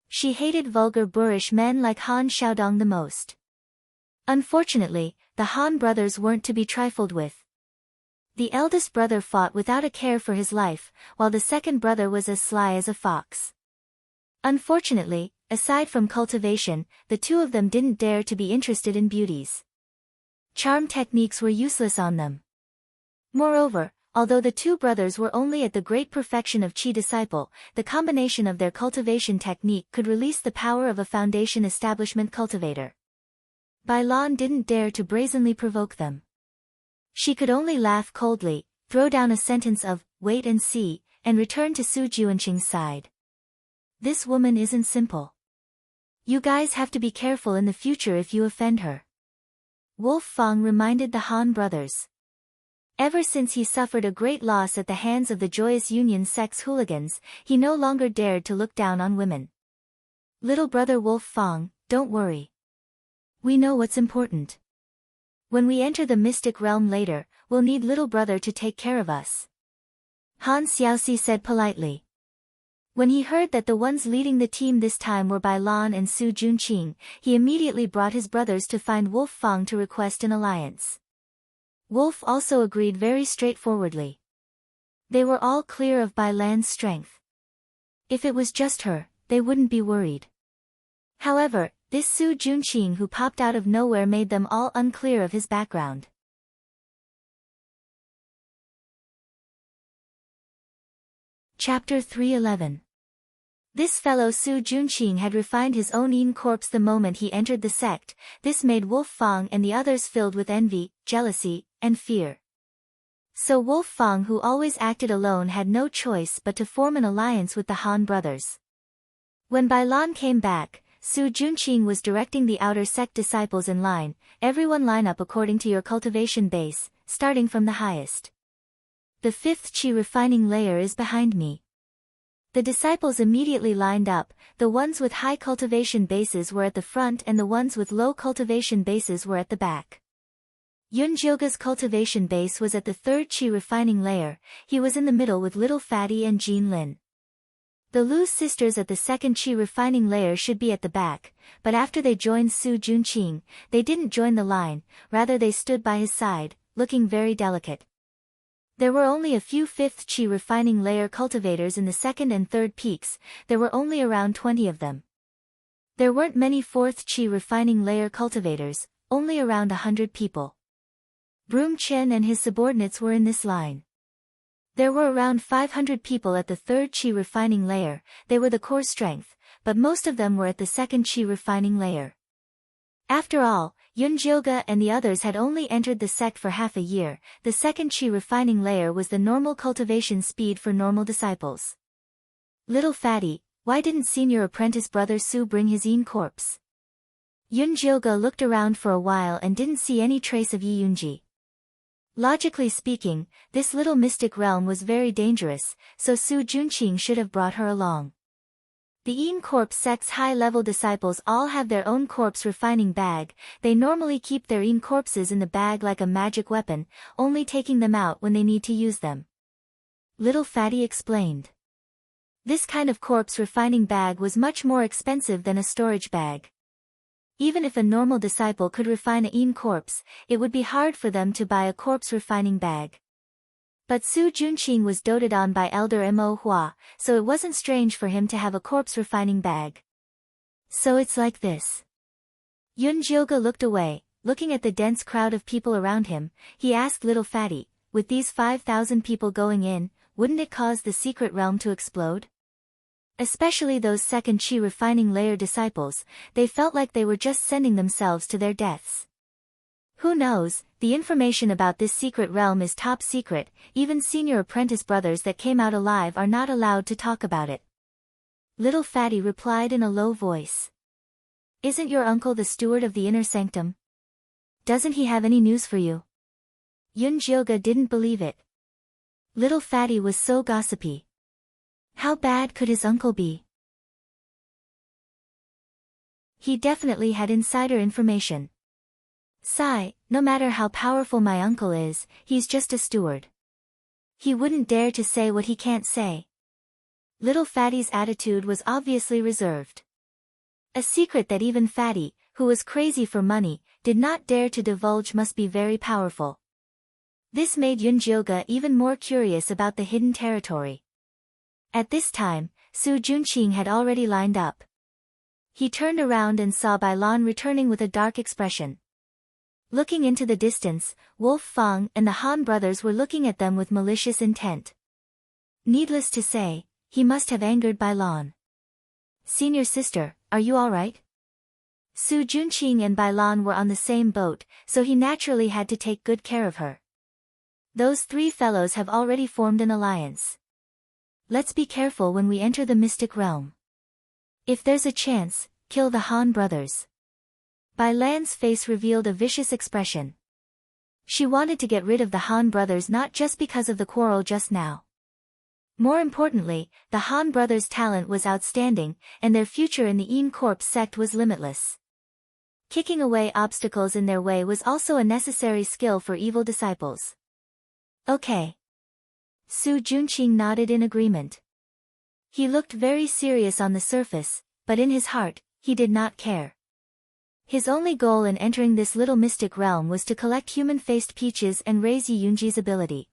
She hated vulgar boorish men like Han Xiaodong the most. Unfortunately, the Han brothers weren't to be trifled with. The eldest brother fought without a care for his life, while the second brother was as sly as a fox. Unfortunately, aside from cultivation, the two of them didn't dare to be interested in beauties. Charm techniques were useless on them. Moreover, although the two brothers were only at the great perfection of Qi disciple, the combination of their cultivation technique could release the power of a foundation establishment cultivator. Bailan didn't dare to brazenly provoke them. She could only laugh coldly, throw down a sentence of, wait and see, and return to Su Juanqing's side. This woman isn't simple. You guys have to be careful in the future if you offend her. Wolf Fang reminded the Han brothers. Ever since he suffered a great loss at the hands of the Joyous Union sex hooligans, he no longer dared to look down on women. Little brother Wolf Fang, don't worry. We know what's important. When we enter the mystic realm later, we'll need little brother to take care of us. Han Xiaoxi said politely. When he heard that the ones leading the team this time were Bailan and Su Junqing, he immediately brought his brothers to find Wolf Fang to request an alliance. Wolf also agreed very straightforwardly. They were all clear of Bailan's strength. If it was just her, they wouldn't be worried. However, this Su Junqing who popped out of nowhere made them all unclear of his background. Chapter 311. This fellow Su Junqing had refined his own yin corpse the moment he entered the sect. This made Wolf Fang and the others filled with envy, jealousy, and fear. So Wolf Fang, who always acted alone, had no choice but to form an alliance with the Han brothers. When Bailan came back, Su Junqing was directing the outer sect disciples in line. Everyone line up according to your cultivation base, starting from the highest. The fifth Qi refining layer is behind me. The disciples immediately lined up. The ones with high cultivation bases were at the front and the ones with low cultivation bases were at the back. Yunjioga's cultivation base was at the third Qi refining layer. He was in the middle with Little Fatty and Jean Lin. The Lu sisters at the second Qi refining layer should be at the back, but after they joined Su Junqing, they didn't join the line, rather they stood by his side, looking very delicate. There were only a few fifth Qi refining layer cultivators in the second and third peaks. There were only around 20 of them. There weren't many fourth Qi refining layer cultivators, only around 100 people. Broom Chen and his subordinates were in this line. There were around 500 people at the third Qi refining layer. They were the core strength, but most of them were at the second Qi refining layer. After all, Yunjioga and the others had only entered the sect for half a year. The second Qi refining layer was the normal cultivation speed for normal disciples. Little Fatty, why didn't senior apprentice brother Su bring his yin corpse? Yunjioga looked around for a while and didn't see any trace of Yi Yunji. Logically speaking, this little mystic realm was very dangerous, so Su Junqing should have brought her along. The Yin Corpse sect's high-level disciples all have their own corpse refining bag. They normally keep their Yin corpses in the bag like a magic weapon, only taking them out when they need to use them. Little Fatty explained. This kind of corpse refining bag was much more expensive than a storage bag. Even if a normal disciple could refine a Yin corpse, it would be hard for them to buy a corpse refining bag. But Su Junqing was doted on by Elder Mo Hua, so it wasn't strange for him to have a corpse refining bag. So it's like this. Yunjioga looked away. looking at the dense crowd of people around him, he asked little Fatty, with these 5,000 people going in, wouldn't it cause the secret realm to explode? Especially those second chi refining layer disciples, they felt like they were just sending themselves to their deaths. Who knows, the information about this secret realm is top secret, even senior apprentice brothers that came out alive are not allowed to talk about it. Little Fatty replied in a low voice. Isn't your uncle the steward of the inner sanctum? Doesn't he have any news for you? Yun Jioga didn't believe it. Little Fatty was so gossipy. How bad could his uncle be? He definitely had insider information. Sigh, no matter how powerful my uncle is, he's just a steward. He wouldn't dare to say what he can't say. Little Fatty's attitude was obviously reserved. A secret that even Fatty, who was crazy for money, did not dare to divulge must be very powerful. This made Yun Jioga even more curious about the hidden territory. At this time, Su Junqing had already lined up. He turned around and saw Bai Lan returning with a dark expression. Looking into the distance, Wolf Fang and the Han brothers were looking at them with malicious intent. Needless to say, he must have angered Bai Lan. Senior sister, are you alright? Su Junqing and Bai Lan were on the same boat, so he naturally had to take good care of her. Those three fellows have already formed an alliance. Let's be careful when we enter the mystic realm. If there's a chance, kill the Han brothers. Bai Lan's face revealed a vicious expression. She wanted to get rid of the Han brothers not just because of the quarrel just now. More importantly, the Han brothers' talent was outstanding, and their future in the Een Corp sect was limitless. Kicking away obstacles in their way was also a necessary skill for evil disciples. Okay. Su Junqing nodded in agreement. He looked very serious on the surface, but in his heart, he did not care. His only goal in entering this little mystic realm was to collect human-faced peaches and raise Yi Yunji's ability.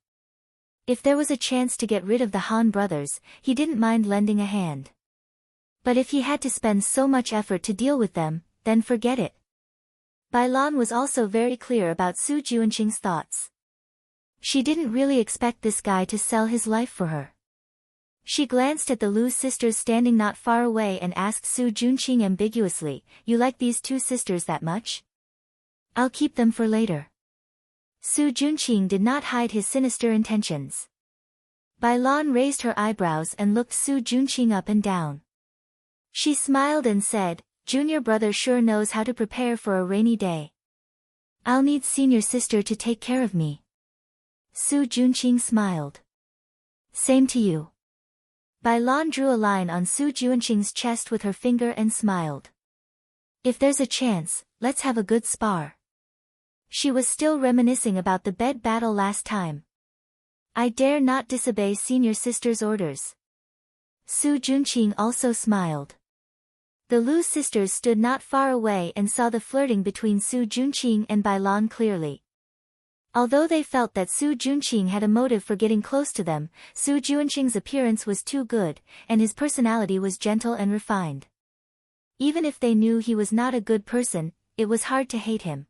If there was a chance to get rid of the Han brothers, he didn't mind lending a hand. But if he had to spend so much effort to deal with them, then forget it. Bai Lan was also very clear about Su Junqing's thoughts. She didn't really expect this guy to sell his life for her. She glanced at the Lu sisters standing not far away and asked Su Junqing ambiguously, "You like these two sisters that much? I'll keep them for later." Su Junqing did not hide his sinister intentions. Bai Lan raised her eyebrows and looked Su Junqing up and down. She smiled and said, "Junior brother sure knows how to prepare for a rainy day. I'll need senior sister to take care of me." Su Junqing smiled. "Same to you." Bai Lan drew a line on Su Junqing's chest with her finger and smiled. "If there's a chance, let's have a good spar." She was still reminiscing about the bed battle last time. "I dare not disobey senior sister's orders." Su Junqing also smiled. The Lu sisters stood not far away and saw the flirting between Su Junqing and Bai Lan clearly. Although they felt that Su Junqing had a motive for getting close to them, Su Junqing's appearance was too good, and his personality was gentle and refined. Even if they knew he was not a good person, it was hard to hate him.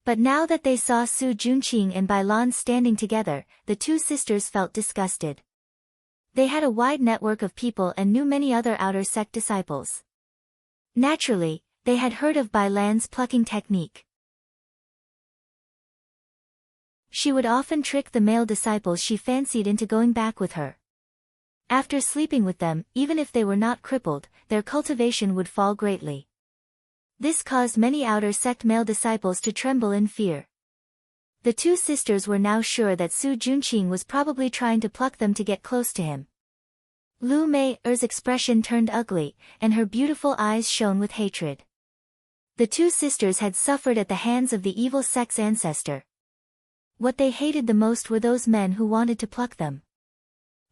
But now that they saw Su Junqing and Bai Lan standing together, the two sisters felt disgusted. They had a wide network of people and knew many other outer sect disciples. Naturally, they had heard of Bai Lan's plucking technique. She would often trick the male disciples she fancied into going back with her. After sleeping with them, even if they were not crippled, their cultivation would fall greatly. This caused many outer sect male disciples to tremble in fear. The two sisters were now sure that Su Junqing was probably trying to pluck them to get close to him. Lu Mei-er's expression turned ugly, and her beautiful eyes shone with hatred. The two sisters had suffered at the hands of the evil sect's ancestor. What they hated the most were those men who wanted to pluck them.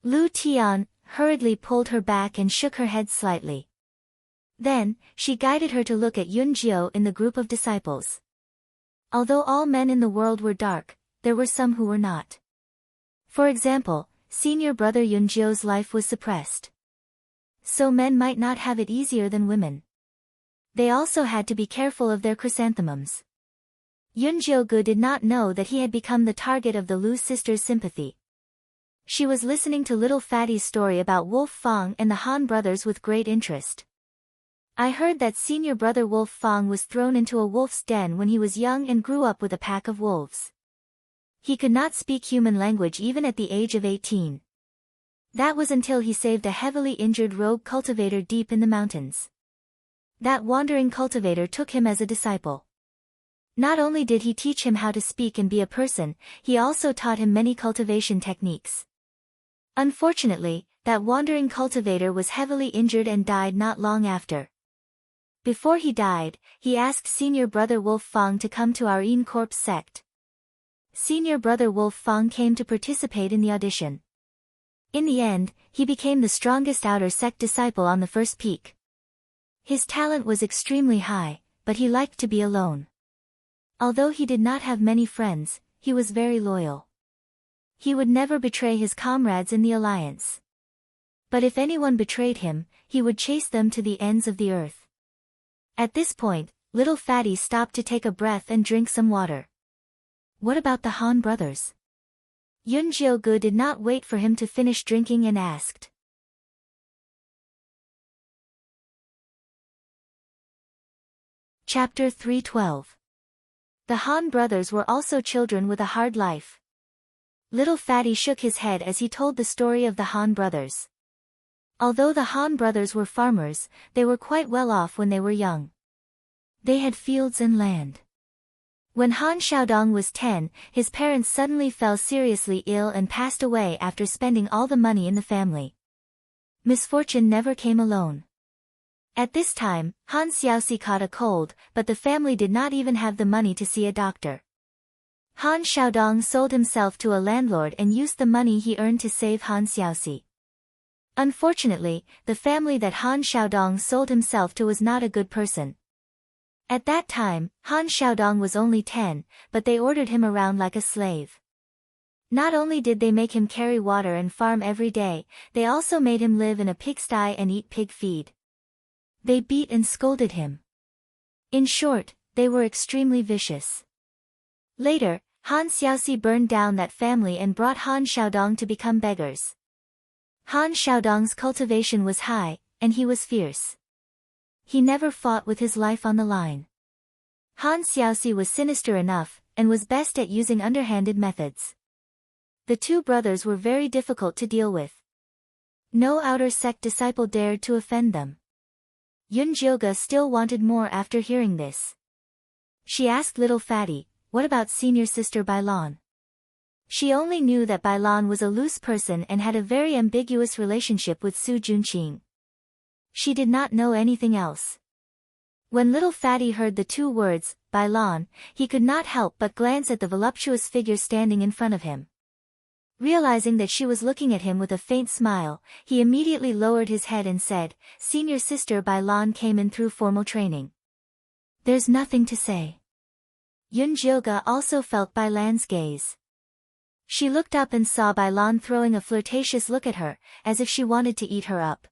Lu Tian hurriedly pulled her back and shook her head slightly. Then, she guided her to look at Yun Jio in the group of disciples. Although all men in the world were dark, there were some who were not. For example, senior brother Yun Jio's life was suppressed. So men might not have it easier than women. They also had to be careful of their chrysanthemums. Yoonjiogu did not know that he had become the target of the Lu sisters' sympathy. She was listening to little Fatty's story about Wolf Fong and the Han brothers with great interest. I heard that senior brother Wolf Fong was thrown into a wolf's den when he was young and grew up with a pack of wolves. He could not speak human language even at the age of 18. That was until he saved a heavily injured rogue cultivator deep in the mountains. That wandering cultivator took him as a disciple. Not only did he teach him how to speak and be a person, he also taught him many cultivation techniques. Unfortunately, that wandering cultivator was heavily injured and died not long after. Before he died, he asked senior brother Wolf Fong to come to our Een Corps sect. Senior brother Wolf Fong came to participate in the audition. In the end, he became the strongest outer sect disciple on the first peak. His talent was extremely high, but he liked to be alone. Although he did not have many friends, he was very loyal. He would never betray his comrades in the alliance. But if anyone betrayed him, he would chase them to the ends of the earth. At this point, little Fatty stopped to take a breath and drink some water. What about the Han brothers? Yoonjiogu did not wait for him to finish drinking and asked. Chapter 312. The Han brothers were also children with a hard life. Little Fatty shook his head as he told the story of the Han brothers. Although the Han brothers were farmers, they were quite well off when they were young. They had fields and land. When Han Xiaodong was 10, his parents suddenly fell seriously ill and passed away after spending all the money in the family. Misfortune never came alone. At this time, Han Xiaoxi caught a cold, but the family did not even have the money to see a doctor. Han Xiaodong sold himself to a landlord and used the money he earned to save Han Xiaoxi. Unfortunately, the family that Han Xiaodong sold himself to was not a good person. At that time, Han Xiaodong was only 10, but they ordered him around like a slave. Not only did they make him carry water and farm every day, they also made him live in a pigsty and eat pig feed. They beat and scolded him. In short, they were extremely vicious. Later, Han Xiaoxi burned down that family and brought Han Xiaodong to become beggars. Han Xiaodong's cultivation was high, and he was fierce. He never fought with his life on the line. Han Xiaoxi was sinister enough, and was best at using underhanded methods. The two brothers were very difficult to deal with. No outer sect disciple dared to offend them. Yoonjiogu still wanted more after hearing this. She asked little Fatty, what about senior sister Bailan? She only knew that Bailan was a loose person and had a very ambiguous relationship with Su Junqing. She did not know anything else. When little Fatty heard the two words, Bailan, he could not help but glance at the voluptuous figure standing in front of him. Realizing that she was looking at him with a faint smile, he immediately lowered his head and said, senior sister Bailan came in through formal training. There's nothing to say. Yoonjiogu also felt Bailan's gaze. She looked up and saw Bailan throwing a flirtatious look at her, as if she wanted to eat her up.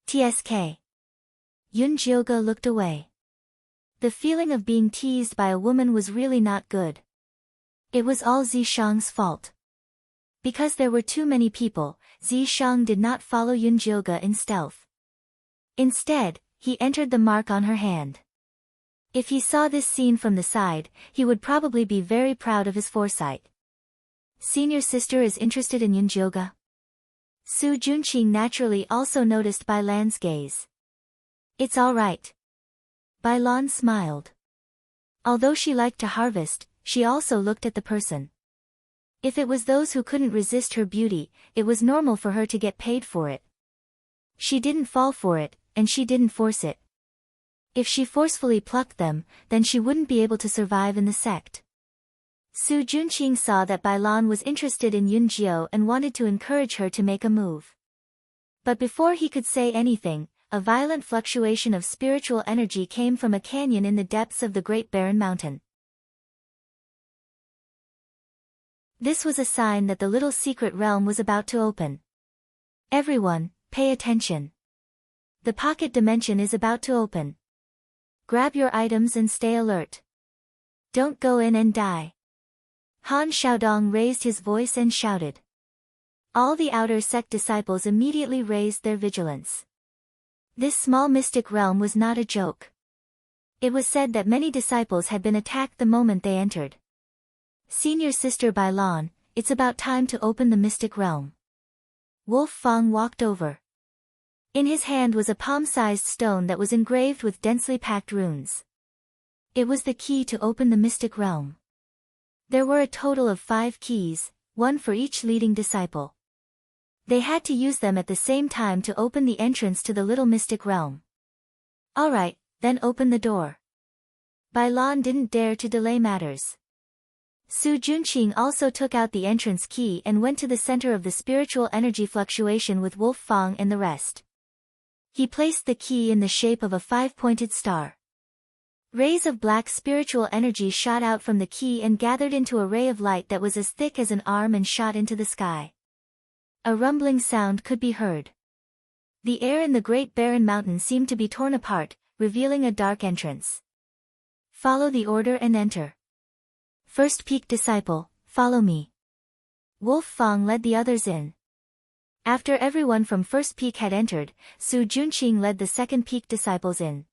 TSK. Yoonjiogu looked away. The feeling of being teased by a woman was really not good. It was all Zishang's fault. Because there were too many people, Zishang did not follow Yoonjiogu in stealth. Instead, he entered the mark on her hand. If he saw this scene from the side, he would probably be very proud of his foresight. Senior sister is interested in Yoonjiogu. Su Junqing naturally also noticed Bailan's gaze. It's all right. Bailan smiled. Although she liked to harvest, she also looked at the person. If it was those who couldn't resist her beauty, it was normal for her to get paid for it. She didn't fall for it, and she didn't force it. If she forcefully plucked them, then she wouldn't be able to survive in the sect. Su Junqing saw that Bailan was interested in Yoonjiogu and wanted to encourage her to make a move. But before he could say anything, a violent fluctuation of spiritual energy came from a canyon in the depths of the Great Barren Mountain. This was a sign that the little secret realm was about to open. Everyone, pay attention. The pocket dimension is about to open. Grab your items and stay alert. Don't go in and die. Han Xiaodong raised his voice and shouted. All the outer sect disciples immediately raised their vigilance. This small mystic realm was not a joke. It was said that many disciples had been attacked the moment they entered. Senior Sister Bailan, it's about time to open the mystic realm. Wolf Fang walked over. In his hand was a palm-sized stone that was engraved with densely packed runes. It was the key to open the mystic realm. There were a total of 5 keys, one for each leading disciple. They had to use them at the same time to open the entrance to the little mystic realm. Alright, then open the door. Bailan didn't dare to delay matters. Su Junqing also took out the entrance key and went to the center of the spiritual energy fluctuation with Wolf Fang and the rest. He placed the key in the shape of a 5-pointed star. Rays of black spiritual energy shot out from the key and gathered into a ray of light that was as thick as an arm and shot into the sky. A rumbling sound could be heard. The air in the Great Barren Mountain seemed to be torn apart, revealing a dark entrance. Follow the order and enter. First peak disciple, follow me. Wolf Fang led the others in. After everyone from first peak had entered, Su Junqing led the second peak disciples in.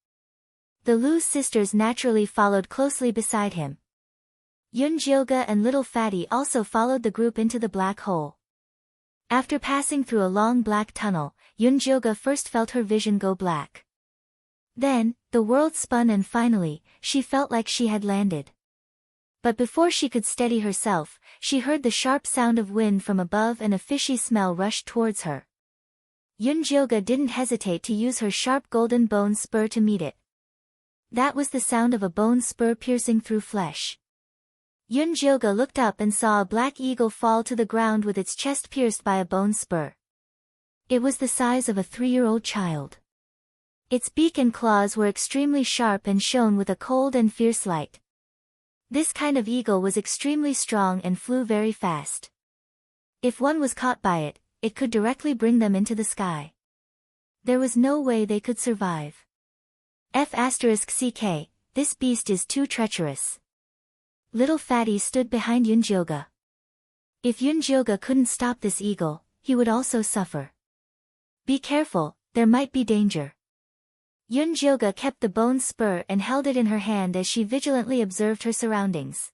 The Lu sisters naturally followed closely beside him. Yun Jioga and Little Fatty also followed the group into the black hole. After passing through a long black tunnel, Yun Jioga first felt her vision go black. Then, the world spun and finally, she felt like she had landed. But before she could steady herself, she heard the sharp sound of wind from above and a fishy smell rushed towards her. Yun Jioga didn't hesitate to use her sharp golden bone spur to meet it. That was the sound of a bone spur piercing through flesh. Yun Jioga looked up and saw a black eagle fall to the ground with its chest pierced by a bone spur. It was the size of a 3-year-old child. Its beak and claws were extremely sharp and shone with a cold and fierce light. This kind of eagle was extremely strong and flew very fast. If one was caught by it, it could directly bring them into the sky. There was no way they could survive. F***ck, this beast is too treacherous. Little Fatty stood behind Yun Jioga. If Yun Jioga couldn't stop this eagle, he would also suffer. Be careful, there might be danger. Yun Jioga kept the bone spur and held it in her hand as she vigilantly observed her surroundings.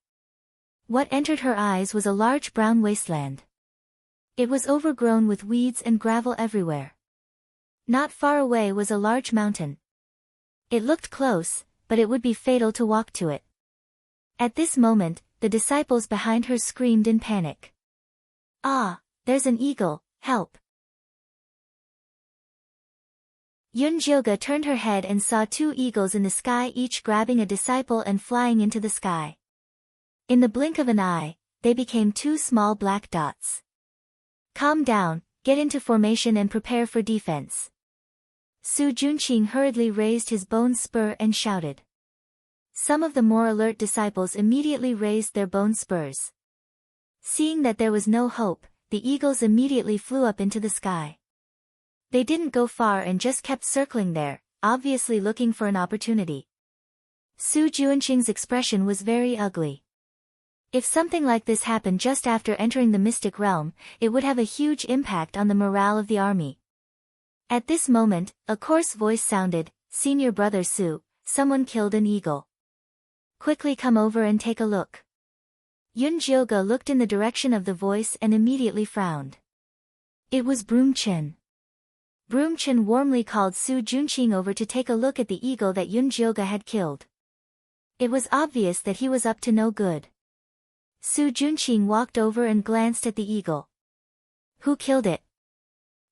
What entered her eyes was a large brown wasteland. It was overgrown with weeds and gravel everywhere. Not far away was a large mountain. It looked close, but it would be fatal to walk to it. At this moment, the disciples behind her screamed in panic. Ah, there's an eagle, help! Yun Jioga turned her head and saw 2 eagles in the sky, each grabbing a disciple and flying into the sky. In the blink of an eye, they became 2 small black dots. Calm down, get into formation and prepare for defense. Su Junqing hurriedly raised his bone spur and shouted. Some of the more alert disciples immediately raised their bone spurs. Seeing that there was no hope, the eagles immediately flew up into the sky. They didn't go far and just kept circling there, obviously looking for an opportunity. Su Junqing's expression was very ugly. If something like this happened just after entering the mystic realm, it would have a huge impact on the morale of the army. At this moment, a coarse voice sounded, "Senior brother Su, someone killed an eagle. Quickly come over and take a look." Yun Jioga looked in the direction of the voice and immediately frowned. It was Broom Chen. Broom Chen warmly called Su Junqing over to take a look at the eagle that Yun Jioga had killed. It was obvious that he was up to no good. Su Junqing walked over and glanced at the eagle. Who killed it?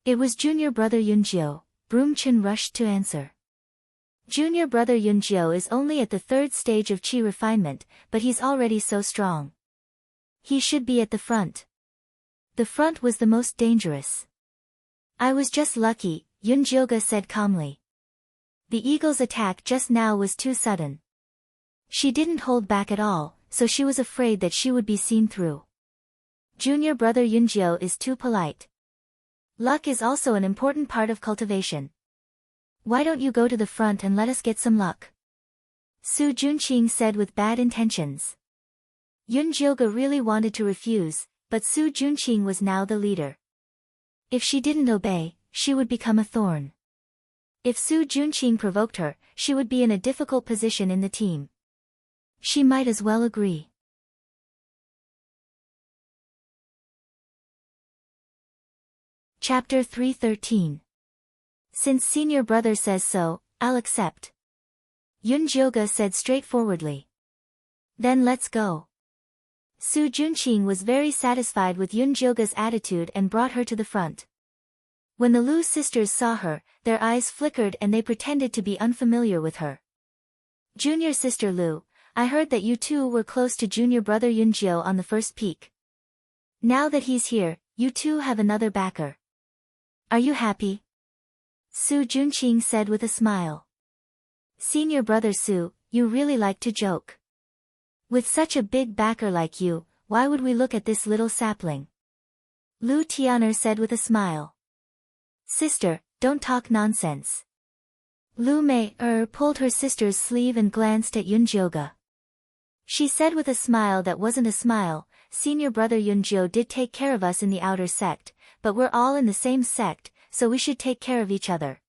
It was junior brother Yunjio, Broom Chen rushed to answer. Junior brother Yunjio is only at the 3rd stage of chi refinement, but he's already so strong. He should be at the front. The front was the most dangerous. I was just lucky, Yun Jioga said calmly. The eagle's attack just now was too sudden. She didn't hold back at all, so she was afraid that she would be seen through. Junior brother Yunjio is too polite. Luck is also an important part of cultivation. Why don't you go to the front and let us get some luck? Su Junqing said with bad intentions. Yun Jioga really wanted to refuse, but Su Junqing was now the leader. If she didn't obey, she would become a thorn. If Su Junqing provoked her, she would be in a difficult position in the team. She might as well agree. Chapter 313. Since senior brother says so, I'll accept. Yun Jioga said straightforwardly. Then let's go. Su Junqing was very satisfied with Yun Jioga's attitude and brought her to the front. When the Lu sisters saw her, their eyes flickered and they pretended to be unfamiliar with her. Junior sister Lu, I heard that you two were close to junior brother Yun Jio on the first peak. Now that he's here, you two have another backer. Are you happy? Su Junqing said with a smile. Senior brother Su, you really like to joke. With such a big backer like you, why would we look at this little sapling? Lu Tian'er said with a smile. Sister, don't talk nonsense. Lu Mei pulled her sister's sleeve and glanced at Yun Jioga. She said with a smile that wasn't a smile, senior brother Yun Jio did take care of us in the outer sect, but we're all in the same sect, so we should take care of each other.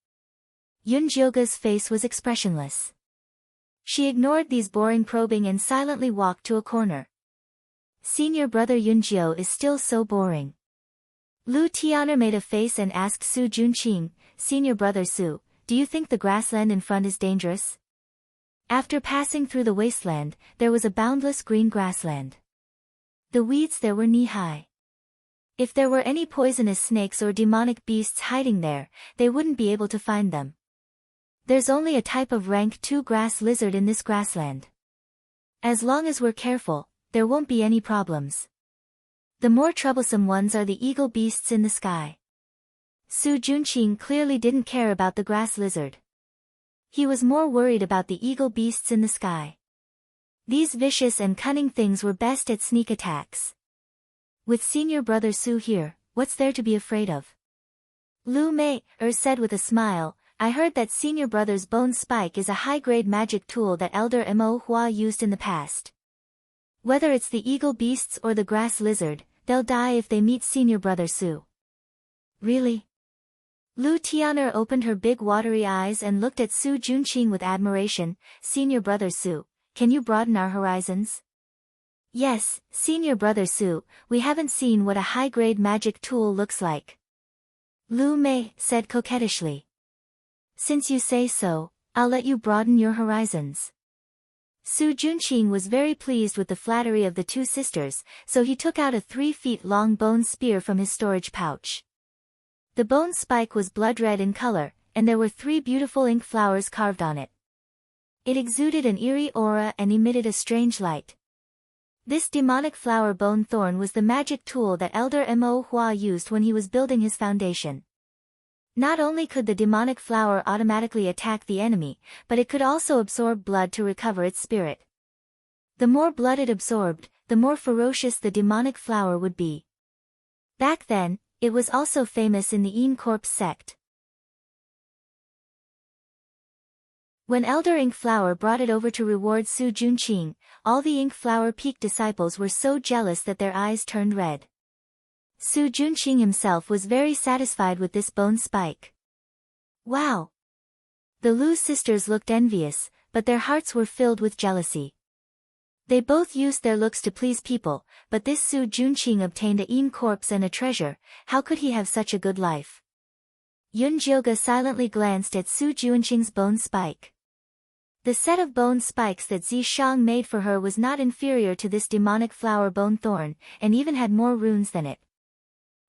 Yun Jioga's face was expressionless. She ignored these boring probing and silently walked to a corner. Senior brother Yun Jio is still so boring. Lu Tian'er made a face and asked Su Junqing, Senior brother Su, do you think the grassland in front is dangerous? After passing through the wasteland, there was a boundless green grassland. The weeds there were knee-high. If there were any poisonous snakes or demonic beasts hiding there, they wouldn't be able to find them. There's only a type of rank 2 grass lizard in this grassland. As long as we're careful, there won't be any problems. The more troublesome ones are the eagle beasts in the sky. Su Junqing clearly didn't care about the grass lizard. He was more worried about the eagle beasts in the sky. These vicious and cunning things were best at sneak attacks. With senior brother Su here, what's there to be afraid of? Lu Mei said with a smile, I heard that senior brother's bone spike is a high-grade magic tool that Elder Mo Hua used in the past. Whether it's the eagle beasts or the grass lizard, they'll die if they meet senior brother Su. Really? Lu Tian'er opened her big watery eyes and looked at Su Junqing with admiration. Senior brother Su, can you broaden our horizons? Yes, senior brother Su, we haven't seen what a high-grade magic tool looks like. Lu Mei said coquettishly. Since you say so, I'll let you broaden your horizons. Su Junqing was very pleased with the flattery of the two sisters, so he took out a 3-feet-long bone spear from his storage pouch. The bone spike was blood red in color, and there were 3 beautiful ink flowers carved on it. It exuded an eerie aura and emitted a strange light. This demonic flower bone thorn was the magic tool that Elder Mo Hua used when he was building his foundation. Not only could the demonic flower automatically attack the enemy, but it could also absorb blood to recover its spirit. The more blood it absorbed, the more ferocious the demonic flower would be. Back then, it was also famous in the Yin Corpse sect. When Elder Ink Flower brought it over to reward Su Junqing, all the Ink Flower Peak disciples were so jealous that their eyes turned red. Su Junqing himself was very satisfied with this bone spike. Wow! The Lu sisters looked envious, but their hearts were filled with jealousy. They both used their looks to please people, but this Su Junqing obtained a Yin corpse and a treasure. How could he have such a good life? Yun Jioga silently glanced at Su Junqing's bone spike. The set of bone spikes that Zi Shang made for her was not inferior to this demonic flower bone thorn, and even had more runes than it.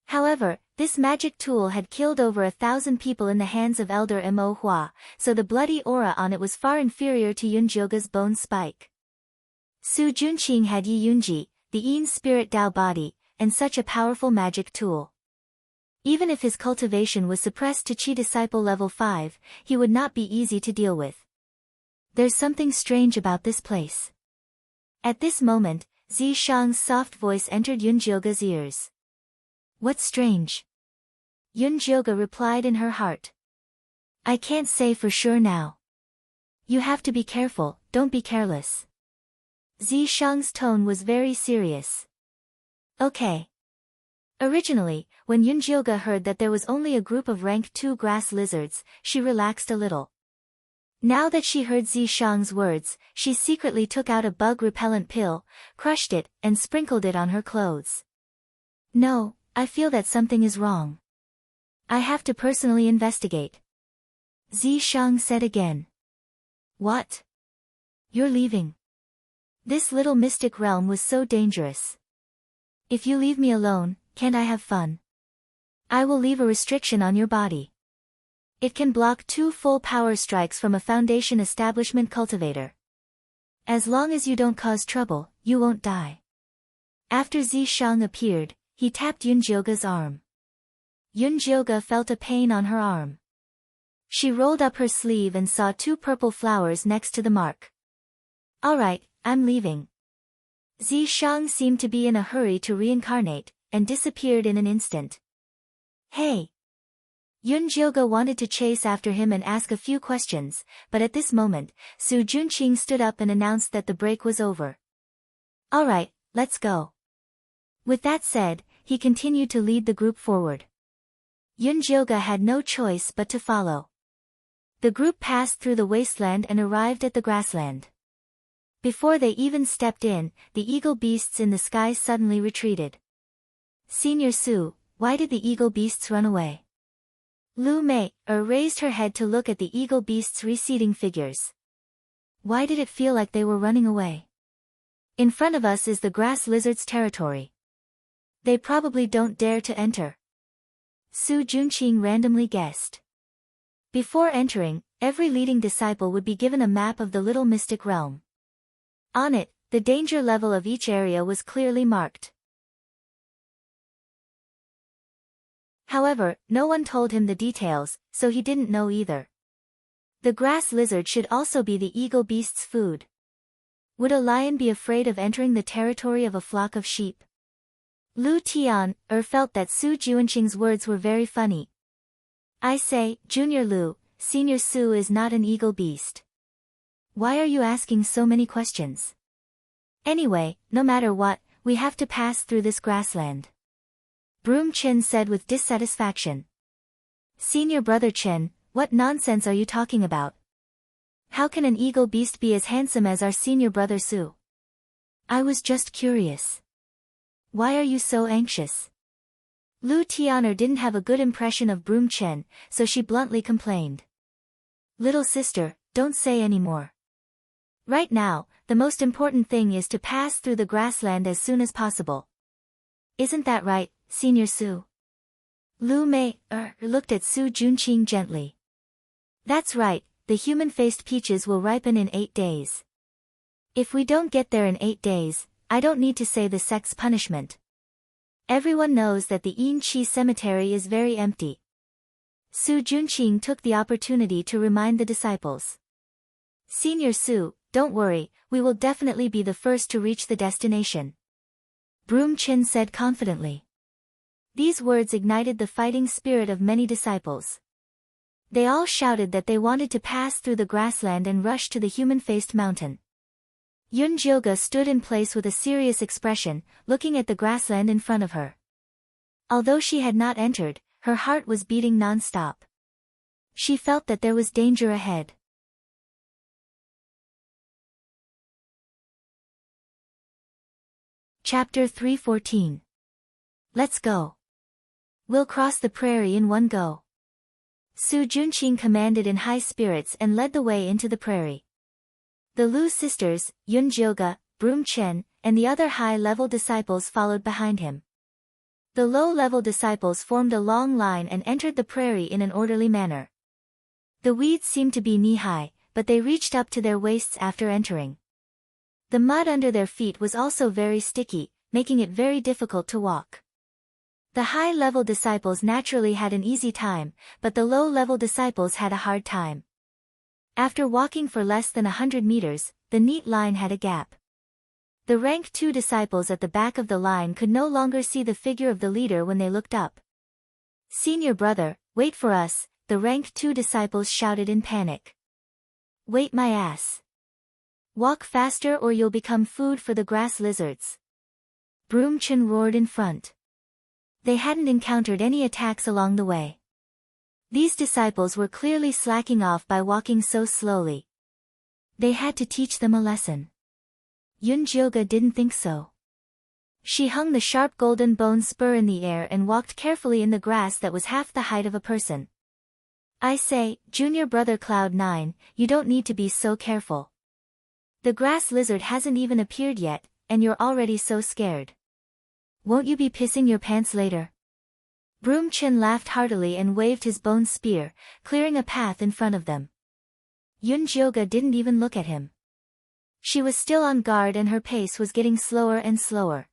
However, this magic tool had killed over 1,000 people in the hands of Elder Mo Hua, so the bloody aura on it was far inferior to Yun Jioga's bone spike. Su Junqing had Yi Yunji, the Yin spirit Dao body, and such a powerful magic tool. Even if his cultivation was suppressed to Qi disciple level 5, he would not be easy to deal with. There's something strange about this place. At this moment, Zi Shang's soft voice entered Yun Jioga's ears. What's strange? Yun Jioga replied in her heart. I can't say for sure now. You have to be careful, don't be careless. Zishang's tone was very serious. Okay. Originally, when Yunjioga heard that there was only a group of rank 2 grass lizards, she relaxed a little. Now that she heard Zishang's words, she secretly took out a bug-repellent pill, crushed it, and sprinkled it on her clothes. No, I feel that something is wrong. I have to personally investigate. Zishang said again. What? You're leaving? This little mystic realm was so dangerous. If you leave me alone, can't I have fun? I will leave a restriction on your body. It can block 2 full power strikes from a Foundation establishment cultivator. As long as you don't cause trouble, you won't die. After Zishang appeared, he tapped Yunjioga's arm. Yunjioga felt a pain on her arm. She rolled up her sleeve and saw 2 purple flowers next to the mark. Alright, I'm leaving. Zishang seemed to be in a hurry to reincarnate, and disappeared in an instant. Hey! Yunjioga wanted to chase after him and ask a few questions, but at this moment, Su Junqing stood up and announced that the break was over. Alright, let's go. With that said, he continued to lead the group forward. Yunjioga had no choice but to follow. The group passed through the wasteland and arrived at the grassland. Before they even stepped in, the eagle beasts in the sky suddenly retreated. Senior Su, why did the eagle beasts run away? Lu Mei raised her head to look at the eagle beasts' receding figures. Why did it feel like they were running away? In front of us is the grass lizard's territory. They probably don't dare to enter. Su Junqing randomly guessed. Before entering, every leading disciple would be given a map of the little mystic realm. On it, the danger level of each area was clearly marked. However, no one told him the details, so he didn't know either. The grass lizard should also be the eagle beast's food. Would a lion be afraid of entering the territory of a flock of sheep? Lu Tian felt that Su Junqing's words were very funny. I say, Junior Lu, Senior Su is not an eagle beast. Why are you asking so many questions? Anyway, no matter what, we have to pass through this grassland. Broom Chen said with dissatisfaction. Senior brother Chen, what nonsense are you talking about? How can an eagle beast be as handsome as our senior brother Su? I was just curious. Why are you so anxious? Lu Tianer didn't have a good impression of Broom Chen, so she bluntly complained. Little sister, don't say any more. Right now, the most important thing is to pass through the grassland as soon as possible. Isn't that right, Senior Su? Lu Mei looked at Su Junqing gently. That's right, the human-faced peaches will ripen in 8 days. If we don't get there in 8 days, I don't need to say the sect's punishment. Everyone knows that the Yin Chi cemetery is very empty. Su Junqing took the opportunity to remind the disciples. Senior Su, don't worry, we will definitely be the first to reach the destination. Broom Chen said confidently. These words ignited the fighting spirit of many disciples. They all shouted that they wanted to pass through the grassland and rush to the human-faced mountain. Yunjioga stood in place with a serious expression, looking at the grassland in front of her. Although she had not entered, her heart was beating non-stop. She felt that there was danger ahead. Chapter 314. Let's go. We'll cross the prairie in one go. Su Junqing commanded in high spirits and led the way into the prairie. The Lu sisters, Yunjioga, Broom Chen, and the other high-level disciples followed behind him. The low-level disciples formed a long line and entered the prairie in an orderly manner. The weeds seemed to be knee-high, but they reached up to their waists after entering. The mud under their feet was also very sticky, making it very difficult to walk. The high-level disciples naturally had an easy time, but the low-level disciples had a hard time. After walking for less than 100 meters, the neat line had a gap. The rank 2 disciples at the back of the line could no longer see the figure of the leader when they looked up. Senior brother, wait for us, the rank 2 disciples shouted in panic. Wait my ass. Walk faster or you'll become food for the grass lizards. Broomchin roared in front. They hadn't encountered any attacks along the way. These disciples were clearly slacking off by walking so slowly. They had to teach them a lesson. Yunjioga didn't think so. She hung the sharp golden bone spur in the air and walked carefully in the grass that was half the height of a person. I say, junior brother Cloud 9, you don't need to be so careful. The grass lizard hasn't even appeared yet, and you're already so scared. Won't you be pissing your pants later? Broomchin laughed heartily and waved his bone spear, clearing a path in front of them. Yunjioga didn't even look at him. She was still on guard and her pace was getting slower and slower.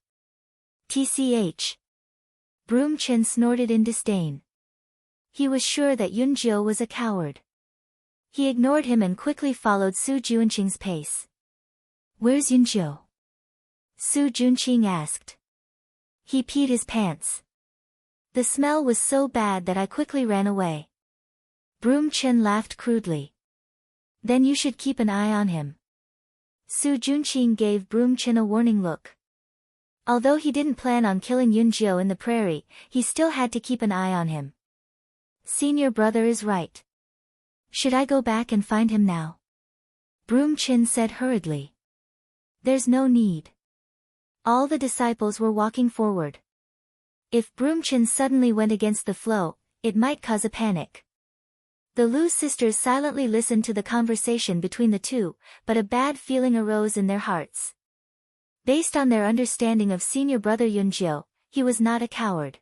TCH. Broomchin snorted in disdain. He was sure that Yunjio was a coward. He ignored him and quickly followed Su Junqing's pace. Where's Yunjio? Su Junqing asked. He peed his pants. The smell was so bad that I quickly ran away. Broomchin laughed crudely. Then you should keep an eye on him. Su Junqing gave Broomchin a warning look. Although he didn't plan on killing Yunjio in the prairie, he still had to keep an eye on him. Senior brother is right. Should I go back and find him now? Broomchin said hurriedly. There's no need. All the disciples were walking forward. If Broomchin suddenly went against the flow, it might cause a panic. The Lu sisters silently listened to the conversation between the two, but a bad feeling arose in their hearts. Based on their understanding of senior brother Yunjio, he was not a coward.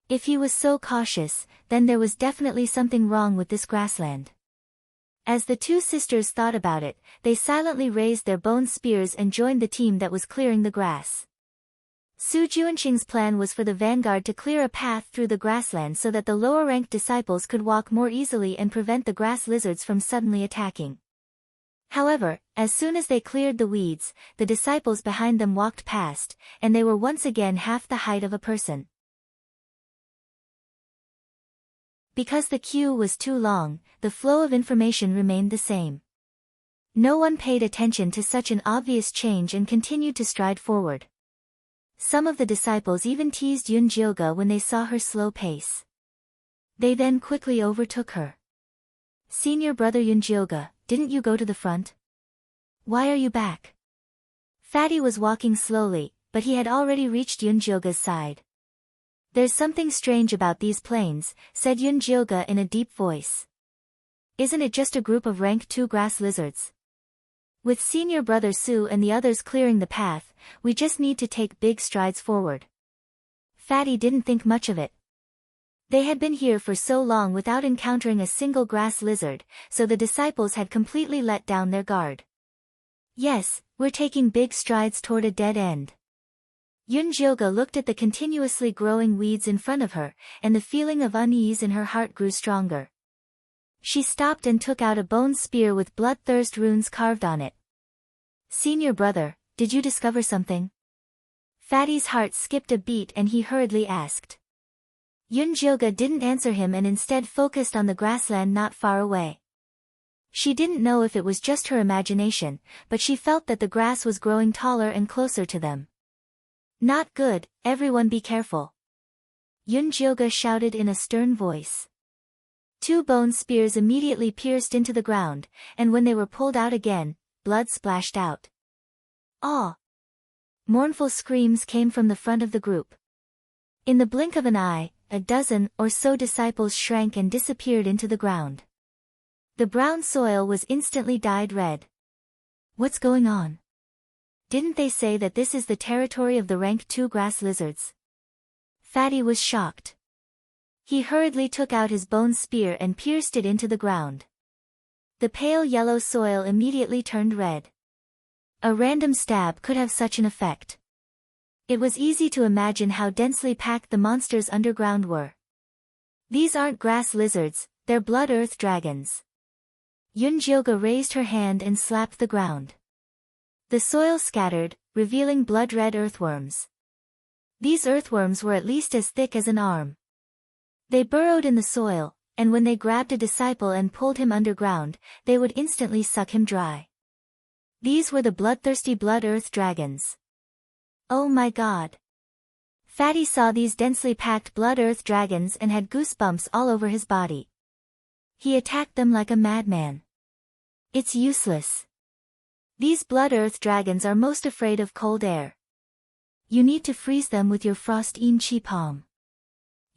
If he was so cautious, then there was definitely something wrong with this grassland. As the two sisters thought about it, they silently raised their bone spears and joined the team that was clearing the grass. Su Junqing's plan was for the vanguard to clear a path through the grassland so that the lower-ranked disciples could walk more easily and prevent the grass lizards from suddenly attacking. However, as soon as they cleared the weeds, the disciples behind them walked past, and they were once again half the height of a person. Because the queue was too long, the flow of information remained the same. No one paid attention to such an obvious change and continued to stride forward. Some of the disciples even teased Yunjioga when they saw her slow pace. They then quickly overtook her. Senior brother Yunjioga, didn't you go to the front? Why are you back? Fatty was walking slowly, but he had already reached Yunjioga's side. There's something strange about these plains, said Yunjioga in a deep voice. Isn't it just a group of rank 2 grass lizards? With senior brother Su and the others clearing the path, we just need to take big strides forward. Fatty didn't think much of it. They had been here for so long without encountering a single grass lizard, so the disciples had completely let down their guard. Yes, we're taking big strides toward a dead end. Yunjioga looked at the continuously growing weeds in front of her, and the feeling of unease in her heart grew stronger. She stopped and took out a bone spear with bloodthirst runes carved on it. Senior brother, did you discover something? Fatty's heart skipped a beat and he hurriedly asked. Yunjioga didn't answer him and instead focused on the grassland not far away. She didn't know if it was just her imagination, but she felt that the grass was growing taller and closer to them. Not good, everyone be careful. Yunjioga shouted in a stern voice. 2 bone spears immediately pierced into the ground, and when they were pulled out again, blood splashed out. Aw! Mournful screams came from the front of the group. In the blink of an eye, a dozen or so disciples shrank and disappeared into the ground. The brown soil was instantly dyed red. What's going on? Didn't they say that this is the territory of the rank 2 grass lizards? Fatty was shocked. He hurriedly took out his bone spear and pierced it into the ground. The pale yellow soil immediately turned red. A random stab could have such an effect. It was easy to imagine how densely packed the monsters underground were. These aren't grass lizards, they're blood earth dragons. Yunjioga raised her hand and slapped the ground. The soil scattered, revealing blood-red earthworms. These earthworms were at least as thick as an arm. They burrowed in the soil, and when they grabbed a disciple and pulled him underground, they would instantly suck him dry. These were the bloodthirsty blood earth dragons. Oh my god. Fatty saw these densely packed blood earth dragons and had goosebumps all over his body. He attacked them like a madman. It's useless. These blood earth dragons are most afraid of cold air. You need to freeze them with your frost-een chi palm.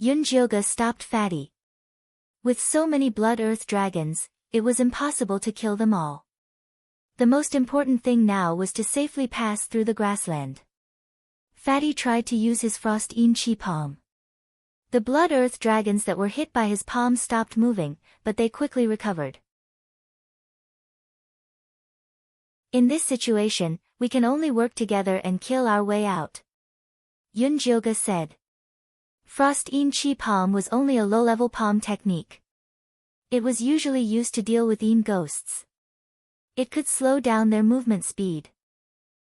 Yunjioga stopped Fatty. With so many blood earth dragons, it was impossible to kill them all. The most important thing now was to safely pass through the grassland. Fatty tried to use his frost-een chi palm. The blood earth dragons that were hit by his palm stopped moving, but they quickly recovered. In this situation, we can only work together and kill our way out. Yunjioga said. Frost-een chi palm was only a low-level palm technique. It was usually used to deal with een ghosts. It could slow down their movement speed.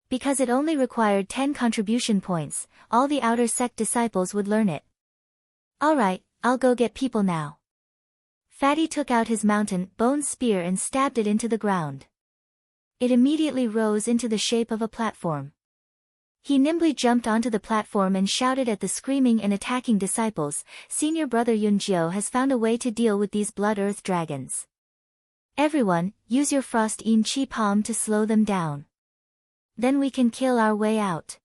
Because it only required 10 contribution points, all the outer sect disciples would learn it. Alright, I'll go get people now. Fatty took out his mountain bone spear and stabbed it into the ground. It immediately rose into the shape of a platform. He nimbly jumped onto the platform and shouted at the screaming and attacking disciples, "Senior brother Yunjio has found a way to deal with these blood earth dragons. Everyone, use your frost-een chi palm to slow them down. Then we can kill our way out."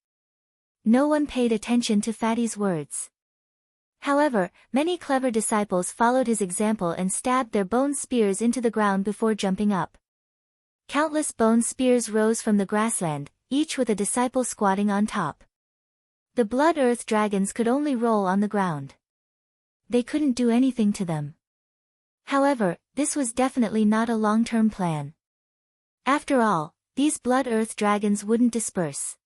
No one paid attention to Fatty's words. However, many clever disciples followed his example and stabbed their bone spears into the ground before jumping up. Countless bone spears rose from the grassland, each with a disciple squatting on top. The blood earth dragons could only roll on the ground. They couldn't do anything to them. However, this was definitely not a long-term plan. After all, these blood earth dragons wouldn't disperse.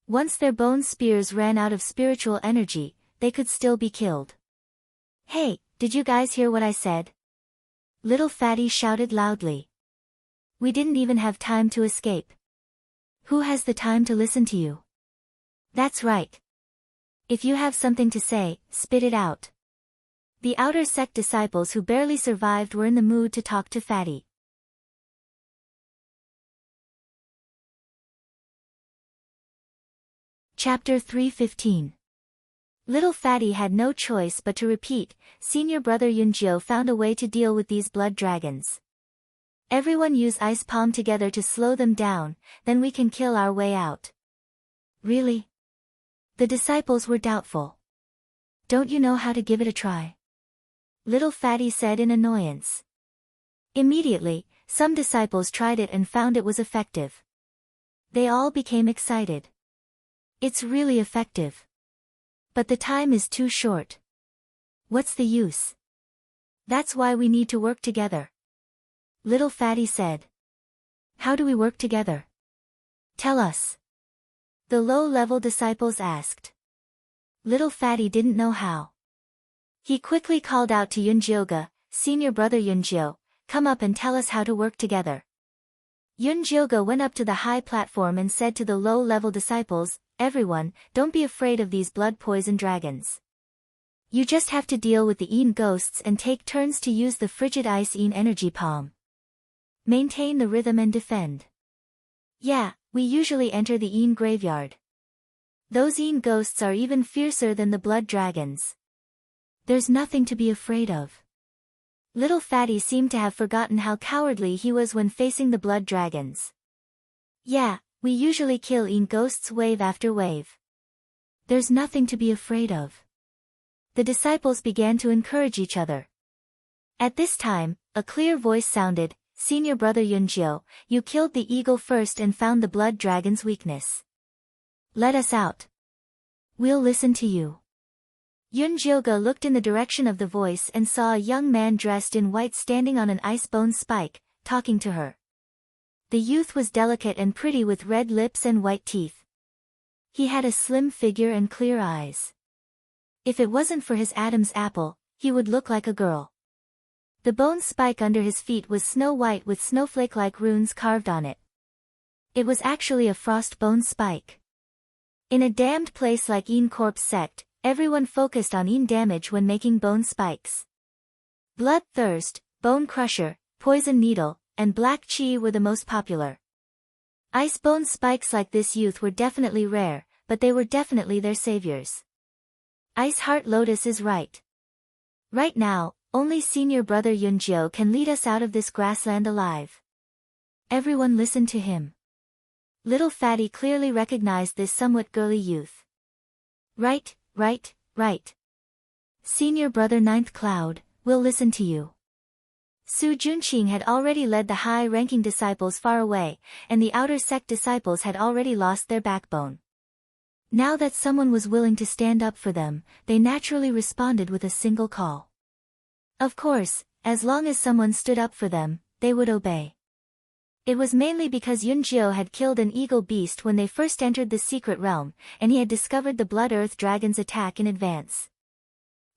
Once their bone spears ran out of spiritual energy, they could still be killed. "Hey, did you guys hear what I said?" Little Fatty shouted loudly. "We didn't even have time to escape. Who has the time to listen to you?" "That's right. If you have something to say, spit it out." The outer sect disciples who barely survived were in the mood to talk to Fatty. Chapter 3:15. Little Fatty had no choice but to repeat, "Senior brother Yunjio found a way to deal with these blood dragons. Everyone use ice palm together to slow them down, then we can kill our way out." "Really?" The disciples were doubtful. "Don't you know how to give it a try?" Little Fatty said in annoyance. Immediately, some disciples tried it and found it was effective. They all became excited. "It's really effective. But the time is too short. What's the use?" "That's why we need to work together," Little Fatty said. "How do we work together? Tell us," the low-level disciples asked. Little Fatty didn't know how. He quickly called out to Yunjioga, "Senior brother Yunjio, come up and tell us how to work together." Yunjioga went up to the high platform and said to the low-level disciples, "Everyone, don't be afraid of these blood poison dragons. You just have to deal with the een ghosts and take turns to use the frigid ice een energy palm. Maintain the rhythm and defend. Yeah, we usually enter the een graveyard. Those een ghosts are even fiercer than the blood dragons. There's nothing to be afraid of." Little Fatty seemed to have forgotten how cowardly he was when facing the blood dragons. "Yeah, we usually kill een ghosts wave after wave. There's nothing to be afraid of." The disciples began to encourage each other. At this time, a clear voice sounded, "Senior brother Yunjio, you killed the eagle first and found the blood dragon's weakness. Let us out. We'll listen to you." Yunjioga looked in the direction of the voice and saw a young man dressed in white standing on an ice bone spike, talking to her. The youth was delicate and pretty with red lips and white teeth. He had a slim figure and clear eyes. If it wasn't for his Adam's apple, he would look like a girl. The bone spike under his feet was snow white with snowflake-like runes carved on it. It was actually a frost bone spike. In a damned place like een corpse sect, everyone focused on een damage when making bone spikes. Bloodthirst, Bone Crusher, Poison Needle, and Black Chi were the most popular. Icebone spikes like this youth were definitely rare, but they were definitely their saviors. Ice Heart Lotus is right. Right now, only senior brother Yunjio can lead us out of this grassland alive. Everyone listened to him. Little Fatty clearly recognized this somewhat girly youth. Right. Senior brother Ninth Cloud, we'll listen to you. Su Junqing had already led the high-ranking disciples far away, and the outer sect disciples had already lost their backbone. Now that someone was willing to stand up for them, they naturally responded with a single call. Of course, as long as someone stood up for them, they would obey. It was mainly because Yunjio had killed an eagle beast when they first entered the secret realm, and he had discovered the Blood Earth Dragon's attack in advance.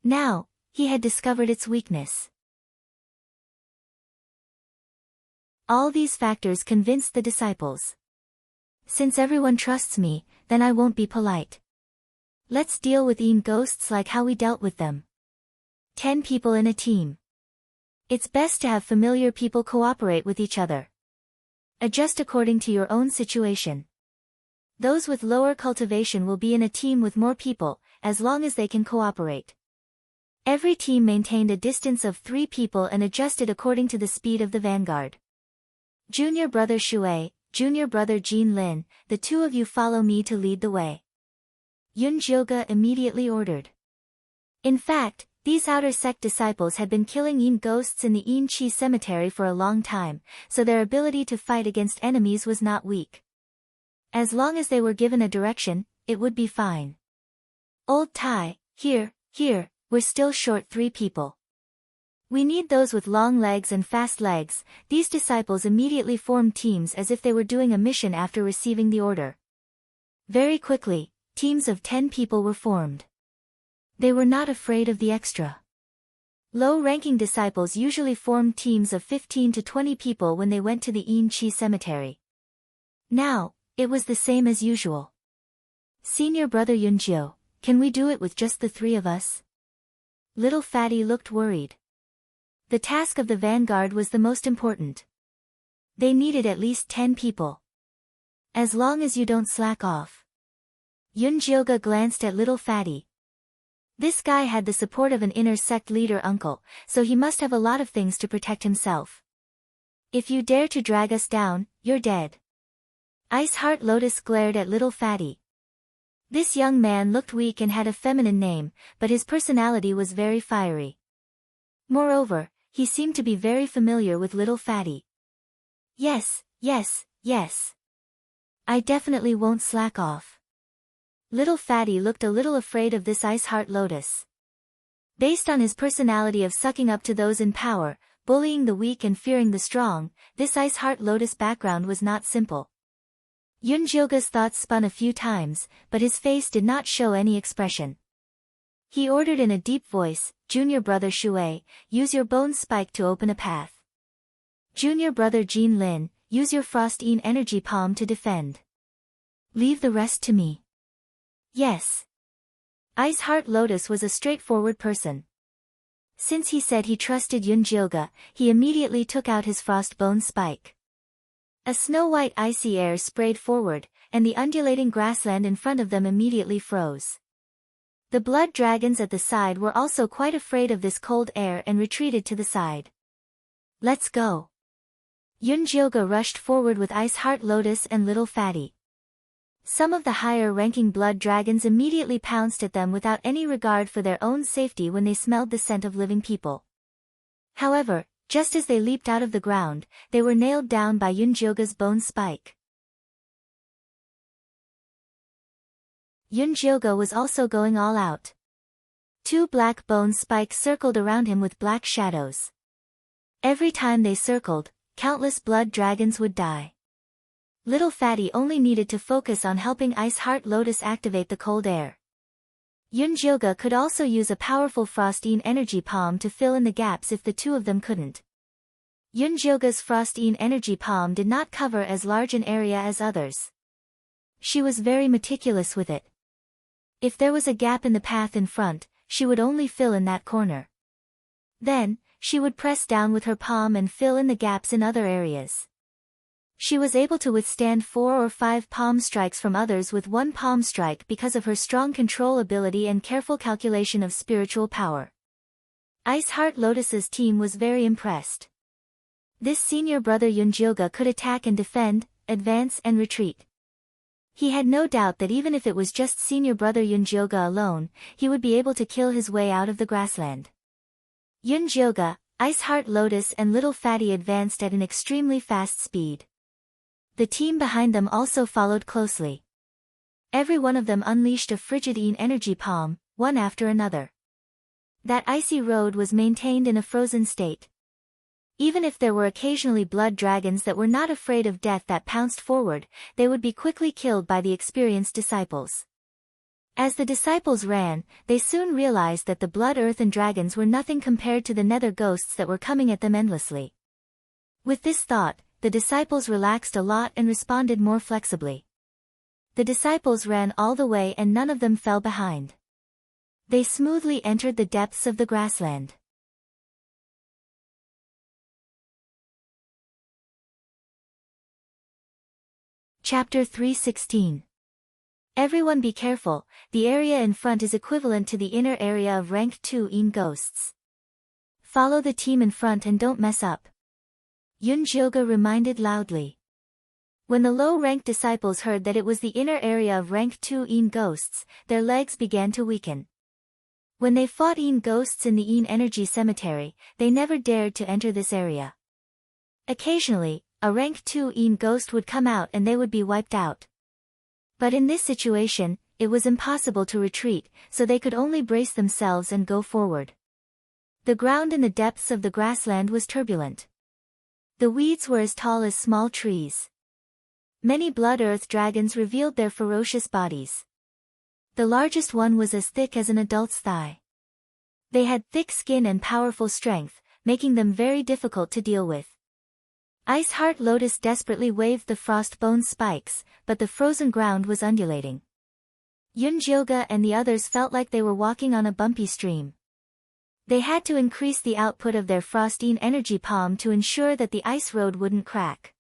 Now, he had discovered its weakness. All these factors convinced the disciples. Since everyone trusts me, then I won't be polite. Let's deal with ghosts like how we dealt with them. 10 people in a team. It's best to have familiar people cooperate with each other. Adjust according to your own situation. Those with lower cultivation will be in a team with more people, as long as they can cooperate. Every team maintained a distance of 3 people and adjusted according to the speed of the vanguard. Junior brother Shui, junior brother Jin Lin, the 2 of you follow me to lead the way. Yun Jioga immediately ordered. In fact, these outer sect disciples had been killing Yin ghosts in the Yin Chi cemetery for a long time, so their ability to fight against enemies was not weak. As long as they were given a direction, it would be fine. Old Tai, here, we're still short 3 people. We need those with long legs and fast legs. These disciples immediately formed teams as if they were doing a mission after receiving the order. Very quickly, teams of 10 people were formed. They were not afraid of the extra. Low-ranking disciples usually formed teams of 15 to 20 people when they went to the Yin Chi cemetery. Now, it was the same as usual. Senior brother Yunjio, can we do it with just the 3 of us? Little Fatty looked worried. The task of the vanguard was the most important. They needed at least 10 people. As long as you don't slack off. Yunjioga glanced at Little Fatty. This guy had the support of an inner sect leader uncle, so he must have a lot of things to protect himself. If you dare to drag us down, you're dead. Ice Heart Lotus glared at Little Fatty. This young man looked weak and had a feminine name, but his personality was very fiery. Moreover, he seemed to be very familiar with Little Fatty. Yes. I definitely won't slack off. Little Fatty looked a little afraid of this Ice Heart Lotus. Based on his personality of sucking up to those in power, bullying the weak and fearing the strong, this Ice Heart Lotus background was not simple. Yunjioga's thoughts spun a few times, but his face did not show any expression. He ordered in a deep voice, Junior brother Shui, use your bone spike to open a path. Junior brother Jin Lin, use your Frost Een energy palm to defend. Leave the rest to me. Yes. Ice Heart Lotus was a straightforward person. Since he said he trusted Yunjioga, he immediately took out his frost bone spike. A snow-white icy air sprayed forward, and the undulating grassland in front of them immediately froze. The blood dragons at the side were also quite afraid of this cold air and retreated to the side. Let's go. Yunjioga rushed forward with Ice Heart Lotus and Little Fatty. Some of the higher-ranking blood dragons immediately pounced at them without any regard for their own safety when they smelled the scent of living people. However, just as they leaped out of the ground, they were nailed down by Yunjioga's bone spike. Yunjioga was also going all out. 2 black bone spikes circled around him with black shadows. Every time they circled, countless blood dragons would die. Little Fatty only needed to focus on helping Ice Heart Lotus activate the cold air. Yunjioga could also use a powerful Frost Een energy palm to fill in the gaps if the 2 of them couldn't. Yunjioga's Frost Een energy palm did not cover as large an area as others. She was very meticulous with it. If there was a gap in the path in front, she would only fill in that corner. Then, she would press down with her palm and fill in the gaps in other areas. She was able to withstand 4 or 5 palm strikes from others with one palm strike because of her strong control ability and careful calculation of spiritual power. Ice Heart Lotus's team was very impressed. This senior brother Yunjilga could attack and defend, advance and retreat. He had no doubt that even if it was just senior brother Yunjilga alone, he would be able to kill his way out of the grassland. Yunjilga, Ice Heart Lotus and Little Fatty advanced at an extremely fast speed. The team behind them also followed closely. Every one of them unleashed a frigid energy palm, one after another. That icy road was maintained in a frozen state. Even if there were occasionally blood dragons that were not afraid of death that pounced forward, they would be quickly killed by the experienced disciples. As the disciples ran, they soon realized that the blood earth and dragons were nothing compared to the nether ghosts that were coming at them endlessly. With this thought, the disciples relaxed a lot and responded more flexibly. The disciples ran all the way and none of them fell behind. They smoothly entered the depths of the grassland. Chapter 3:16. Everyone be careful, the area in front is equivalent to the inner area of rank 2 ghosts. Follow the team in front and don't mess up. Yunjilga reminded loudly. When the low-ranked disciples heard that it was the inner area of rank 2 ghosts, their legs began to weaken. When they fought ghosts in the energy cemetery, they never dared to enter this area. Occasionally, a rank 2 ghost would come out and they would be wiped out. But in this situation, it was impossible to retreat, so they could only brace themselves and go forward. The ground in the depths of the grassland was turbulent. The weeds were as tall as small trees. Many blood earth dragons revealed their ferocious bodies. The largest one was as thick as an adult's thigh. They had thick skin and powerful strength, making them very difficult to deal with. Ice Heart Lotus desperately waved the frost bone spikes, but the frozen ground was undulating. Yunjilga and the others felt like they were walking on a bumpy stream. They had to increase the output of their frostine energy palm to ensure that the ice road wouldn't crack.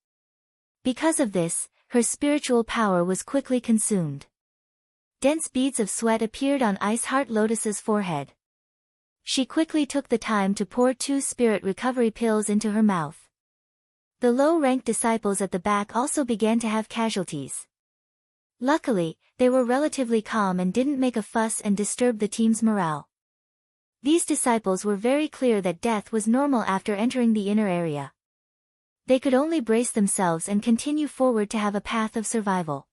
Because of this, her spiritual power was quickly consumed. Dense beads of sweat appeared on Ice Heart Lotus's forehead. She quickly took the time to pour 2 spirit recovery pills into her mouth. The low-ranked disciples at the back also began to have casualties. Luckily, they were relatively calm and didn't make a fuss and disturb the team's morale. These disciples were very clear that death was normal after entering the inner area. They could only brace themselves and continue forward to have a path of survival.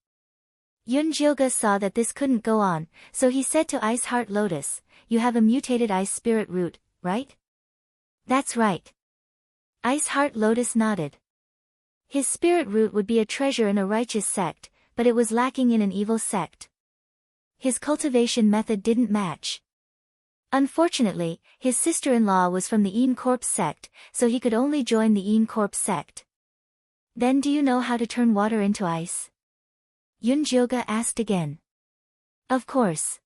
Yunjilga saw that this couldn't go on, so he said to Ice Heart Lotus, "You have a mutated ice spirit root, right?" "That's right." Ice Heart Lotus nodded. His spirit root would be a treasure in a righteous sect, but it was lacking in an evil sect. His cultivation method didn't match. Unfortunately, his sister-in-law was from the Corpse sect, so he could only join the Corpse sect. "Then do you know how to turn water into ice?" Yunjilga asked again. Of course.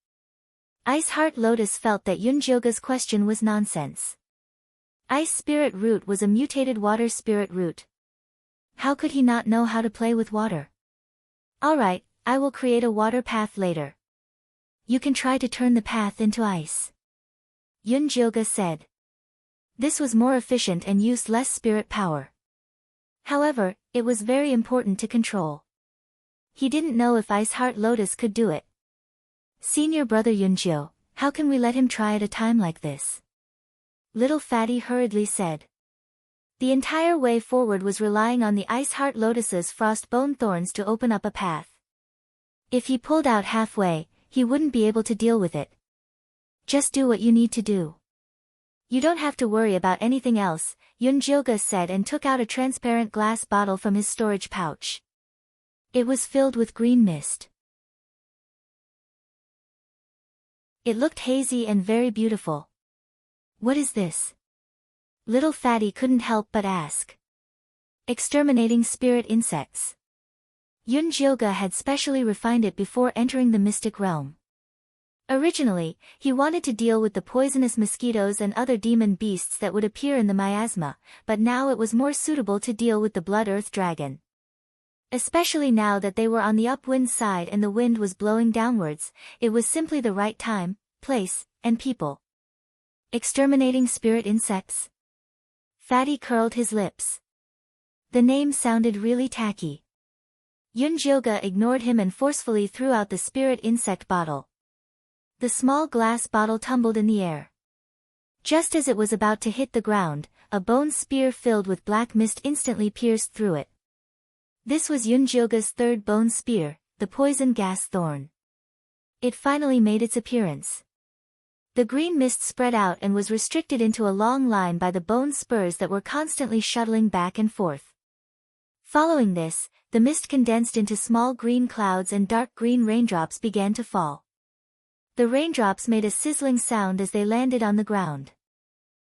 Ice Heart Lotus felt that Yunjilga's question was nonsense. Ice Spirit Root was a mutated water spirit root. How could he not know how to play with water? "Alright, I will create a water path later. You can try to turn the path into ice," Yunjilga said. This was more efficient and used less spirit power. However, it was very important to control. He didn't know if Ice Heart Lotus could do it. "Senior brother Yunjio, how can we let him try at a time like this?" Little Fatty hurriedly said. The entire way forward was relying on the Ice Heart Lotus's frost bone thorns to open up a path. If he pulled out halfway, he wouldn't be able to deal with it. "Just do what you need to do. You don't have to worry about anything else," Yunjilga said and took out a transparent glass bottle from his storage pouch. It was filled with green mist. It looked hazy and very beautiful. "What is this?" Little Fatty couldn't help but ask. "Exterminating spirit insects." Yunjilga had specially refined it before entering the mystic realm. Originally, he wanted to deal with the poisonous mosquitoes and other demon beasts that would appear in the miasma, but now it was more suitable to deal with the Blood Earth Dragon. Especially now that they were on the upwind side and the wind was blowing downwards, it was simply the right time, place, and people. Exterminating spirit insects? Fatty curled his lips. The name sounded really tacky. Yunjioga ignored him and forcefully threw out the spirit insect bottle. The small glass bottle tumbled in the air. Just as it was about to hit the ground, a bone spear filled with black mist instantly pierced through it. This was Yunjioga's third bone spear, the poison gas thorn. It finally made its appearance. The green mist spread out and was restricted into a long line by the bone spurs that were constantly shuttling back and forth. Following this, the mist condensed into small green clouds and dark green raindrops began to fall. The raindrops made a sizzling sound as they landed on the ground.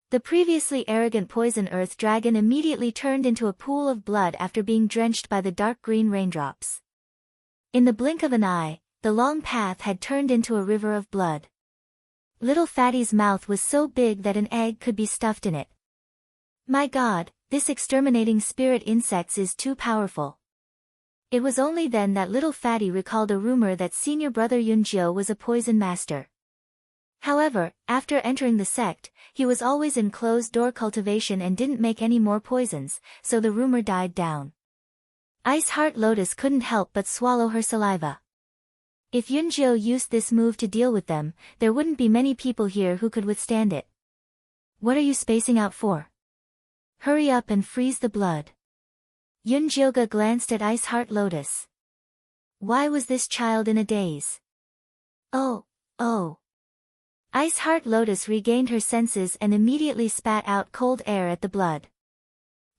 The previously arrogant poison earth dragon immediately turned into a pool of blood after being drenched by the dark green raindrops. In the blink of an eye, the long path had turned into a river of blood. Little Fatty's mouth was so big that an egg could be stuffed in it. My God, this exterminating spirit insects is too powerful. It was only then that little Fatty recalled a rumor that senior brother Yunjio was a poison master. However, after entering the sect, he was always in closed-door cultivation and didn't make any more poisons, so the rumor died down. Ice Heart Lotus couldn't help but swallow her saliva. If Yunjio used this move to deal with them, there wouldn't be many people here who could withstand it. What are you spacing out for? Hurry up and freeze the blood. Yunjioga glanced at Ice Heart Lotus. Why was this child in a daze? Oh. Ice Heart Lotus regained her senses and immediately spat out cold air at the blood.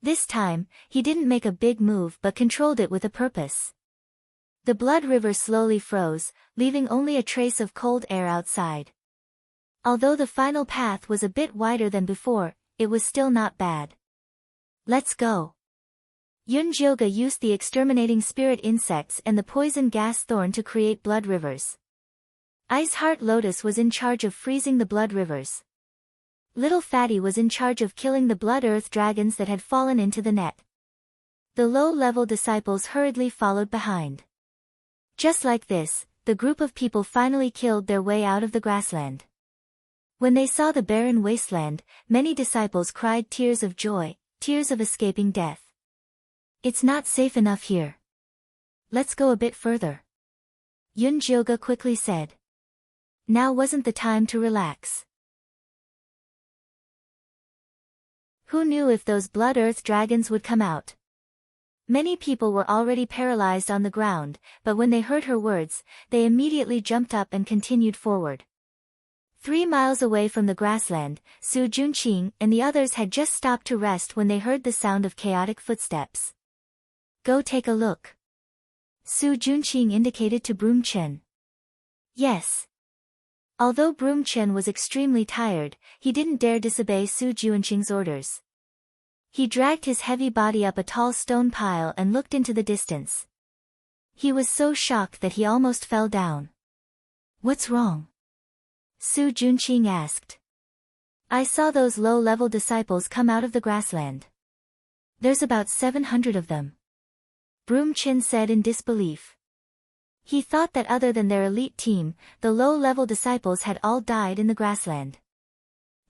This time, he didn't make a big move but controlled it with a purpose. The blood river slowly froze, leaving only a trace of cold air outside. Although the final path was a bit wider than before, it was still not bad. Let's go. Yunjioga used the exterminating spirit insects and the poison gas thorn to create blood rivers. Ice Heart Lotus was in charge of freezing the blood rivers. Little Fatty was in charge of killing the blood earth dragons that had fallen into the net. The low-level disciples hurriedly followed behind. Just like this, the group of people finally killed their way out of the grassland. When they saw the barren wasteland, many disciples cried tears of joy, tears of escaping death. It's not safe enough here. Let's go a bit further. Yunjioga quickly said. Now wasn't the time to relax. Who knew if those blood earth dragons would come out? Many people were already paralyzed on the ground, but when they heard her words, they immediately jumped up and continued forward. 3 miles away from the grassland, Su Junqing and the others had just stopped to rest when they heard the sound of chaotic footsteps. Go take a look. Su Junqing indicated to Broom Chen. Yes. Although Broom Chen was extremely tired, he didn't dare disobey Su Junqing's orders. He dragged his heavy body up a tall stone pile and looked into the distance. He was so shocked that he almost fell down. What's wrong? Su Junqing asked. I saw those low-level disciples come out of the grassland. There's about 700 of them. Broom Chen said in disbelief. He thought that other than their elite team, the low-level disciples had all died in the grassland.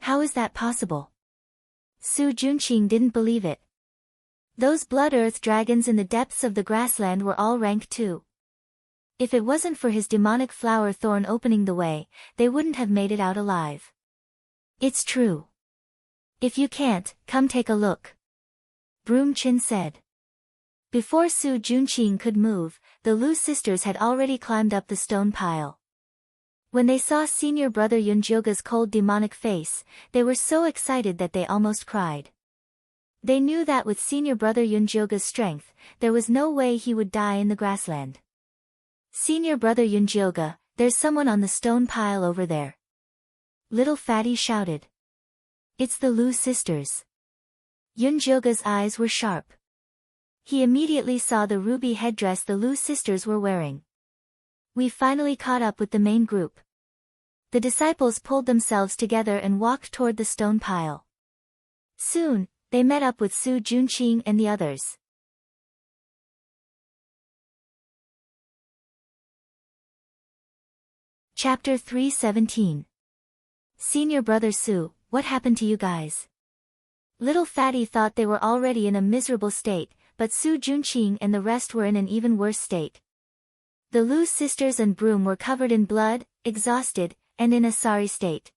How is that possible? Su Junqing didn't believe it. Those blood earth dragons in the depths of the grassland were all rank 2. If it wasn't for his demonic flower thorn opening the way, they wouldn't have made it out alive. It's true. If you can't, come take a look. Broom Chen said. Before Su Junqing could move, the Lu sisters had already climbed up the stone pile. When they saw senior brother Yunjioga's cold demonic face, they were so excited that they almost cried. They knew that with senior brother Yunjioga's strength, there was no way he would die in the grassland. Senior brother Yunjioga, there's someone on the stone pile over there. Little Fatty shouted. It's the Lu sisters. Yunjioga's eyes were sharp. He immediately saw the ruby headdress the Lu sisters were wearing. We finally caught up with the main group. The disciples pulled themselves together and walked toward the stone pile. Soon, they met up with Su Junqing and the others. Chapter 3:17. Senior brother Su, what happened to you guys? Little Fatty thought they were already in a miserable state, but Su Junqing and the rest were in an even worse state. The Lu sisters and Broom were covered in blood, exhausted, and in a sorry state.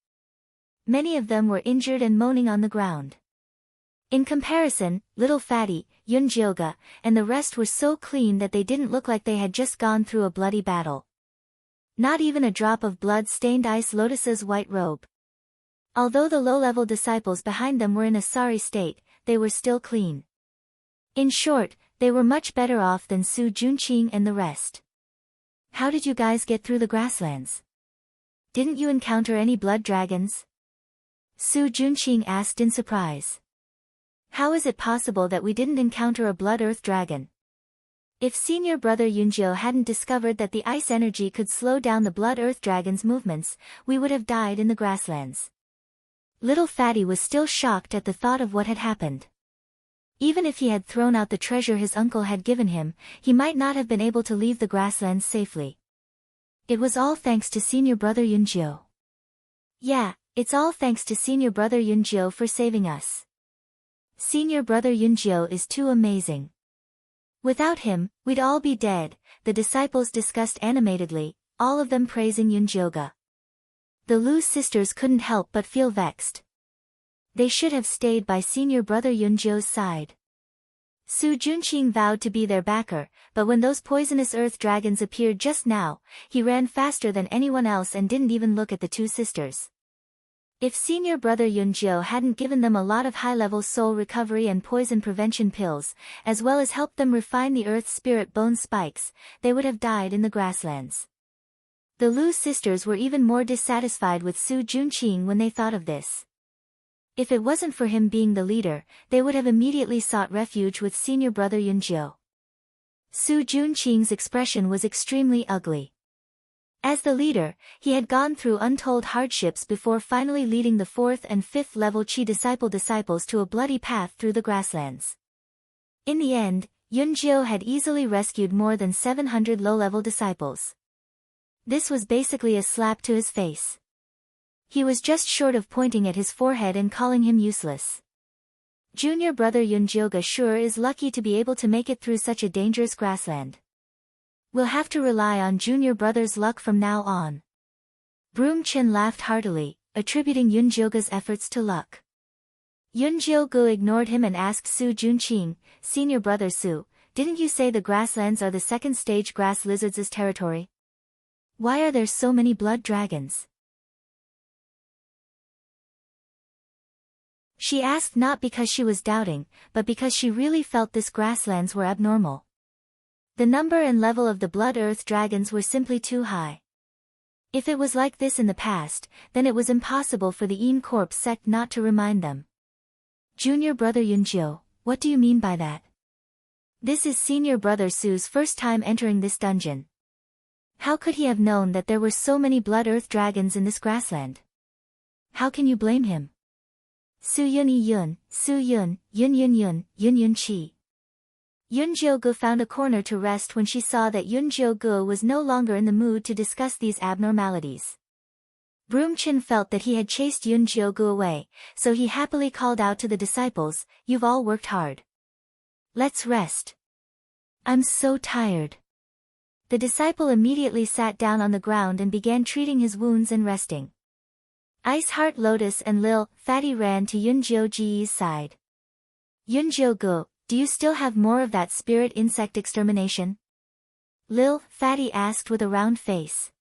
Many of them were injured and moaning on the ground. In comparison, Little Fatty, Yunjioga, and the rest were so clean that they didn't look like they had just gone through a bloody battle. Not even a drop of blood stained Ice Lotus's white robe. Although the low-level disciples behind them were in a sorry state, they were still clean. In short, they were much better off than Su Junqing and the rest. How did you guys get through the grasslands? Didn't you encounter any blood dragons? Su Junqing asked in surprise. How is it possible that we didn't encounter a blood earth dragon? If senior brother Yunjio hadn't discovered that the ice energy could slow down the blood earth dragon's movements, we would have died in the grasslands. Little Fatty was still shocked at the thought of what had happened. Even if he had thrown out the treasure his uncle had given him, he might not have been able to leave the grasslands safely. It was all thanks to senior brother Yunjio. Yeah, it's all thanks to senior brother Yunjio for saving us. Senior brother Yunjio is too amazing. Without him, we'd all be dead, the disciples discussed animatedly, all of them praising Yunjioga. The Lu sisters couldn't help but feel vexed. They should have stayed by senior brother Yunjio's side. Su Junqing vowed to be their backer, but when those poisonous earth dragons appeared just now, he ran faster than anyone else and didn't even look at the two sisters. If senior brother Yunjio hadn't given them a lot of high-level soul recovery and poison prevention pills, as well as helped them refine the earth spirit bone spikes, they would have died in the grasslands. The Lu sisters were even more dissatisfied with Su Junqing when they thought of this. If it wasn't for him being the leader, they would have immediately sought refuge with senior brother Yunjio. Su Junqing's expression was extremely ugly. As the leader, he had gone through untold hardships before finally leading the 4th and 5th level Chi disciples to a bloody path through the grasslands. In the end, Yunjio had easily rescued more than 700 low-level disciples. This was basically a slap to his face. He was just short of pointing at his forehead and calling him useless. Junior brother Yunjioga sure is lucky to be able to make it through such a dangerous grassland. We'll have to rely on junior brother's luck from now on. Broom Chin laughed heartily, attributing Yunjioga's efforts to luck. Yunjioga ignored him and asked Su Junqing, senior brother Su, didn't you say the grasslands are the second stage grass lizards' territory? Why are there so many blood dragons? She asked not because she was doubting, but because she really felt this grasslands were abnormal. The number and level of the blood earth dragons were simply too high. If it was like this in the past, then it was impossible for the Een Corp sect not to remind them. Junior brother Yunjio, what do you mean by that? This is senior brother Su's first time entering this dungeon. How could he have known that there were so many blood earth dragons in this grassland? How can you blame him? Su Yun Yun, Su Yun, Yun Yun Yun, Yun Yun Chi. Yunjioga found a corner to rest when she saw that Yunjioga was no longer in the mood to discuss these abnormalities. Broomchin felt that he had chased Yunjioga away, so he happily called out to the disciples, "You've all worked hard. Let's rest. I'm so tired." The disciple immediately sat down on the ground and began treating his wounds and resting. Ice Heart Lotus and Lil Fatty ran to Yunjioga's side. Yunjioga, do you still have more of that spirit insect extermination? Lil Fatty asked with a round face.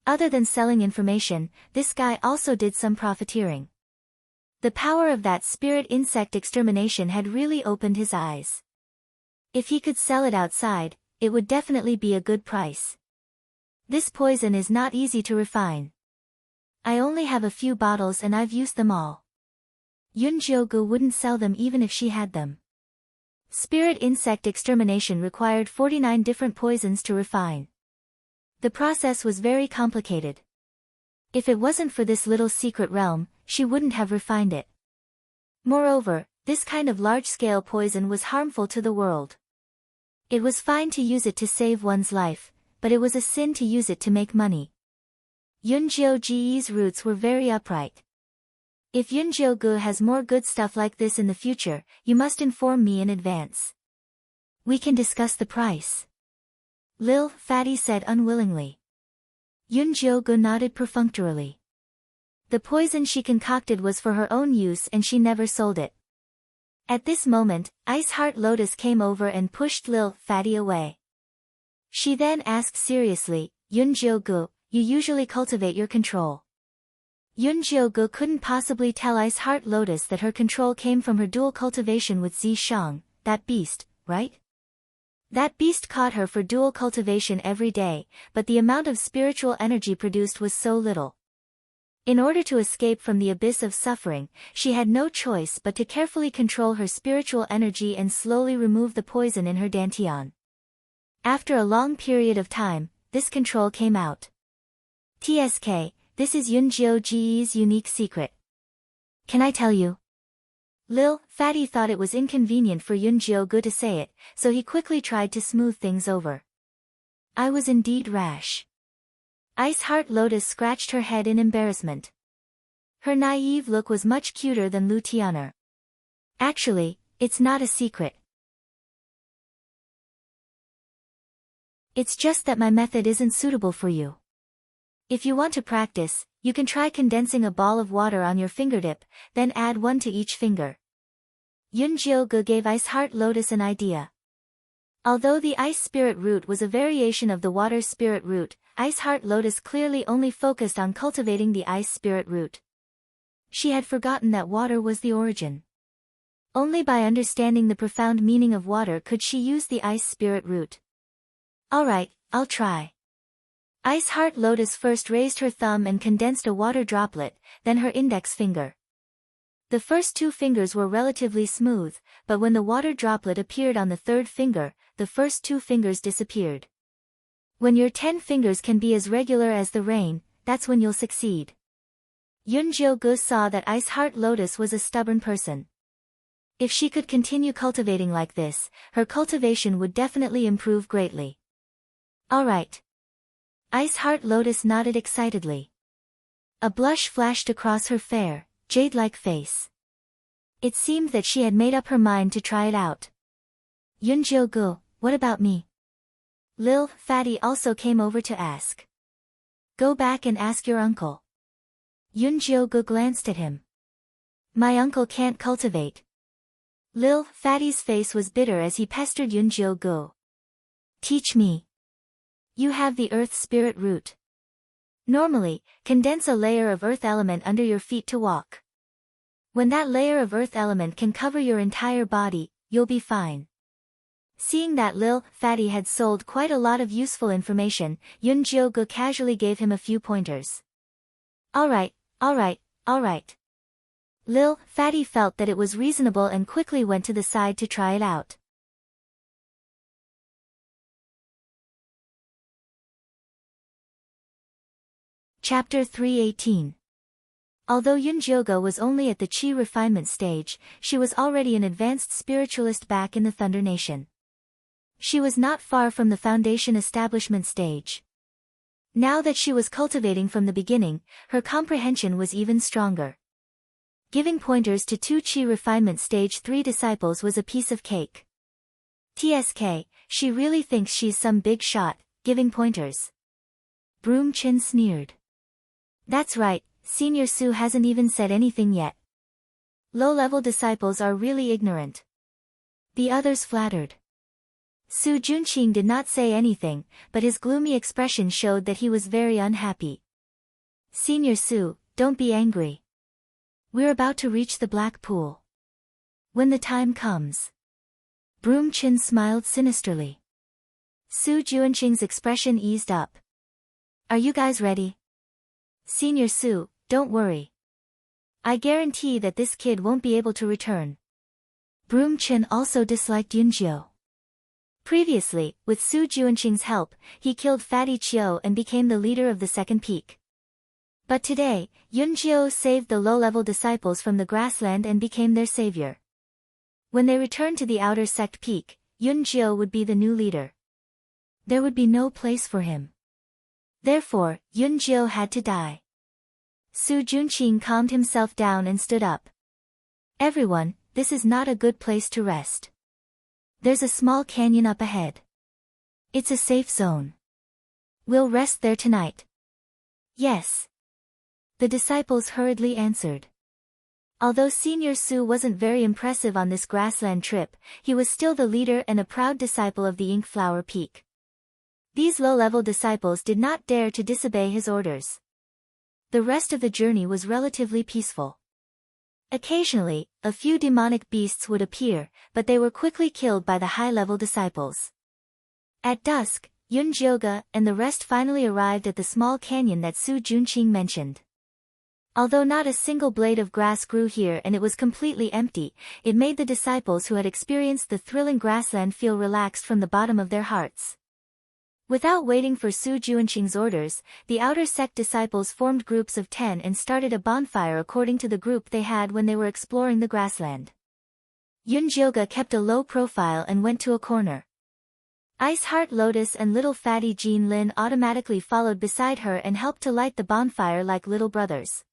Other than selling information, this guy also did some profiteering. The power of that spirit insect extermination had really opened his eyes. If he could sell it outside, it would definitely be a good price. This poison is not easy to refine. I only have a few bottles and I've used them all. Yunjioga wouldn't sell them even if she had them. Spirit insect extermination required 49 different poisons to refine. The process was very complicated. If it wasn't for this little secret realm, she wouldn't have refined it. Moreover, this kind of large-scale poison was harmful to the world. It was fine to use it to save one's life, but it was a sin to use it to make money. Yunjiu-ji's roots were very upright. If Yunjiu-gu has more good stuff like this in the future, you must inform me in advance. We can discuss the price. Lil Fatty said unwillingly. Yunjiu-gu nodded perfunctorily. The poison she concocted was for her own use and she never sold it. At this moment, Ice Heart Lotus came over and pushed Lil Fatty away. She then asked seriously, Yunjiu-gu, you usually cultivate your control. Yunjiu-gu couldn't possibly tell Ice Heart Lotus that her control came from her dual cultivation with Zi Shang, that beast, right? That beast caught her for dual cultivation every day, but the amount of spiritual energy produced was so little. In order to escape from the abyss of suffering, she had no choice but to carefully control her spiritual energy and slowly remove the poison in her dantian. After a long period of time, this control came out. TSK, this is Yunjiu-ji's unique secret. Can I tell you? Lil Fatty thought it was inconvenient for Yunjiu-gu to say it, so he quickly tried to smooth things over. I was indeed rash. Ice Heart Lotus scratched her head in embarrassment. Her naive look was much cuter than Lu Tianer. Actually, it's not a secret. It's just that my method isn't suitable for you. If you want to practice, you can try condensing a ball of water on your fingertip, then add one to each finger. Yunjiu-gu gave Ice Heart Lotus an idea. Although the Ice Spirit Root was a variation of the Water Spirit Root, Ice Heart Lotus clearly only focused on cultivating the Ice Spirit Root. She had forgotten that water was the origin. Only by understanding the profound meaning of water could she use the Ice Spirit Root. Alright, I'll try. Ice Heart Lotus first raised her thumb and condensed a water droplet, then her index finger. The first two fingers were relatively smooth, but when the water droplet appeared on the third finger, the first two fingers disappeared. When your 10 fingers can be as regular as the rain, that's when you'll succeed. Yunjiu-gu saw that Ice Heart Lotus was a stubborn person. If she could continue cultivating like this, her cultivation would definitely improve greatly. Alright. Ice Heart Lotus nodded excitedly. A blush flashed across her fair, jade-like face. It seemed that she had made up her mind to try it out. Yunjiu-gu, what about me? Lil Fatty also came over to ask. Go back and ask your uncle. Yunjiu-gu glanced at him. My uncle can't cultivate. Lil Fatty's face was bitter as he pestered Yunjiu-gu. Teach me. You have the Earth Spirit Root. Normally, condense a layer of Earth element under your feet to walk. When that layer of Earth element can cover your entire body, you'll be fine. Seeing that Lil Fatty had sold quite a lot of useful information, Yunjiu-gu casually gave him a few pointers. Alright. Lil Fatty felt that it was reasonable and quickly went to the side to try it out. Chapter 318. Although Yunjiu-gu was only at the Qi refinement stage, she was already an advanced spiritualist back in the Thunder Nation. She was not far from the foundation establishment stage. Now that she was cultivating from the beginning, her comprehension was even stronger. Giving pointers to 2 Qi refinement stage 3 disciples was a piece of cake. TSK, she really thinks she's some big shot, giving pointers. Broom Chin sneered. That's right, Senior Su hasn't even said anything yet. Low-level disciples are really ignorant. The others flattered. Su Junqing did not say anything, but his gloomy expression showed that he was very unhappy. Senior Su, don't be angry. We're about to reach the Black Pool. When the time comes. Broom Chin smiled sinisterly. Su Junqing's expression eased up. Are you guys ready? Senior Su, don't worry. I guarantee that this kid won't be able to return. Broom Chin also disliked Yunjiu. Previously, with Su Junqing's help, he killed Fatty Chiu and became the leader of the second peak. But today, Yunjio saved the low-level disciples from the grassland and became their savior. When they returned to the outer sect peak, Yunjio would be the new leader. There would be no place for him. Therefore, Yunjio had to die. Su Junqing calmed himself down and stood up. Everyone, this is not a good place to rest. There's a small canyon up ahead. It's a safe zone. We'll rest there tonight. Yes. The disciples hurriedly answered. Although Senior Su wasn't very impressive on this grassland trip, he was still the leader and a proud disciple of the Ink Flower Peak. These low-level disciples did not dare to disobey his orders. The rest of the journey was relatively peaceful. Occasionally, a few demonic beasts would appear, but they were quickly killed by the high-level disciples. At dusk, Yunjioga and the rest finally arrived at the small canyon that Su Junqing mentioned. Although not a single blade of grass grew here and it was completely empty, it made the disciples who had experienced the thrilling grassland feel relaxed from the bottom of their hearts. Without waiting for Su Junqing's orders, the outer sect disciples formed groups of 10 and started a bonfire according to the group they had when they were exploring the grassland. Yunjioga kept a low profile and went to a corner. Ice Heart Lotus and little fatty Jean Lin automatically followed beside her and helped to light the bonfire like little brothers.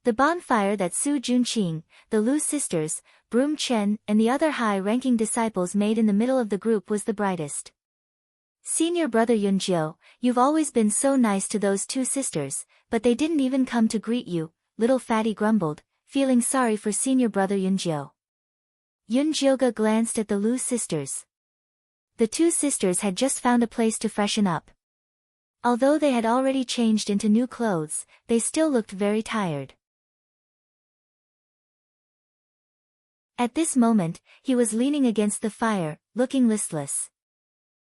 The bonfire that Su Junqing, the Lu sisters, Broom Chen, and the other high-ranking disciples made in the middle of the group was the brightest. Senior brother Yunjio, you've always been so nice to those two sisters, but they didn't even come to greet you, little fatty grumbled, feeling sorry for senior brother Yunjio. Yunjioga glanced at the Lu sisters. The two sisters had just found a place to freshen up. Although they had already changed into new clothes, they still looked very tired. At this moment, he was leaning against the fire, looking listless.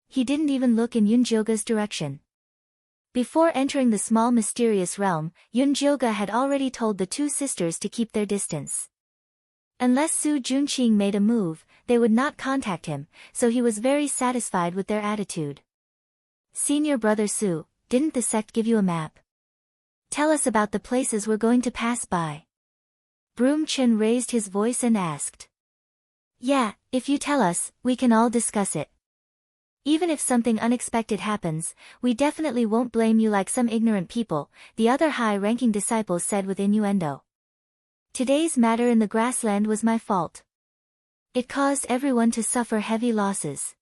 He didn't even look in Yunjioga's direction. Before entering the small mysterious realm, Yunjioga had already told the two sisters to keep their distance. Unless Su Junqing made a move, they would not contact him, so he was very satisfied with their attitude. Senior brother Su, didn't the sect give you a map? Tell us about the places we're going to pass by. Broom Chen raised his voice and asked. Yeah, if you tell us, we can all discuss it. Even if something unexpected happens, we definitely won't blame you like some ignorant people, the other high-ranking disciples said with innuendo. Today's matter in the grassland was my fault. It caused everyone to suffer heavy losses.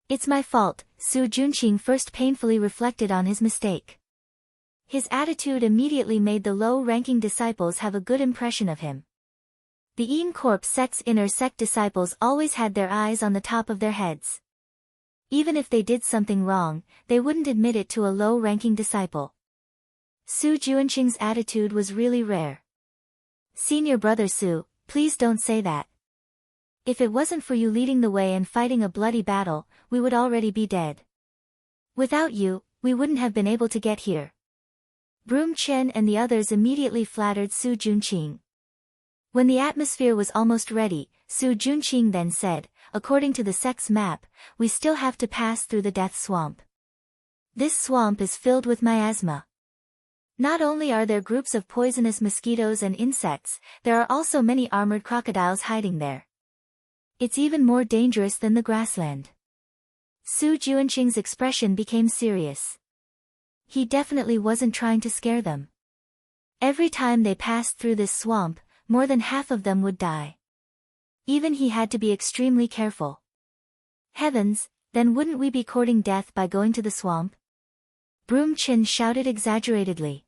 It's my fault, Su Junqing first painfully reflected on his mistake. His attitude immediately made the low-ranking disciples have a good impression of him. The Yin Corp sect's inner sect disciples always had their eyes on the top of their heads. Even if they did something wrong, they wouldn't admit it to a low-ranking disciple. Su Junqing's attitude was really rare. Senior brother Su, please don't say that. If it wasn't for you leading the way and fighting a bloody battle, we would already be dead. Without you, we wouldn't have been able to get here. Broom Chen and the others immediately flattered Su Junqing. When the atmosphere was almost ready, Su Junqing then said, according to the sect's map, we still have to pass through the Death Swamp. This swamp is filled with miasma. Not only are there groups of poisonous mosquitoes and insects, there are also many armored crocodiles hiding there. It's even more dangerous than the grassland. Su Junqing's expression became serious. He definitely wasn't trying to scare them. Every time they passed through this swamp, more than half of them would die. Even he had to be extremely careful. Heavens, then wouldn't we be courting death by going to the swamp? Broom Chen shouted exaggeratedly.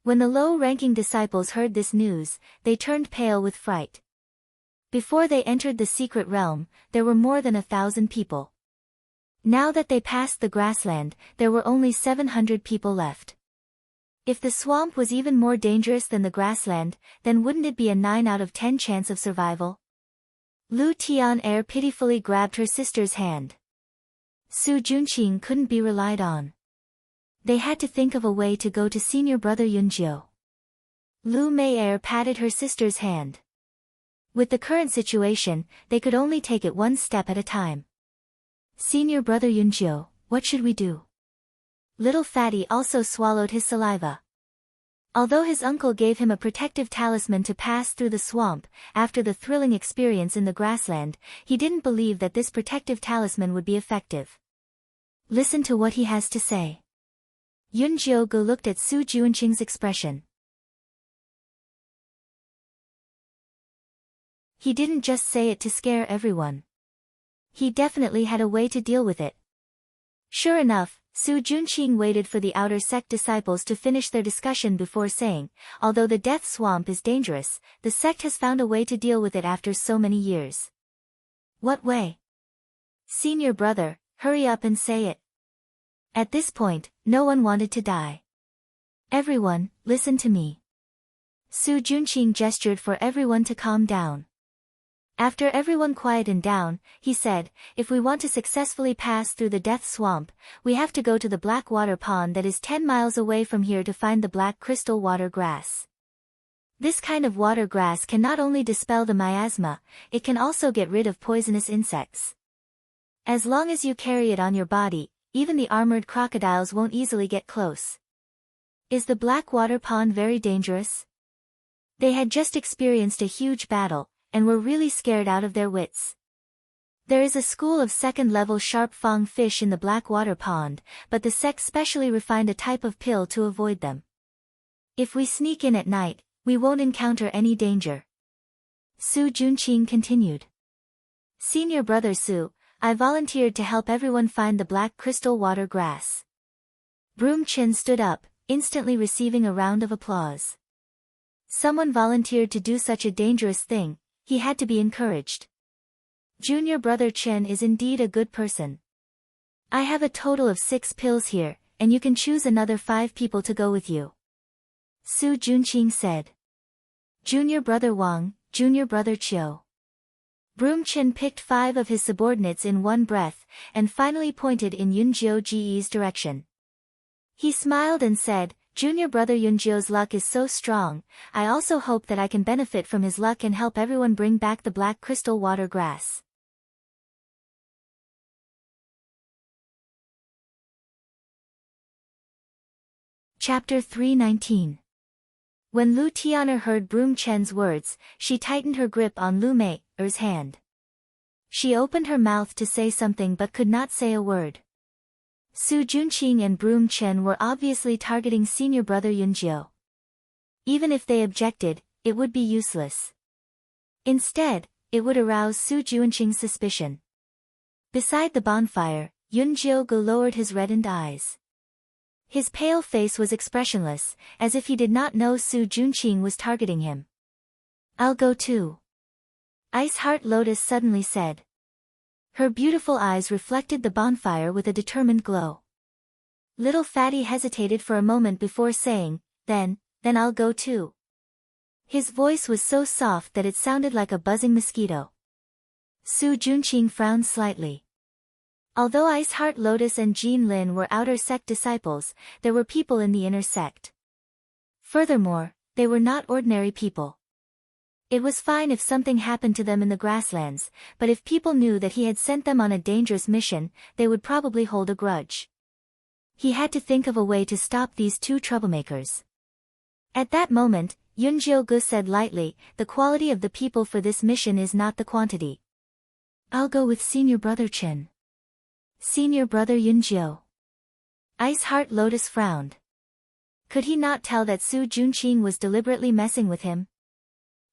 When the low-ranking disciples heard this news, they turned pale with fright. Before they entered the secret realm, there were more than 1,000 people. Now that they passed the grassland, there were only 700 people left. If the swamp was even more dangerous than the grassland, then wouldn't it be a 9 out of 10 chance of survival? Lu Tian pitifully grabbed her sister's hand. Su Junqing couldn't be relied on. They had to think of a way to go to senior brother Yunjio. Lu Mei patted her sister's hand. With the current situation, they could only take it one step at a time. Senior brother Yunjio, what should we do? Little Fatty also swallowed his saliva. Although his uncle gave him a protective talisman to pass through the swamp, after the thrilling experience in the grassland, he didn't believe that this protective talisman would be effective. Listen to what he has to say. Yun Jiogu looked at Su Juanqing's expression. He didn't just say it to scare everyone. He definitely had a way to deal with it. Sure enough, Su Juanqing waited for the outer sect disciples to finish their discussion before saying, although the death swamp is dangerous, the sect has found a way to deal with it after so many years. What way? Senior brother, hurry up and say it. At this point, no one wanted to die. Everyone, listen to me. Su Juanqing gestured for everyone to calm down. After everyone quietened down, he said, if we want to successfully pass through the death swamp, we have to go to the black water pond that is 10 miles away from here to find the black crystal water grass. This kind of water grass can not only dispel the miasma, it can also get rid of poisonous insects. As long as you carry it on your body, even the armored crocodiles won't easily get close. Is the black water pond very dangerous? They had just experienced a huge battle, and were really scared out of their wits. There is a school of second-level sharp fang fish in the black water pond, but the sect specially refined a type of pill to avoid them. If we sneak in at night, we won't encounter any danger. Su Juanqing continued. Senior brother Su, I volunteered to help everyone find the black crystal water grass. Broom Chin stood up, instantly receiving a round of applause. Someone volunteered to do such a dangerous thing. He had to be encouraged. Junior brother Chen is indeed a good person. I have a total of 6 pills here, and you can choose another 5 people to go with you. Su Juanqing said. Junior brother Wang, junior brother Chiu. Broom Chen picked 5 of his subordinates in one breath, and finally pointed in Yunjiu Ji's direction. He smiled and said, Junior brother Yunjiu's luck is so strong, I also hope that I can benefit from his luck and help everyone bring back the black crystal water grass. Chapter 319. When Lu Tian'er heard Broom Chen's words, she tightened her grip on Lu Mei's hand. She opened her mouth to say something but could not say a word. Su Juanqing and Broom Chen were obviously targeting senior brother Yunjiu. Even if they objected, it would be useless. Instead, it would arouse Su Juanqing's suspicion. Beside the bonfire, Yunjiu lowered his reddened eyes. His pale face was expressionless, as if he did not know Su Juanqing was targeting him. I'll go too. Ice Heart Lotus suddenly said. Her beautiful eyes reflected the bonfire with a determined glow. Little Fatty hesitated for a moment before saying, then I'll go too. His voice was so soft that it sounded like a buzzing mosquito. Su Juanqing frowned slightly. Although Ice Heart Lotus and Jean Lin were outer sect disciples, there were people in the inner sect. Furthermore, they were not ordinary people. It was fine if something happened to them in the grasslands, but if people knew that he had sent them on a dangerous mission, they would probably hold a grudge. He had to think of a way to stop these 2 troublemakers. At that moment, Yunjiu said lightly, the quality of the people for this mission is not the quantity. I'll go with senior brother Chen. Senior brother Yunjiu. Ice Heart Lotus frowned. Could he not tell that Su Juanqing was deliberately messing with him?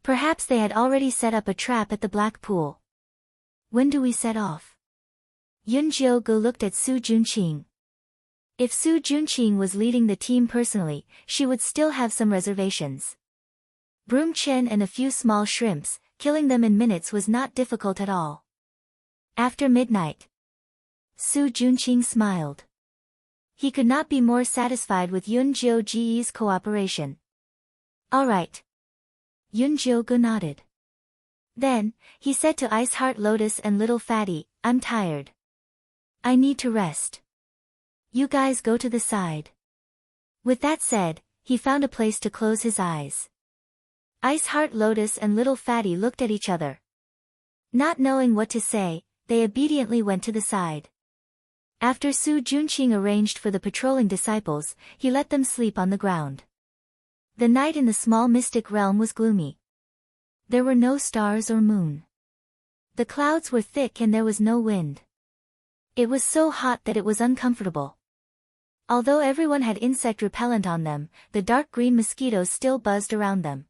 Perhaps they had already set up a trap at the black pool. When do we set off? Yunjiu looked at Su Juanqing. If Su Juanqing was leading the team personally, she would still have some reservations. Broom Chen and a few small shrimps, killing them in minutes was not difficult at all. After midnight. Su Juanqing smiled. He could not be more satisfied with Yunjiu Ji's cooperation. All right. Yunjiu nodded. Then, he said to Ice Heart Lotus and Little Fatty, I'm tired. I need to rest. You guys go to the side. With that said, he found a place to close his eyes. Ice Heart Lotus and Little Fatty looked at each other. Not knowing what to say, they obediently went to the side. After Su Juanqing arranged for the patrolling disciples, he let them sleep on the ground. The night in the small mystic realm was gloomy. There were no stars or moon. The clouds were thick and there was no wind. It was so hot that it was uncomfortable. Although everyone had insect repellent on them, the dark green mosquitoes still buzzed around them.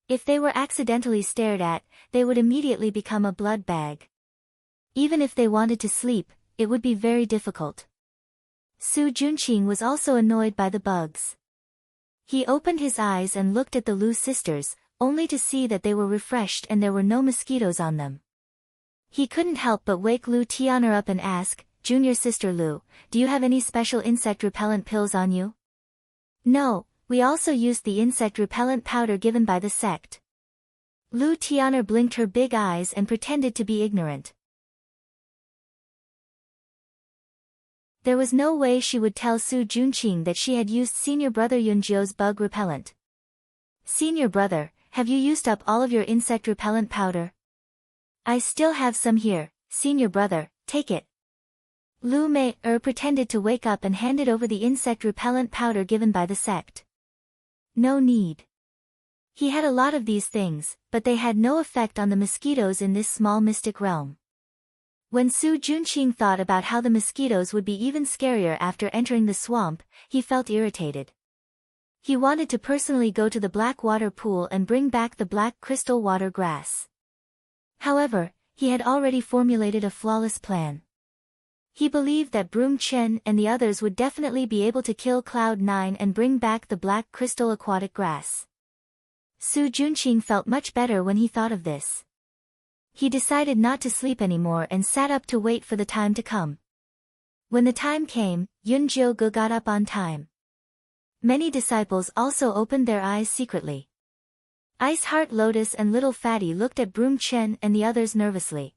If they were accidentally stared at, they would immediately become a blood bag. Even if they wanted to sleep, it would be very difficult. Su Junqing was also annoyed by the bugs. He opened his eyes and looked at the Lu sisters, only to see that they were refreshed and there were no mosquitoes on them. He couldn't help but wake Lu Tian'er up and ask, "Junior sister Lu, do you have any special insect repellent pills on you?" "No, we also used the insect repellent powder given by the sect." Lu Tian'er blinked her big eyes and pretended to be ignorant. There was no way she would tell Su Junqing that she had used senior brother Yunjio's bug repellent. "Senior brother, have you used up all of your insect repellent powder?" "I still have some here, senior brother, take it." Lu Mei-er pretended to wake up and handed over the insect repellent powder given by the sect. "No need." He had a lot of these things, but they had no effect on the mosquitoes in this small mystic realm. When Su Junqing thought about how the mosquitoes would be even scarier after entering the swamp, he felt irritated. He wanted to personally go to the black water pool and bring back the black crystal water grass. However, he had already formulated a flawless plan. He believed that Broom Chen and the others would definitely be able to kill Cloud 9 and bring back the black crystal aquatic grass. Su Junqing felt much better when he thought of this. He decided not to sleep anymore and sat up to wait for the time to come. When the time came, Yunjiogu got up on time. Many disciples also opened their eyes secretly. Ice Heart Lotus and Little Fatty looked at Broom Chen and the others nervously.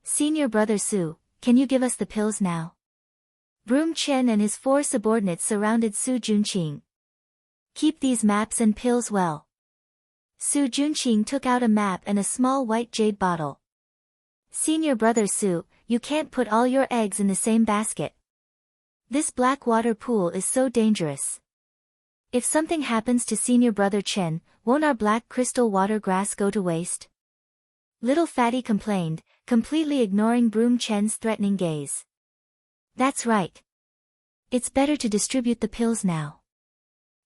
"Senior brother Su, can you give us the pills now?" Broom Chen and his 4 subordinates surrounded Su Junqing. "Keep these maps and pills well." Su Junqing took out a map and a small white jade bottle. "Senior brother Su, you can't put all your eggs in the same basket. This black water pool is so dangerous. If something happens to senior brother Chen, won't our black crystal water grass go to waste?" Little Fatty complained, completely ignoring Broom Chen's threatening gaze. "That's right. It's better to distribute the pills now."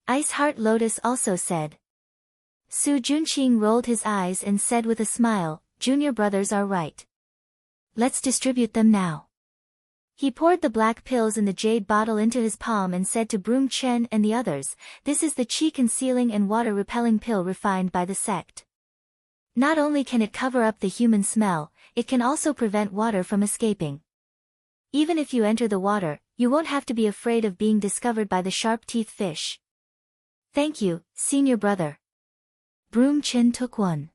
Ice Heart Lotus also said. Su Junqing rolled his eyes and said with a smile, "Junior brothers are right. Let's distribute them now." He poured the black pills in the jade bottle into his palm and said to Broom Chen and the others, "This is the qi-concealing and water-repelling pill refined by the sect. Not only can it cover up the human smell, it can also prevent water from escaping. Even if you enter the water, you won't have to be afraid of being discovered by the sharp-teethed fish." "Thank you, senior brother." Broom Chen took one.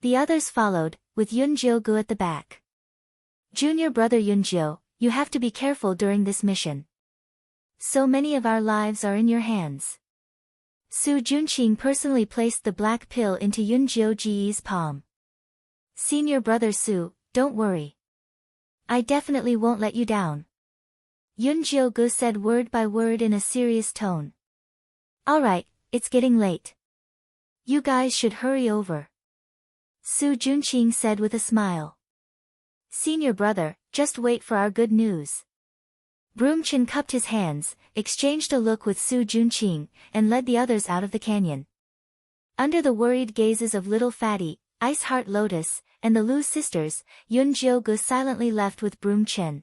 The others followed, with Yunjiogu at the back. "Junior brother Yunjio, you have to be careful during this mission. So many of our lives are in your hands." Su Junqing personally placed the black pill into Yunjio Ji's palm. "Senior brother Su, don't worry. I definitely won't let you down." Yunjiogu said word by word in a serious tone. "Alright, it's getting late. You guys should hurry over." Su Junqing said with a smile. "Senior brother, just wait for our good news." Broom Chen cupped his hands, exchanged a look with Su Junqing, and led the others out of the canyon. Under the worried gazes of Little Fatty, Ice Heart Lotus, and the Lu sisters, Yunjiogu silently left with Broom Chen.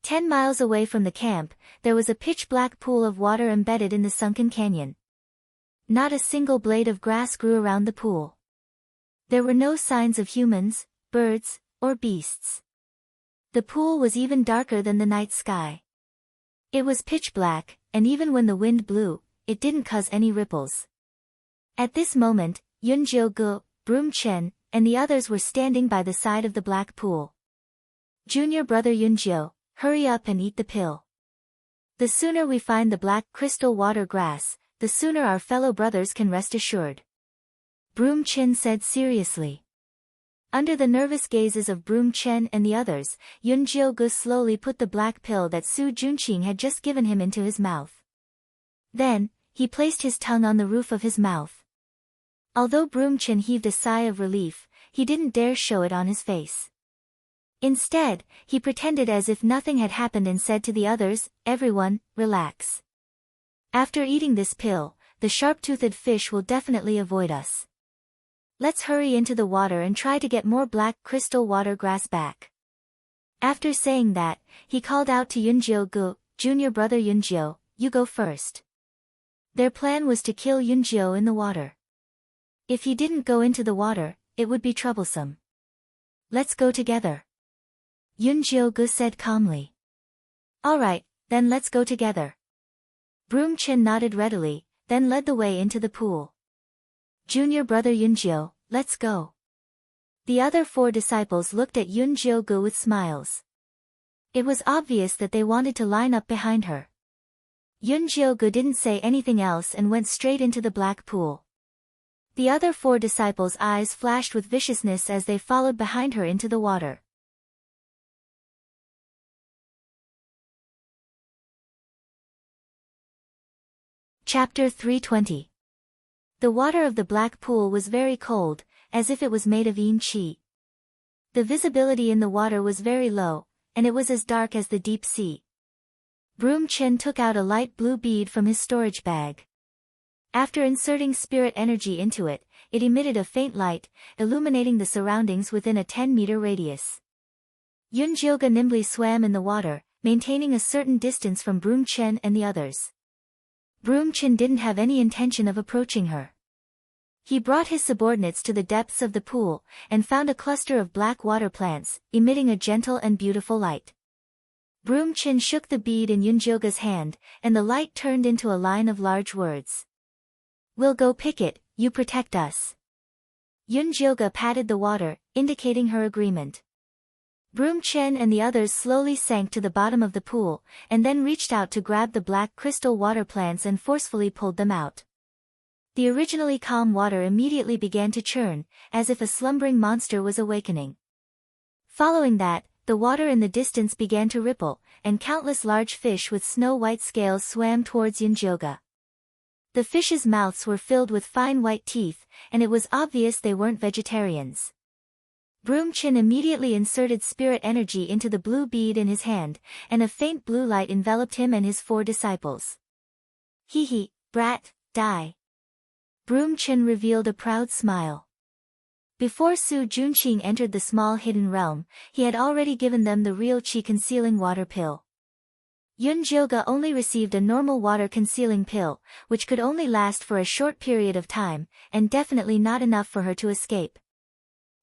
10 miles away from the camp, there was a pitch-black pool of water embedded in the sunken canyon. Not a single blade of grass grew around the pool. There were no signs of humans, birds, or beasts. The pool was even darker than the night sky. It was pitch black, and even when the wind blew, it didn't cause any ripples. At this moment, Yunjiogu, Broom Chen, and the others were standing by the side of the black pool. "Junior brother Yunjio, hurry up and eat the pill. The sooner we find the black crystal water grass, the sooner our fellow brothers can rest assured." Broom Chen said seriously. Under the nervous gazes of Broom Chen and the others, Yun Jio-gu slowly put the black pill that Su Junqing had just given him into his mouth. Then, he placed his tongue on the roof of his mouth. Although Broom Chen heaved a sigh of relief, he didn't dare show it on his face. Instead, he pretended as if nothing had happened and said to the others, "Everyone, relax. After eating this pill, the sharp-toothed fish will definitely avoid us. Let's hurry into the water and try to get more black crystal water grass back." After saying that, he called out to Yun Jio-gu, "Junior brother Yun Jio, you go first." Their plan was to kill Yun Jio in the water. If he didn't go into the water, it would be troublesome. "Let's go together," Yun Jio-gu said calmly. "Alright, then let's go together." Broom Chen nodded readily, then led the way into the pool. "Junior brother Yun Jio, let's go." The other 4 disciples looked at Yun Jio-gu with smiles. It was obvious that they wanted to line up behind her. Yun Jio-gu didn't say anything else and went straight into the black pool. The other 4 disciples' eyes flashed with viciousness as they followed behind her into the water. Chapter 320. The water of the black pool was very cold, as if it was made of yin qi. The visibility in the water was very low, and it was as dark as the deep sea. Broom Chen took out a light blue bead from his storage bag. After inserting spirit energy into it, it emitted a faint light, illuminating the surroundings within a 10-meter radius. Yun Jio-gu nimbly swam in the water, maintaining a certain distance from Broom Chen and the others. Broom Chen didn't have any intention of approaching her. He brought his subordinates to the depths of the pool, and found a cluster of black water plants, emitting a gentle and beautiful light. Broom Chen shook the bead in Yun Jio-gu's hand, and the light turned into a line of large words. "We'll go pick it, you protect us." Yun Jio-gu patted the water, indicating her agreement. Broom Chen and the others slowly sank to the bottom of the pool, and then reached out to grab the black crystal water plants and forcefully pulled them out. The originally calm water immediately began to churn, as if a slumbering monster was awakening. Following that, the water in the distance began to ripple, and countless large fish with snow-white scales swam towards Yun Jio-gu. The fish's mouths were filled with fine white teeth, and it was obvious they weren't vegetarians. Broom Chen immediately inserted spirit energy into the blue bead in his hand, and a faint blue light enveloped him and his 4 disciples. "Hee, brat, die." Broom Chen revealed a proud smile. Before Su Junqing entered the small hidden realm, he had already given them the real qi-concealing water pill. Yun Jio-gu only received a normal water-concealing pill, which could only last for a short period of time, and definitely not enough for her to escape.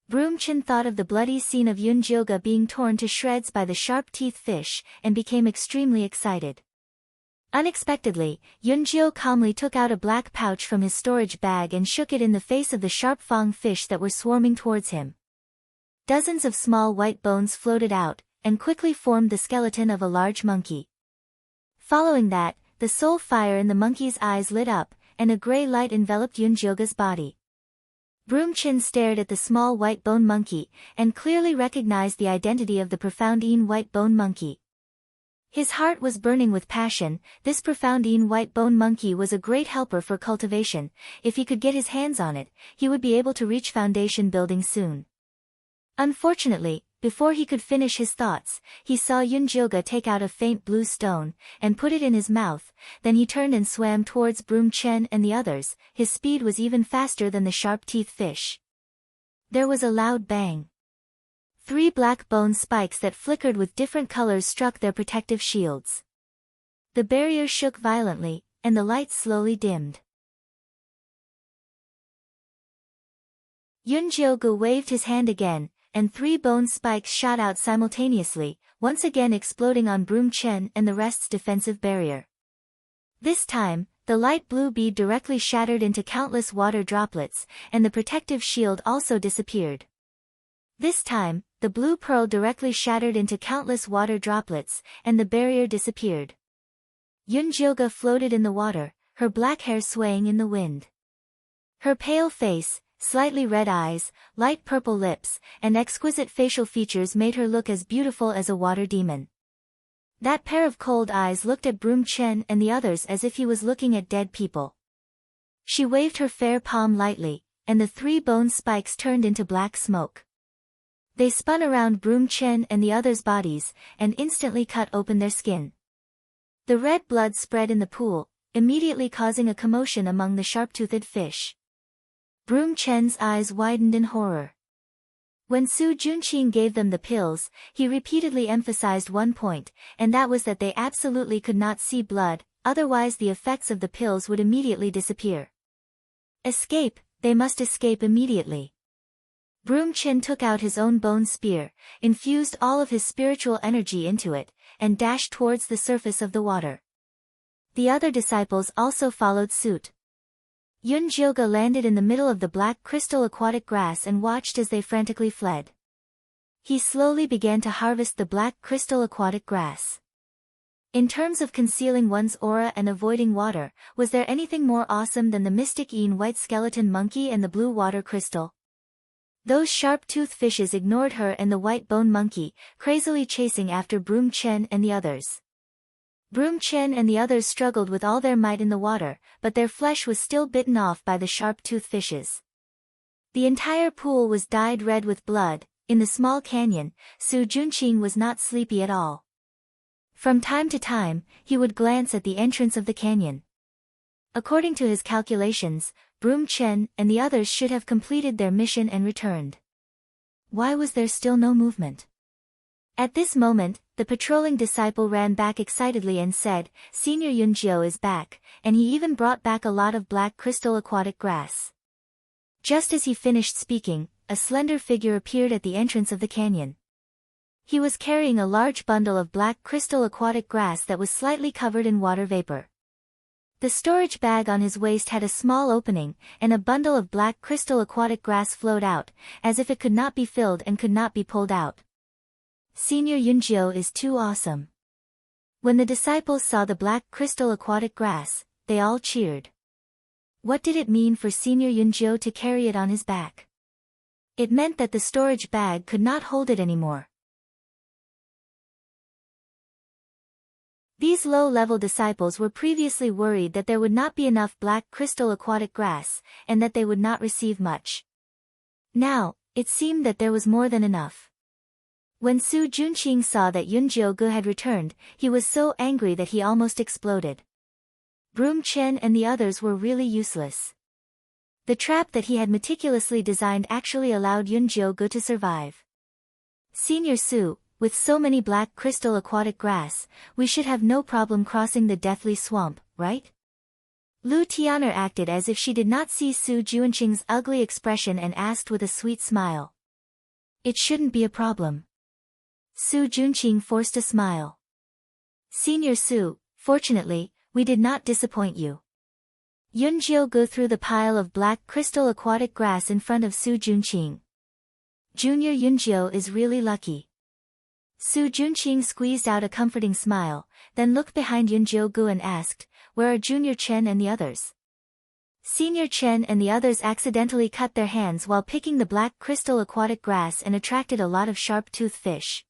Broom Chen thought of the bloody scene of Yun Jio-gu being torn to shreds by the sharp-teethed fish, and became extremely excited. Unexpectedly, Yun Jio calmly took out a black pouch from his storage bag and shook it in the face of the sharp-fang fish that were swarming towards him. Dozens of small white bones floated out, and quickly formed the skeleton of a large monkey. Following that, the soul fire in the monkey's eyes lit up, and a gray light enveloped Yun Jio-gu's body. Broom Chen stared at the small white bone monkey, and clearly recognized the identity of the profound Yin white bone monkey. His heart was burning with passion. This profound Yin white bone monkey was a great helper for cultivation. If he could get his hands on it, he would be able to reach foundation building soon. Unfortunately, before he could finish his thoughts, he saw Yun Jio-gu take out a faint blue stone, and put it in his mouth. Then he turned and swam towards Broom Chen and the others. His speed was even faster than the sharp-teethed fish. There was a loud bang. 3 black bone spikes that flickered with different colors struck their protective shields. The barrier shook violently, and the light slowly dimmed. Yun Jio-gu waved his hand again, and 3 bone spikes shot out simultaneously, once again exploding on Broom Chen and the rest's defensive barrier. This time, the light blue bead directly shattered into countless water droplets, and the protective shield also disappeared. This time, the blue pearl directly shattered into countless water droplets, and the barrier disappeared. Yun Jio-gu floated in the water, her black hair swaying in the wind. Her pale face, slightly red eyes, light purple lips, and exquisite facial features made her look as beautiful as a water demon. That pair of cold eyes looked at Broom Chen and the others as if he was looking at dead people. She waved her fair palm lightly, and the 3 bone spikes turned into black smoke. They spun around Broom Chen and the others' bodies, and instantly cut open their skin. The red blood spread in the pool, immediately causing a commotion among the sharp-toothed fish. Broom Chen's eyes widened in horror. When Su Junqing gave them the pills, he repeatedly emphasized one point, and that was that they absolutely could not see blood, otherwise the effects of the pills would immediately disappear. Escape, they must escape immediately. Broom Chen took out his own bone spear, infused all of his spiritual energy into it, and dashed towards the surface of the water. The other disciples also followed suit. Yun Jioge landed in the middle of the black crystal aquatic grass and watched as they frantically fled. He slowly began to harvest the black crystal aquatic grass. In terms of concealing one's aura and avoiding water, was there anything more awesome than the mystic Yin white skeleton monkey and the blue water crystal? Those sharp-toothed fishes ignored her and the white bone monkey, crazily chasing after Broom Chen and the others. Broom Chen and the others struggled with all their might in the water, but their flesh was still bitten off by the sharp-toothed fishes. The entire pool was dyed red with blood. In the small canyon, Su Junqing was not sleepy at all. From time to time, he would glance at the entrance of the canyon. According to his calculations, Broom Chen and the others should have completed their mission and returned. Why was there still no movement? At this moment, the patrolling disciple ran back excitedly and said, "Senior Yunjiu is back, and he even brought back a lot of black crystal aquatic grass." Just as he finished speaking, a slender figure appeared at the entrance of the canyon. He was carrying a large bundle of black crystal aquatic grass that was slightly covered in water vapor. The storage bag on his waist had a small opening, and a bundle of black crystal aquatic grass flowed out, as if it could not be filled and could not be pulled out. Senior Yunjiu is too awesome. When the disciples saw the black crystal aquatic grass, they all cheered. What did it mean for Senior Yunjiu to carry it on his back? It meant that the storage bag could not hold it anymore. These low-level disciples were previously worried that there would not be enough black crystal aquatic grass, and that they would not receive much. Now, it seemed that there was more than enough. When Su Junqing saw that Yun Jioge had returned, he was so angry that he almost exploded. Broom Chen and the others were really useless. The trap that he had meticulously designed actually allowed Yun Jioge to survive. Senior Su, with so many black crystal aquatic grass, we should have no problem crossing the deathly swamp, right? Lu Tian'er acted as if she did not see Su Junqing's ugly expression and asked with a sweet smile. It shouldn't be a problem. Su Junqing forced a smile. Senior Su, fortunately, we did not disappoint you. Yun Jioge threw the pile of black crystal aquatic grass in front of Su Junqing. Junior Yunjiu is really lucky. Su Junqing squeezed out a comforting smile, then looked behind Yun Jioge and asked, "Where are Junior Chen and the others?" Senior Chen and the others accidentally cut their hands while picking the black crystal aquatic grass and attracted a lot of sharp-toothed fish.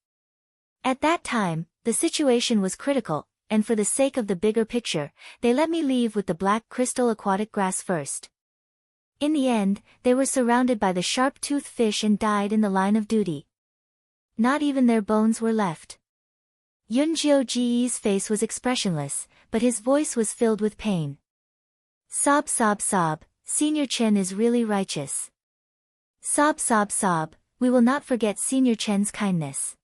At that time, the situation was critical, and for the sake of the bigger picture, they let me leave with the black crystal aquatic grass first. In the end, they were surrounded by the sharp-toothed fish and died in the line of duty. Not even their bones were left. Yun Jioge's face was expressionless, but his voice was filled with pain. Sob sob sob, Senior Chen is really righteous. Sob sob sob, we will not forget Senior Chen's kindness.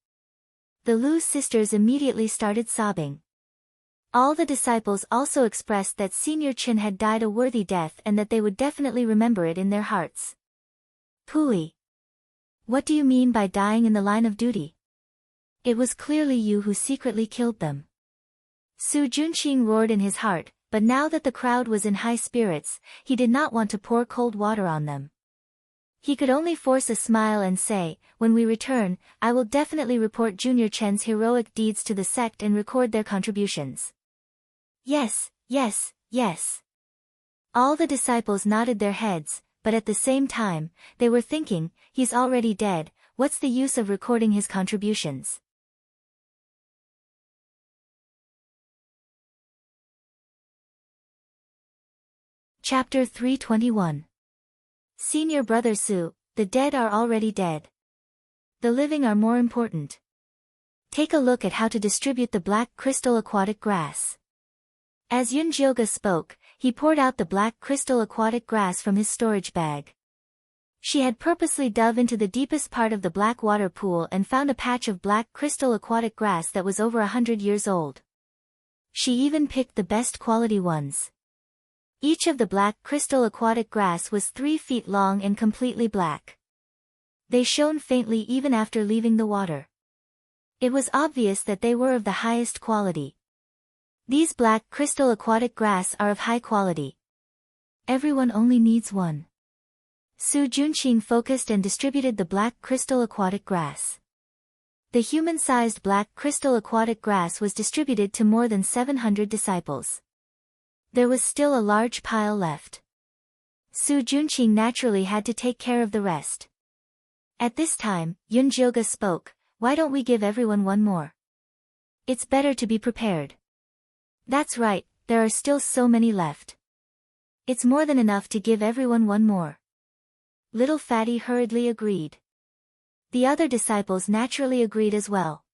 The Lu sisters immediately started sobbing. All the disciples also expressed that Senior Chen had died a worthy death and that they would definitely remember it in their hearts. Pui. What do you mean by dying in the line of duty? It was clearly you who secretly killed them. Su Junqing roared in his heart, but now that the crowd was in high spirits, he did not want to pour cold water on them. He could only force a smile and say, "When we return, I will definitely report Junior Chen's heroic deeds to the sect and record their contributions." Yes, yes, yes. All the disciples nodded their heads, but at the same time, they were thinking, he's already dead, what's the use of recording his contributions? Chapter 321. Senior Brother Sue, the dead are already dead. The living are more important. Take a look at how to distribute the black crystal aquatic grass. As Yunjioga spoke, he poured out the black crystal aquatic grass from his storage bag. She had purposely dove into the deepest part of the black water pool and found a patch of black crystal aquatic grass that was over 100 years old. She even picked the best quality ones. Each of the black crystal aquatic grass was 3 feet long and completely black. They shone faintly even after leaving the water. It was obvious that they were of the highest quality. These black crystal aquatic grass are of high quality. Everyone only needs one. Su Junqing focused and distributed the black crystal aquatic grass. The human-sized black crystal aquatic grass was distributed to more than 700 disciples. There was still a large pile left. Su Junqing naturally had to take care of the rest. At this time, Yunjioga spoke, why don't we give everyone one more? It's better to be prepared. That's right, there are still so many left. It's more than enough to give everyone one more. Little Fatty hurriedly agreed. The other disciples naturally agreed as well.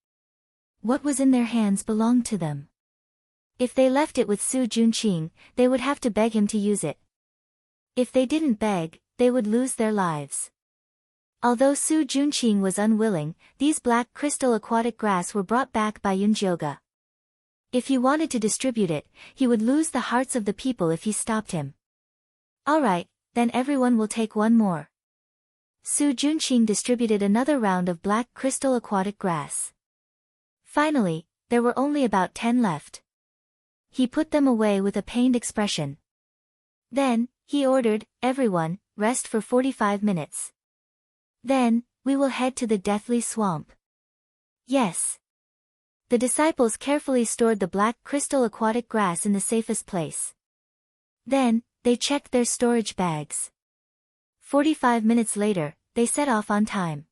What was in their hands belonged to them. If they left it with Su Junqing, they would have to beg him to use it. If they didn't beg, they would lose their lives. Although Su Junqing was unwilling, these black crystal aquatic grass were brought back by Yunjioga. If he wanted to distribute it, he would lose the hearts of the people if he stopped him. Alright, then everyone will take one more. Su Junqing distributed another round of black crystal aquatic grass. Finally, there were only about 10 left. He put them away with a pained expression. Then, he ordered, everyone, rest for 45 minutes. Then, we will head to the deathly swamp. Yes. The disciples carefully stored the black crystal aquatic grass in the safest place. Then, they checked their storage bags. 45 minutes later, they set off on time.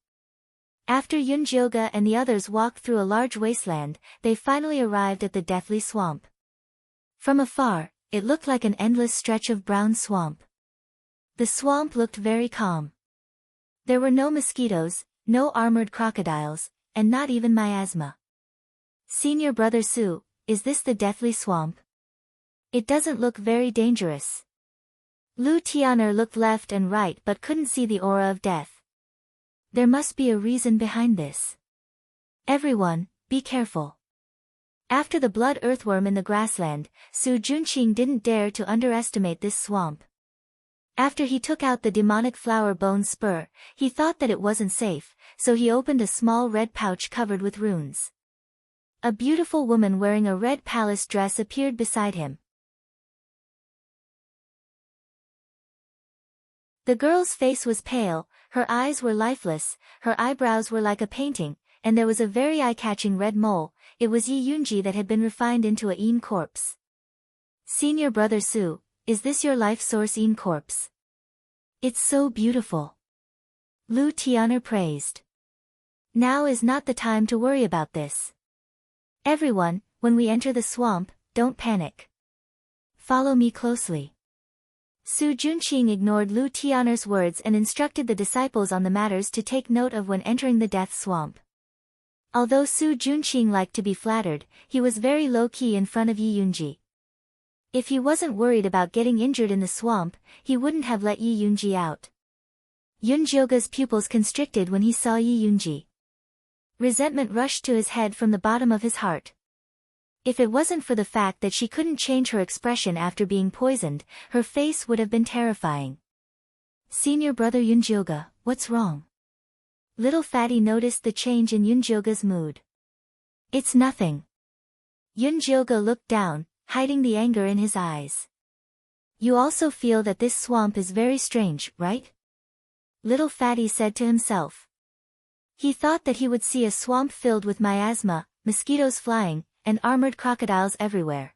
After Yunjioga and the others walked through a large wasteland, they finally arrived at the deathly swamp. From afar, it looked like an endless stretch of brown swamp. The swamp looked very calm. There were no mosquitoes, no armored crocodiles, and not even miasma. Senior Brother Sue, is this the deathly swamp? It doesn't look very dangerous. Lu Tian'er looked left and right but couldn't see the aura of death. There must be a reason behind this. Everyone, be careful. After the blood earthworm in the grassland, Su Junqing didn't dare to underestimate this swamp. After he took out the demonic flower bone spur, he thought that it wasn't safe, so he opened a small red pouch covered with runes. A beautiful woman wearing a red palace dress appeared beside him. The girl's face was pale, her eyes were lifeless, her eyebrows were like a painting, and there was a very eye-catching red mole. It was Yi Yunji that had been refined into a Yin corpse. Senior Brother Sue, is this your life source Yin corpse? It's so beautiful. Lu Tian'er praised. Now is not the time to worry about this. Everyone, when we enter the swamp, don't panic. Follow me closely. Su Junqing ignored Lu Tian'er's words and instructed the disciples on the matters to take note of when entering the death swamp. Although Su Junqing liked to be flattered, he was very low-key in front of Yi Yunji. If he wasn't worried about getting injured in the swamp, he wouldn't have let Yi Yunji out. Yunjioga's pupils constricted when he saw Yi Yunji. Resentment rushed to his head from the bottom of his heart. If it wasn't for the fact that she couldn't change her expression after being poisoned, her face would have been terrifying. Senior Brother Yunjioga, what's wrong? Little Fatty noticed the change in Yunjioga's mood. It's nothing. Yunjioga looked down, hiding the anger in his eyes. You also feel that this swamp is very strange, right? Little Fatty said to himself. He thought that he would see a swamp filled with miasma, mosquitoes flying, and armored crocodiles everywhere.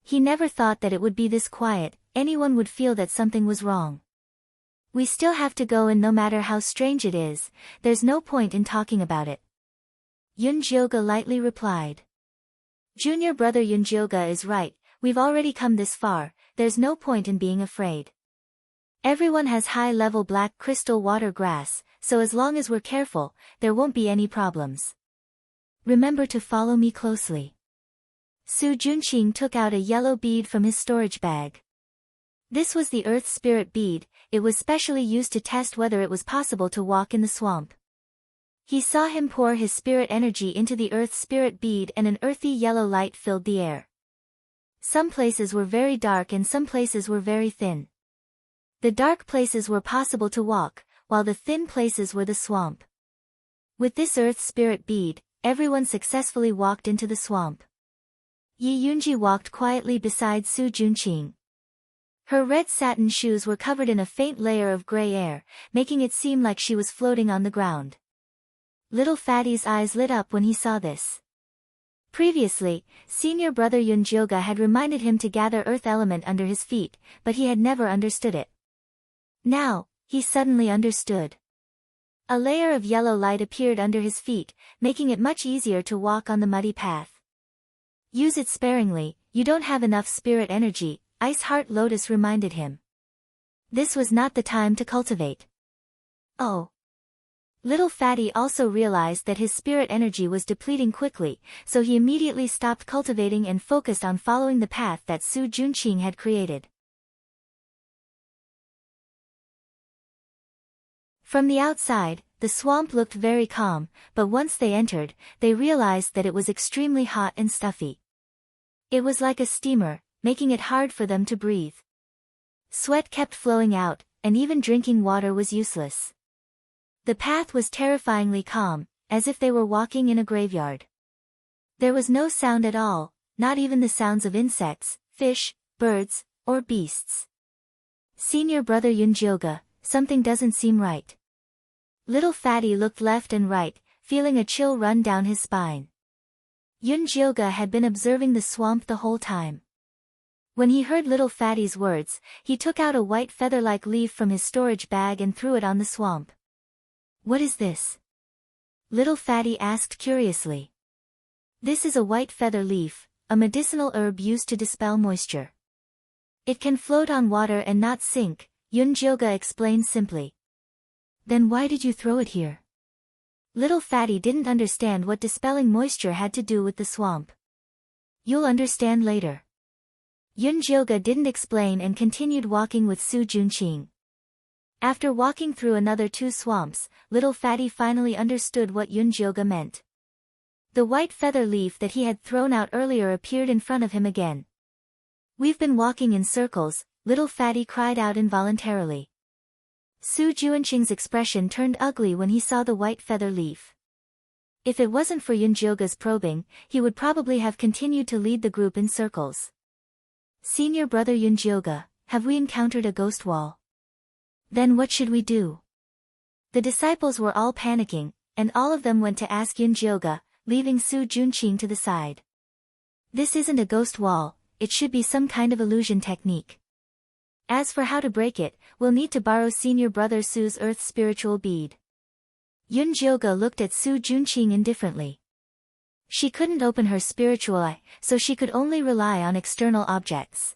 He never thought that it would be this quiet, anyone would feel that something was wrong. We still have to go, and no matter how strange it is, there's no point in talking about it. Yunjioga lightly replied. Junior brother Yunjioga is right, we've already come this far, there's no point in being afraid. Everyone has high-level black crystal water grass, so as long as we're careful, there won't be any problems. Remember to follow me closely. Su Junqing took out a yellow bead from his storage bag. This was the Earth Spirit bead. It was specially used to test whether it was possible to walk in the swamp. He saw him pour his spirit energy into the Earth Spirit bead, and an earthy yellow light filled the air. Some places were very dark and some places were very thin. The dark places were possible to walk, while the thin places were the swamp. With this Earth Spirit bead, everyone successfully walked into the swamp. Yi Yunji walked quietly beside Su Junqing. Her red satin shoes were covered in a faint layer of gray air, making it seem like she was floating on the ground. Little Fatty's eyes lit up when he saw this. Previously, senior brother Yunjioga had reminded him to gather earth element under his feet, but he had never understood it. Now, he suddenly understood. A layer of yellow light appeared under his feet, making it much easier to walk on the muddy path. Use it sparingly, you don't have enough spirit energy, Ice Heart Lotus reminded him. This was not the time to cultivate. Oh. Little Fatty also realized that his spirit energy was depleting quickly, so he immediately stopped cultivating and focused on following the path that Su Junqing had created. From the outside, the swamp looked very calm, but once they entered, they realized that it was extremely hot and stuffy. It was like a steamer, making it hard for them to breathe. Sweat kept flowing out, and even drinking water was useless. The path was terrifyingly calm, as if they were walking in a graveyard. There was no sound at all, not even the sounds of insects, fish, birds, or beasts. Senior brother Yunjioga, something doesn't seem right. Little Fatty looked left and right, feeling a chill run down his spine. Yunjioga had been observing the swamp the whole time. When he heard Little Fatty's words, he took out a white feather-like leaf from his storage bag and threw it on the swamp. What is this? Little Fatty asked curiously. This is a white feather leaf, a medicinal herb used to dispel moisture. It can float on water and not sink, Yunjioga explained simply. Then why did you throw it here? Little Fatty didn't understand what dispelling moisture had to do with the swamp. You'll understand later. Yunjioga didn't explain and continued walking with Su Junqing. After walking through another 2 swamps, Little Fatty finally understood what Yunjioga meant. The white feather leaf that he had thrown out earlier appeared in front of him again. We've been walking in circles, Little Fatty cried out involuntarily. Su Junqing's expression turned ugly when he saw the white feather leaf. If it wasn't for Yunjioga's probing, he would probably have continued to lead the group in circles. Senior brother Yunjioga, have we encountered a ghost wall? Then what should we do? The disciples were all panicking, and all of them went to ask Yunjioga, leaving Su Junqing to the side. This isn't a ghost wall, it should be some kind of illusion technique. As for how to break it, we'll need to borrow senior brother Su's earth spiritual bead. Yunjioga looked at Su Junqing indifferently. She couldn't open her spiritual eye, so she could only rely on external objects.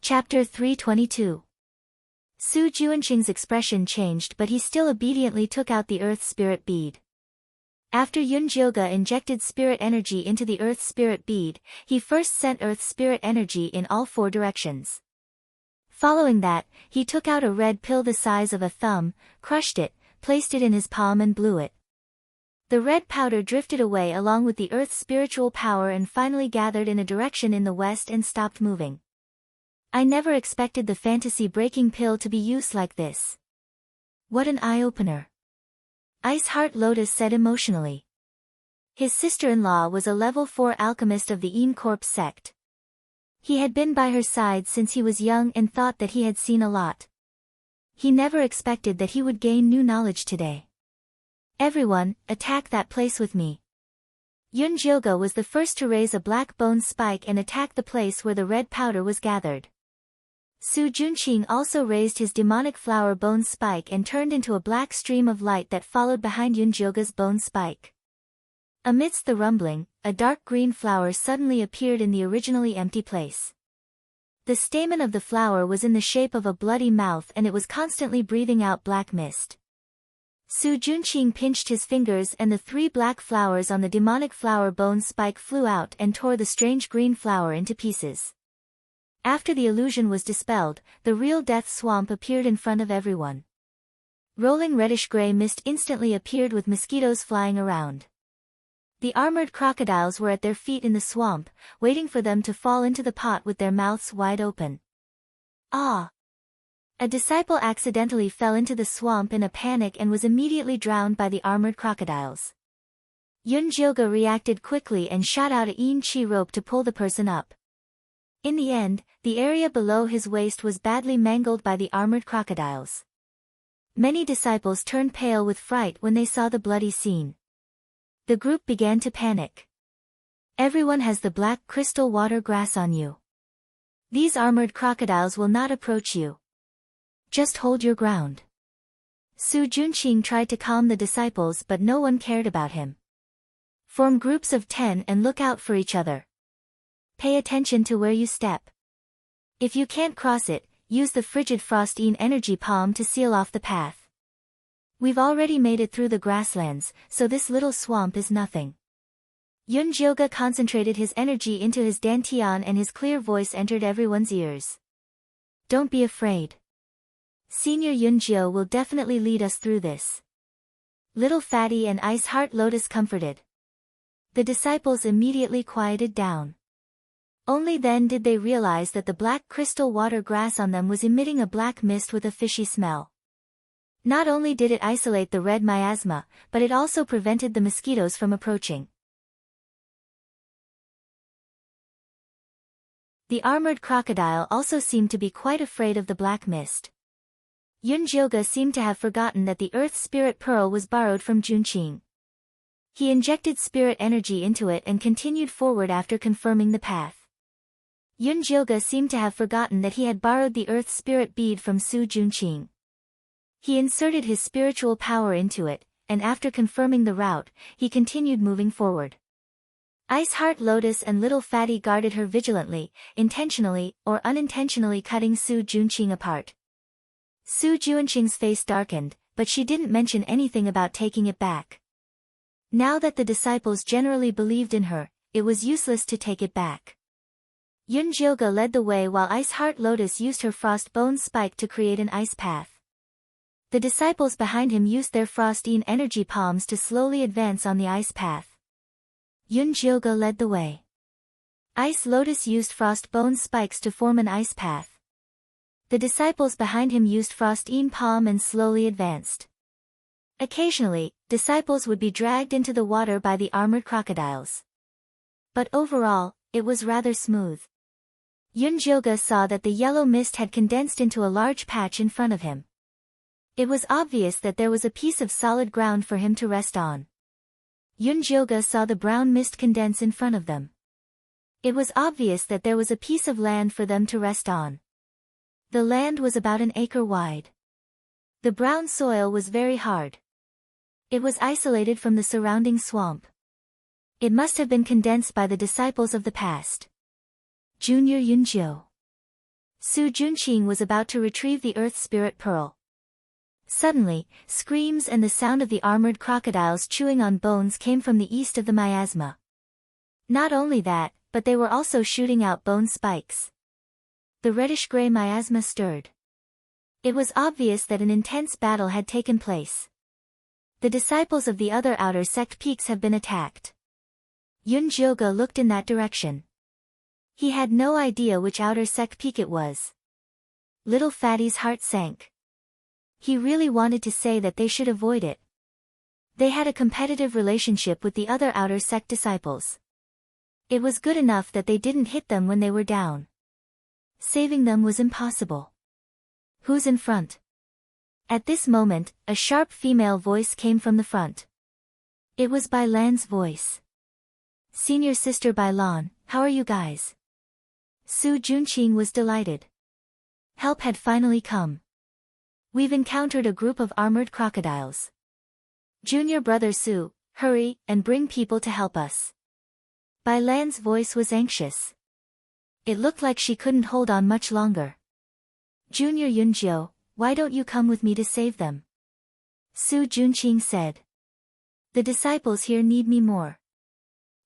Chapter 322. Su Junqing's expression changed, but he still obediently took out the earth spirit bead. After Yunjioga injected spirit energy into the earth spirit bead, he first sent earth spirit energy in all 4 directions. Following that, he took out a red pill the size of a thumb, crushed it, placed it in his palm and blew it. The red powder drifted away along with the earth's spiritual power and finally gathered in a direction in the west and stopped moving. I never expected the fantasy-breaking pill to be used like this. What an eye-opener. Ice Heart Lotus said emotionally. His sister-in-law was a level 4 alchemist of the Een Corp sect. He had been by her side since he was young and thought that he had seen a lot. He never expected that he would gain new knowledge today. Everyone, attack that place with me. Yun-jyoga was the first to raise a black bone spike and attack the place where the red powder was gathered. Su Junqing also raised his demonic flower bone spike and turned into a black stream of light that followed behind Yun-jyoga's bone spike. Amidst the rumbling, a dark green flower suddenly appeared in the originally empty place. The stamen of the flower was in the shape of a bloody mouth and it was constantly breathing out black mist. Su Junqing pinched his fingers and the 3 black flowers on the demonic flower bone spike flew out and tore the strange green flower into pieces. After the illusion was dispelled, the real death swamp appeared in front of everyone. Rolling reddish-gray mist instantly appeared with mosquitoes flying around. The armored crocodiles were at their feet in the swamp, waiting for them to fall into the pot with their mouths wide open. Ah! A disciple accidentally fell into the swamp in a panic and was immediately drowned by the armored crocodiles. Yun-jyoga reacted quickly and shot out a yin chi rope to pull the person up. In the end, the area below his waist was badly mangled by the armored crocodiles. Many disciples turned pale with fright when they saw the bloody scene. The group began to panic. Everyone has the black crystal water grass on you. These armored crocodiles will not approach you. Just hold your ground. Su Junqing tried to calm the disciples but no one cared about him. Form groups of 10 and look out for each other. Pay attention to where you step. If you can't cross it, use the frigid frost-yin energy palm to seal off the path. We've already made it through the grasslands, so this little swamp is nothing. Yun-jyoga concentrated his energy into his dantian and his clear voice entered everyone's ears. Don't be afraid. Senior Yun-jyo will definitely lead us through this. Little Fatty and Ice Heart Lotus comforted. The disciples immediately quieted down. Only then did they realize that the black crystal water grass on them was emitting a black mist with a fishy smell. Not only did it isolate the red miasma, but it also prevented the mosquitoes from approaching. The armored crocodile also seemed to be quite afraid of the black mist. Yun-jyoga seemed to have forgotten that the Earth Spirit Pearl was borrowed from Junqing. He injected spirit energy into it and continued forward after confirming the path. Yun-jyoga seemed to have forgotten that he had borrowed the Earth Spirit Bead from Su Junqing. He inserted his spiritual power into it, and after confirming the route, he continued moving forward. Ice Heart Lotus and Little Fatty guarded her vigilantly, intentionally or unintentionally cutting Su Junqing apart. Su Junqing's face darkened, but she didn't mention anything about taking it back. Now that the disciples generally believed in her, it was useless to take it back. Yun-jyoga led the way while Ice Heart Lotus used her frost bone spike to create an ice path. The disciples behind him used their frost-yin energy palms to slowly advance on the ice path. Yun-jyoga led the way. Ice Lotus used frost bone spikes to form an ice path. The disciples behind him used frost-yin palm and slowly advanced. Occasionally, disciples would be dragged into the water by the armored crocodiles. But overall, it was rather smooth. Yun-jyoga saw that the yellow mist had condensed into a large patch in front of him. It was obvious that there was a piece of solid ground for him to rest on. Yun-jyoga saw the brown mist condense in front of them. It was obvious that there was a piece of land for them to rest on. The land was about an acre wide. The brown soil was very hard. It was isolated from the surrounding swamp. It must have been condensed by the disciples of the past. Junior Yun-jyo. Su Junqing was about to retrieve the Earth Spirit Pearl. Suddenly, screams and the sound of the armored crocodiles chewing on bones came from the east of the miasma. Not only that, but they were also shooting out bone spikes. The reddish-gray miasma stirred. It was obvious that an intense battle had taken place. The disciples of the other outer sect peaks have been attacked. Yun-jyoga looked in that direction. He had no idea which outer sect peak it was. Little Fatty's heart sank. He really wanted to say that they should avoid it. They had a competitive relationship with the other outer sect disciples. It was good enough that they didn't hit them when they were down. Saving them was impossible. Who's in front? At this moment, a sharp female voice came from the front. It was Bai Lan's voice. Senior Sister Bailan, how are you guys? Su Junqing was delighted. Help had finally come. We've encountered a group of armored crocodiles. Junior brother Su, hurry and bring people to help us. Bailan's voice was anxious. It looked like she couldn't hold on much longer. Junior Yunjiu, why don't you come with me to save them? Su Junqing said. The disciples here need me more.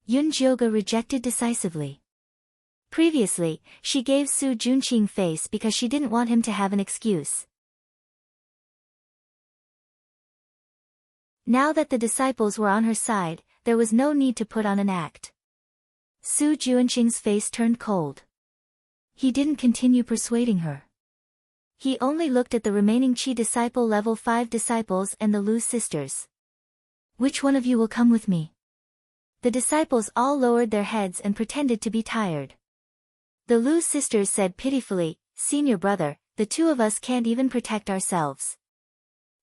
Yunjioga rejected decisively. Previously, she gave Su Junqing face because she didn't want him to have an excuse. Now that the disciples were on her side, there was no need to put on an act. Su Junqing's face turned cold. He didn't continue persuading her. He only looked at the remaining Qi disciple level 5 disciples and the Lu sisters. Which one of you will come with me? The disciples all lowered their heads and pretended to be tired. The Lu sisters said pitifully, Senior brother, the two of us can't even protect ourselves.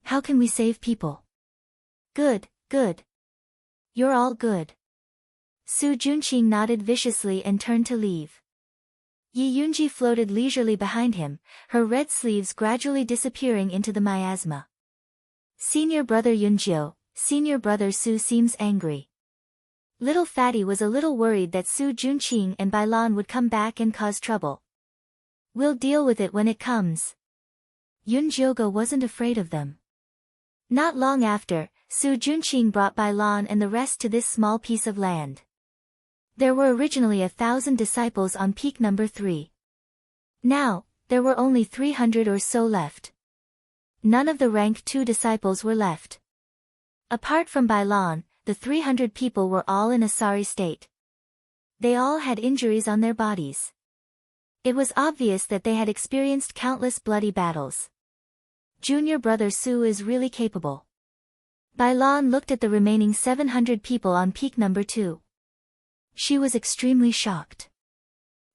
How can we save people? Good, good. You're all good. Su Junqing nodded viciously and turned to leave. Yi Yunji floated leisurely behind him, her red sleeves gradually disappearing into the miasma. Senior brother Yunjiu, senior brother Su seems angry. Little Fatty was a little worried that Su Junqing and Bailan would come back and cause trouble. We'll deal with it when it comes. Yunjioga wasn't afraid of them. Not long after, Su Junqing brought Bailan and the rest to this small piece of land. There were originally 1,000 disciples on peak number 3. Now, there were only 300 or so left. None of the rank 2 disciples were left. Apart from Bailan, the 300 people were all in a sorry state. They all had injuries on their bodies. It was obvious that they had experienced countless bloody battles. Junior brother Su is really capable. Bailan looked at the remaining 700 people on peak number 2. She was extremely shocked.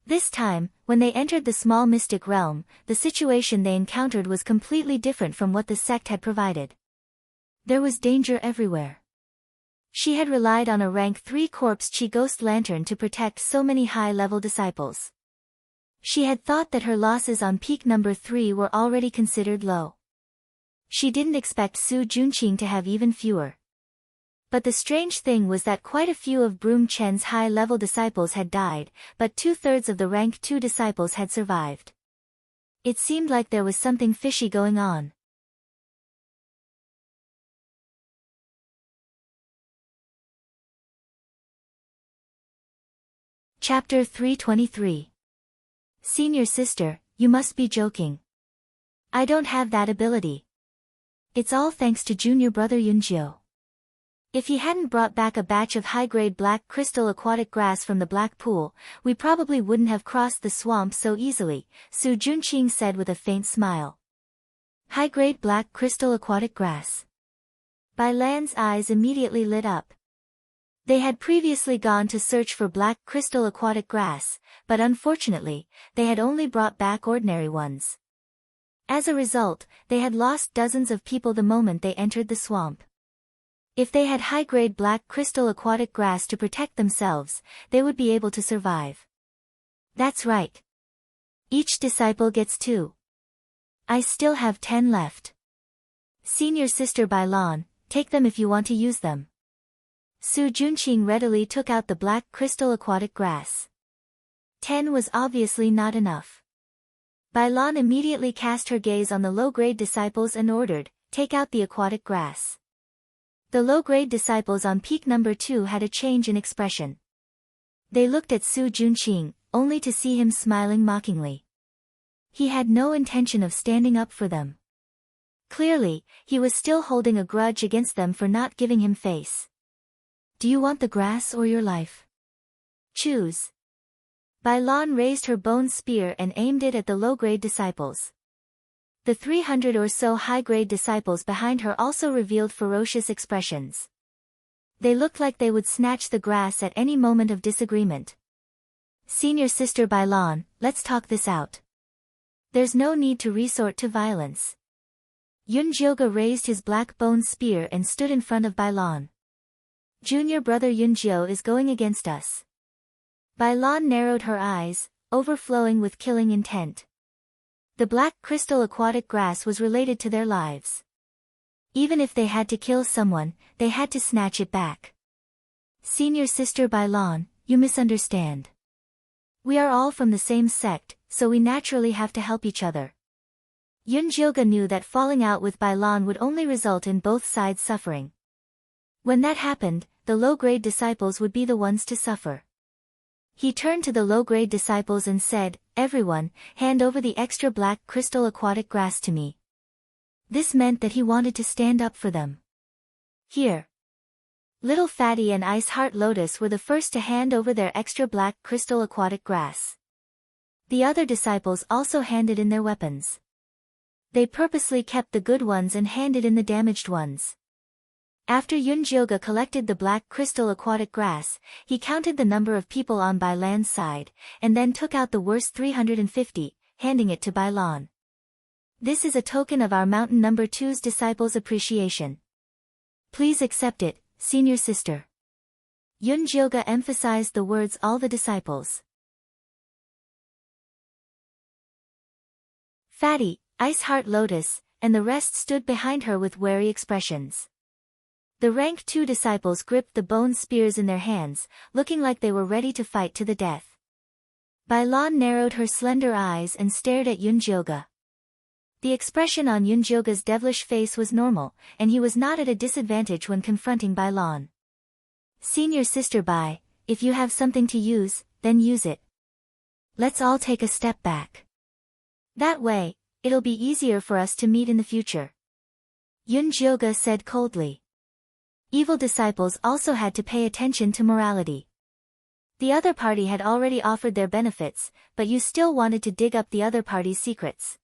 This time, when they entered the small mystic realm, the situation they encountered was completely different from what the sect had provided. There was danger everywhere. She had relied on a rank 3 corpse Qi ghost lantern to protect so many high-level disciples. She had thought that her losses on peak number 3 were already considered low. She didn't expect Su Junqing to have even fewer. But the strange thing was that quite a few of Broom Chen's high-level disciples had died, but 2/3 of the rank 2 disciples had survived. It seemed like there was something fishy going on. Chapter 323. Senior sister, you must be joking. I don't have that ability. It's all thanks to junior brother Yunjiu. If he hadn't brought back a batch of high-grade black crystal aquatic grass from the black pool, we probably wouldn't have crossed the swamp so easily, Su Junqing said with a faint smile. High-grade black crystal aquatic grass. Bailan's eyes immediately lit up. They had previously gone to search for black crystal aquatic grass, but unfortunately, they had only brought back ordinary ones. As a result, they had lost dozens of people the moment they entered the swamp. If they had high-grade black crystal aquatic grass to protect themselves, they would be able to survive. That's right. Each disciple gets 2. I still have 10 left. Senior sister Bailan, take them if you want to use them. Su Junqing readily took out the black crystal aquatic grass. 10 was obviously not enough. Bailan immediately cast her gaze on the low-grade disciples and ordered, take out the aquatic grass. The low-grade disciples on peak number 2 had a change in expression. They looked at Su Junqing, only to see him smiling mockingly. He had no intention of standing up for them. Clearly, he was still holding a grudge against them for not giving him face. Do you want the grass or your life? Choose. Bailan raised her bone spear and aimed it at the low-grade disciples. The 300 or so high-grade disciples behind her also revealed ferocious expressions. They looked like they would snatch the grass at any moment of disagreement. Senior sister Bailan, let's talk this out. There's no need to resort to violence. Yunjioga raised his black bone spear and stood in front of Bailan. Junior brother Yunjio is going against us. Bai Lan narrowed her eyes, overflowing with killing intent. The black crystal aquatic grass was related to their lives. Even if they had to kill someone, they had to snatch it back. Senior sister Bai Lan, you misunderstand. We are all from the same sect, so we naturally have to help each other. Yunjioga knew that falling out with Bai Lan would only result in both sides suffering. When that happened, the low-grade disciples would be the ones to suffer. He turned to the low-grade disciples and said, "Everyone, hand over the extra black crystal aquatic grass to me." This meant that he wanted to stand up for them. Here. Little Fatty and Ice Heart Lotus were the first to hand over their extra black crystal aquatic grass. The other disciples also handed in their weapons. They purposely kept the good ones and handed in the damaged ones. After Yunjioga collected the black crystal aquatic grass, he counted the number of people on Bai Lan's side, and then took out the worst 350, handing it to Bai Lan. This is a token of our mountain number 2's disciples' appreciation. Please accept it, senior sister. Yunjioga emphasized the words all the disciples. Fatty, Ice Heart Lotus, and the rest stood behind her with wary expressions. The rank 2 disciples gripped the bone spears in their hands, looking like they were ready to fight to the death. Bai Lan narrowed her slender eyes and stared at Yunjioga. The expression on Yunjioga's devilish face was normal, and he was not at a disadvantage when confronting Bai Lan. Senior sister Bai, if you have something to use, then use it. Let's all take a step back. That way, it'll be easier for us to meet in the future. Yunjioga said coldly. Evil disciples also had to pay attention to morality. The other party had already offered their benefits, but you still wanted to dig up the other party's secrets.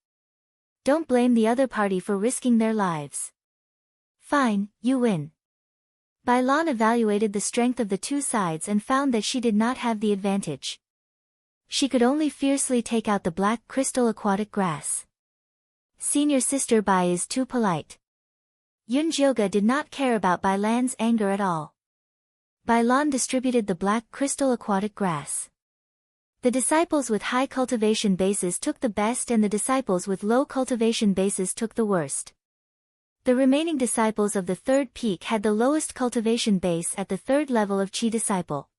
Don't blame the other party for risking their lives. Fine, you win. Bai Lan evaluated the strength of the two sides and found that she did not have the advantage. She could only fiercely take out the black crystal aquatic grass. Senior sister Bai is too polite. Yunjioga did not care about Bai Lan's anger at all. Bai Lan distributed the black crystal aquatic grass. The disciples with high cultivation bases took the best and the disciples with low cultivation bases took the worst. The remaining disciples of the third peak had the lowest cultivation base at the third level of Chi disciple.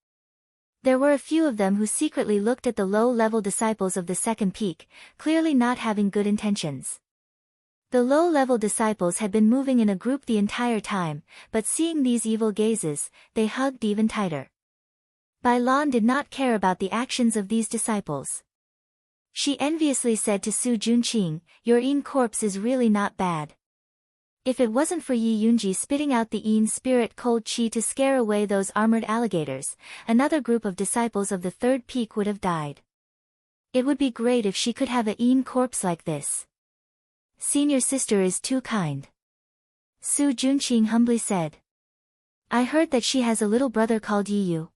There were a few of them who secretly looked at the low-level disciples of the second peak, clearly not having good intentions. The low-level disciples had been moving in a group the entire time, but seeing these evil gazes, they hugged even tighter. Bai Lan did not care about the actions of these disciples. She enviously said to Su Junqing, "Your Yin corpse is really not bad. If it wasn't for Yi Yunji spitting out the Yin spirit cold chi to scare away those armored alligators, another group of disciples of the third peak would have died. It would be great if she could have a Yin corpse like this. Senior sister is too kind." Su Junqing humbly said. "I heard that she has a little brother called Yi Yu."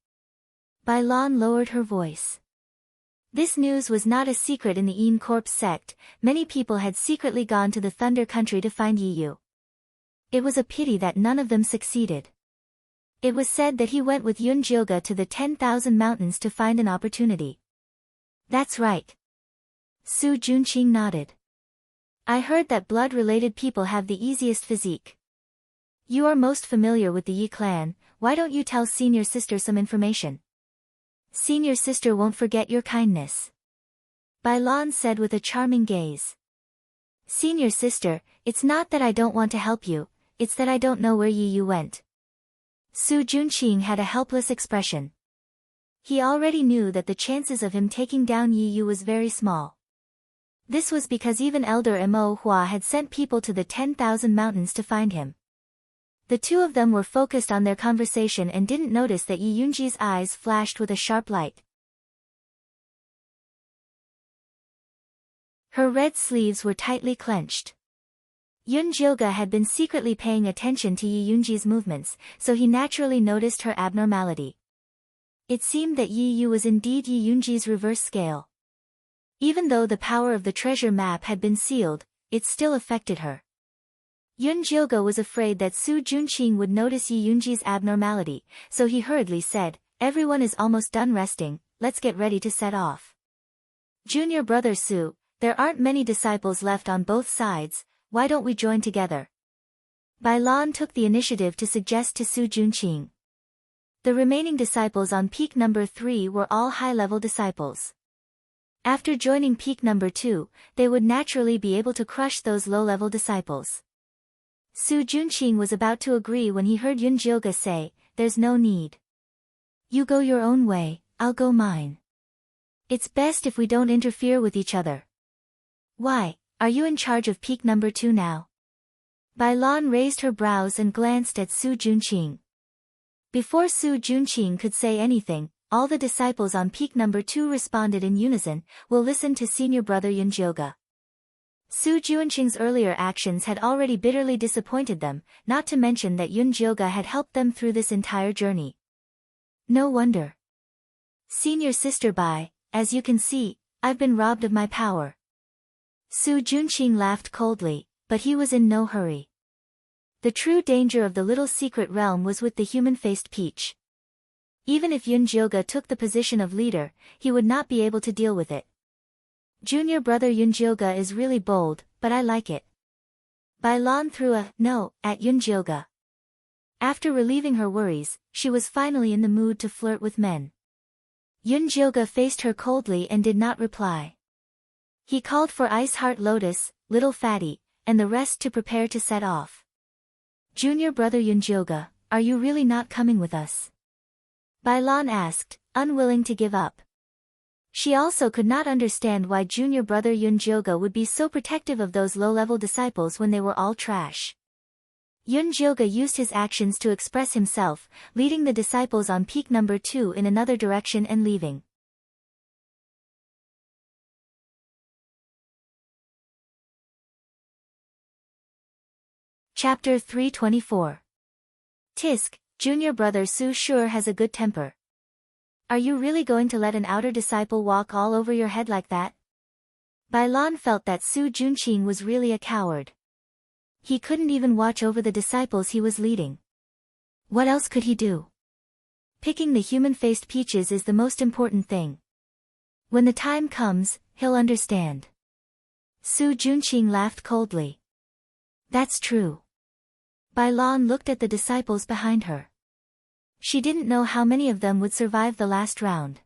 Bai Lan lowered her voice. This news was not a secret in the Yin Corpse sect, many people had secretly gone to the Thunder Country to find Yi Yu. It was a pity that none of them succeeded. It was said that he went with Yunjioga to the 10,000 mountains to find an opportunity. That's right. Su Junqing nodded. I heard that blood-related people have the easiest physique. You are most familiar with the Yi clan, why don't you tell senior sister some information? Senior sister won't forget your kindness. Bai Lan said with a charming gaze. Senior sister, it's not that I don't want to help you, it's that I don't know where Yi Yu went. Su Junqing had a helpless expression. He already knew that the chances of him taking down Yi Yu was very small. This was because even Elder Mo Hua had sent people to the 10,000 mountains to find him. The two of them were focused on their conversation and didn't notice that Yi Yunji's eyes flashed with a sharp light. Her red sleeves were tightly clenched. Yunjioga had been secretly paying attention to Yi Yunji's movements, so he naturally noticed her abnormality. It seemed that Yi Yu was indeed Yi Yunji's reverse scale. Even though the power of the treasure map had been sealed, it still affected her. Yun Jilga was afraid that Su Junqing would notice Yi Yunji's abnormality, so he hurriedly said, "Everyone is almost done resting, let's get ready to set off." "Junior brother Su, there aren't many disciples left on both sides, why don't we join together?" Bai Lan took the initiative to suggest to Su Junqing. The remaining disciples on peak number 3 were all high-level disciples. After joining peak number 2, they would naturally be able to crush those low-level disciples. Su Junqing was about to agree when he heard Yun Jilga say, "There's no need. You go your own way, I'll go mine. It's best if we don't interfere with each other." "Why, are you in charge of peak number 2 now?" Bai Lan raised her brows and glanced at Su Junqing. Before Su Junqing could say anything, all the disciples on peak number 2 responded in unison, "We'll listen to senior brother Yun Jilga." Su Junqing's earlier actions had already bitterly disappointed them, not to mention that Yun Jilga had helped them through this entire journey. No wonder. "Senior sister Bai, as you can see, I've been robbed of my power." Su Junqing laughed coldly, but he was in no hurry. The true danger of the little secret realm was with the human-faced peach. Even if Yun Jilga took the position of leader, he would not be able to deal with it. "Junior brother Yun Jilga is really bold, but I like it." Bai Lan threw a "no" at Yun Jilga. After relieving her worries, she was finally in the mood to flirt with men. Yun Jilga faced her coldly and did not reply. He called for Ice Heart Lotus, Little Fatty, and the rest to prepare to set off. "Junior brother Yun Jilga, are you really not coming with us?" Bai Lan asked, unwilling to give up. She also could not understand why junior brother Yun Jilga would be so protective of those low-level disciples when they were all trash. Yun Jilga used his actions to express himself, leading the disciples on peak number 2 in another direction and leaving. Chapter 324. Tisk, junior brother Su sure has a good temper. Are you really going to let an outer disciple walk all over your head like that? Bai Lan felt that Su Junqing was really a coward. He couldn't even watch over the disciples he was leading. What else could he do? Picking the human-faced peaches is the most important thing. When the time comes, he'll understand. Su Junqing laughed coldly. That's true. Bai Lan looked at the disciples behind her. She didn't know how many of them would survive the last round.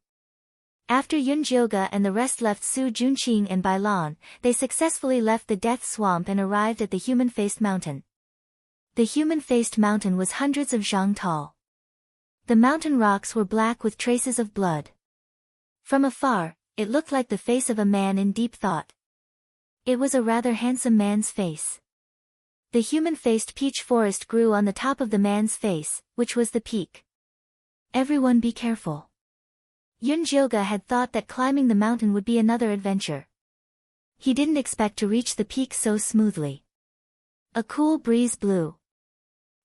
After Yun Jilga and the rest left Su Junqing and Bai Lan, they successfully left the Death Swamp and arrived at the Human-Faced Mountain. The Human-Faced Mountain was hundreds of zhang tall. The mountain rocks were black with traces of blood. From afar, it looked like the face of a man in deep thought. It was a rather handsome man's face. The human-faced peach forest grew on the top of the man's face, which was the peak. Everyone be careful. Yun Jilga had thought that climbing the mountain would be another adventure. He didn't expect to reach the peak so smoothly. A cool breeze blew.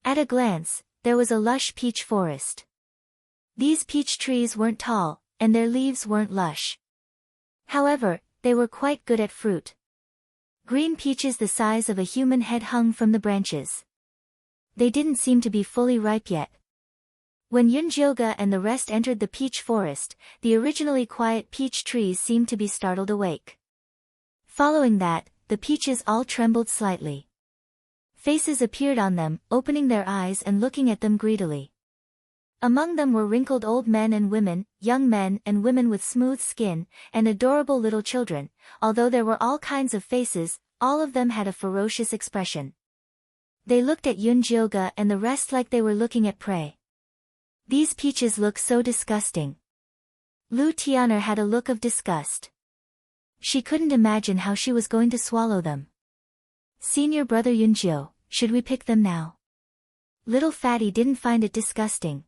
At a glance, there was a lush peach forest. These peach trees weren't tall, and their leaves weren't lush. However, they were quite good at fruit. Green peaches the size of a human head hung from the branches. They didn't seem to be fully ripe yet. When Yun Jilga and the rest entered the peach forest, the originally quiet peach trees seemed to be startled awake. Following that, the peaches all trembled slightly. Faces appeared on them, opening their eyes and looking at them greedily. Among them were wrinkled old men and women, young men and women with smooth skin, and adorable little children. Although there were all kinds of faces, all of them had a ferocious expression. They looked at Yun Jilga and the rest like they were looking at prey. These peaches look so disgusting. Lu Tianer had a look of disgust. She couldn't imagine how she was going to swallow them. Senior brother Yunjio, should we pick them now? Little Fatty didn't find it disgusting.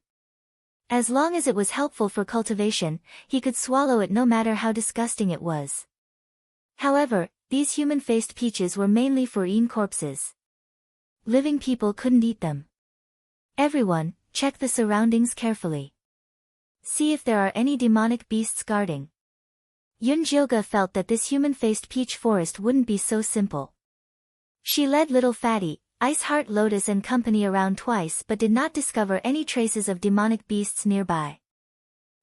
As long as it was helpful for cultivation, he could swallow it no matter how disgusting it was. However, these human-faced peaches were mainly for eaten corpses. Living people couldn't eat them. Everyone, check the surroundings carefully. See if there are any demonic beasts guarding. Yun Jilga felt that this human-faced peach forest wouldn't be so simple. She led Little Fatty, Ice Heart Lotus and company around twice but did not discover any traces of demonic beasts nearby.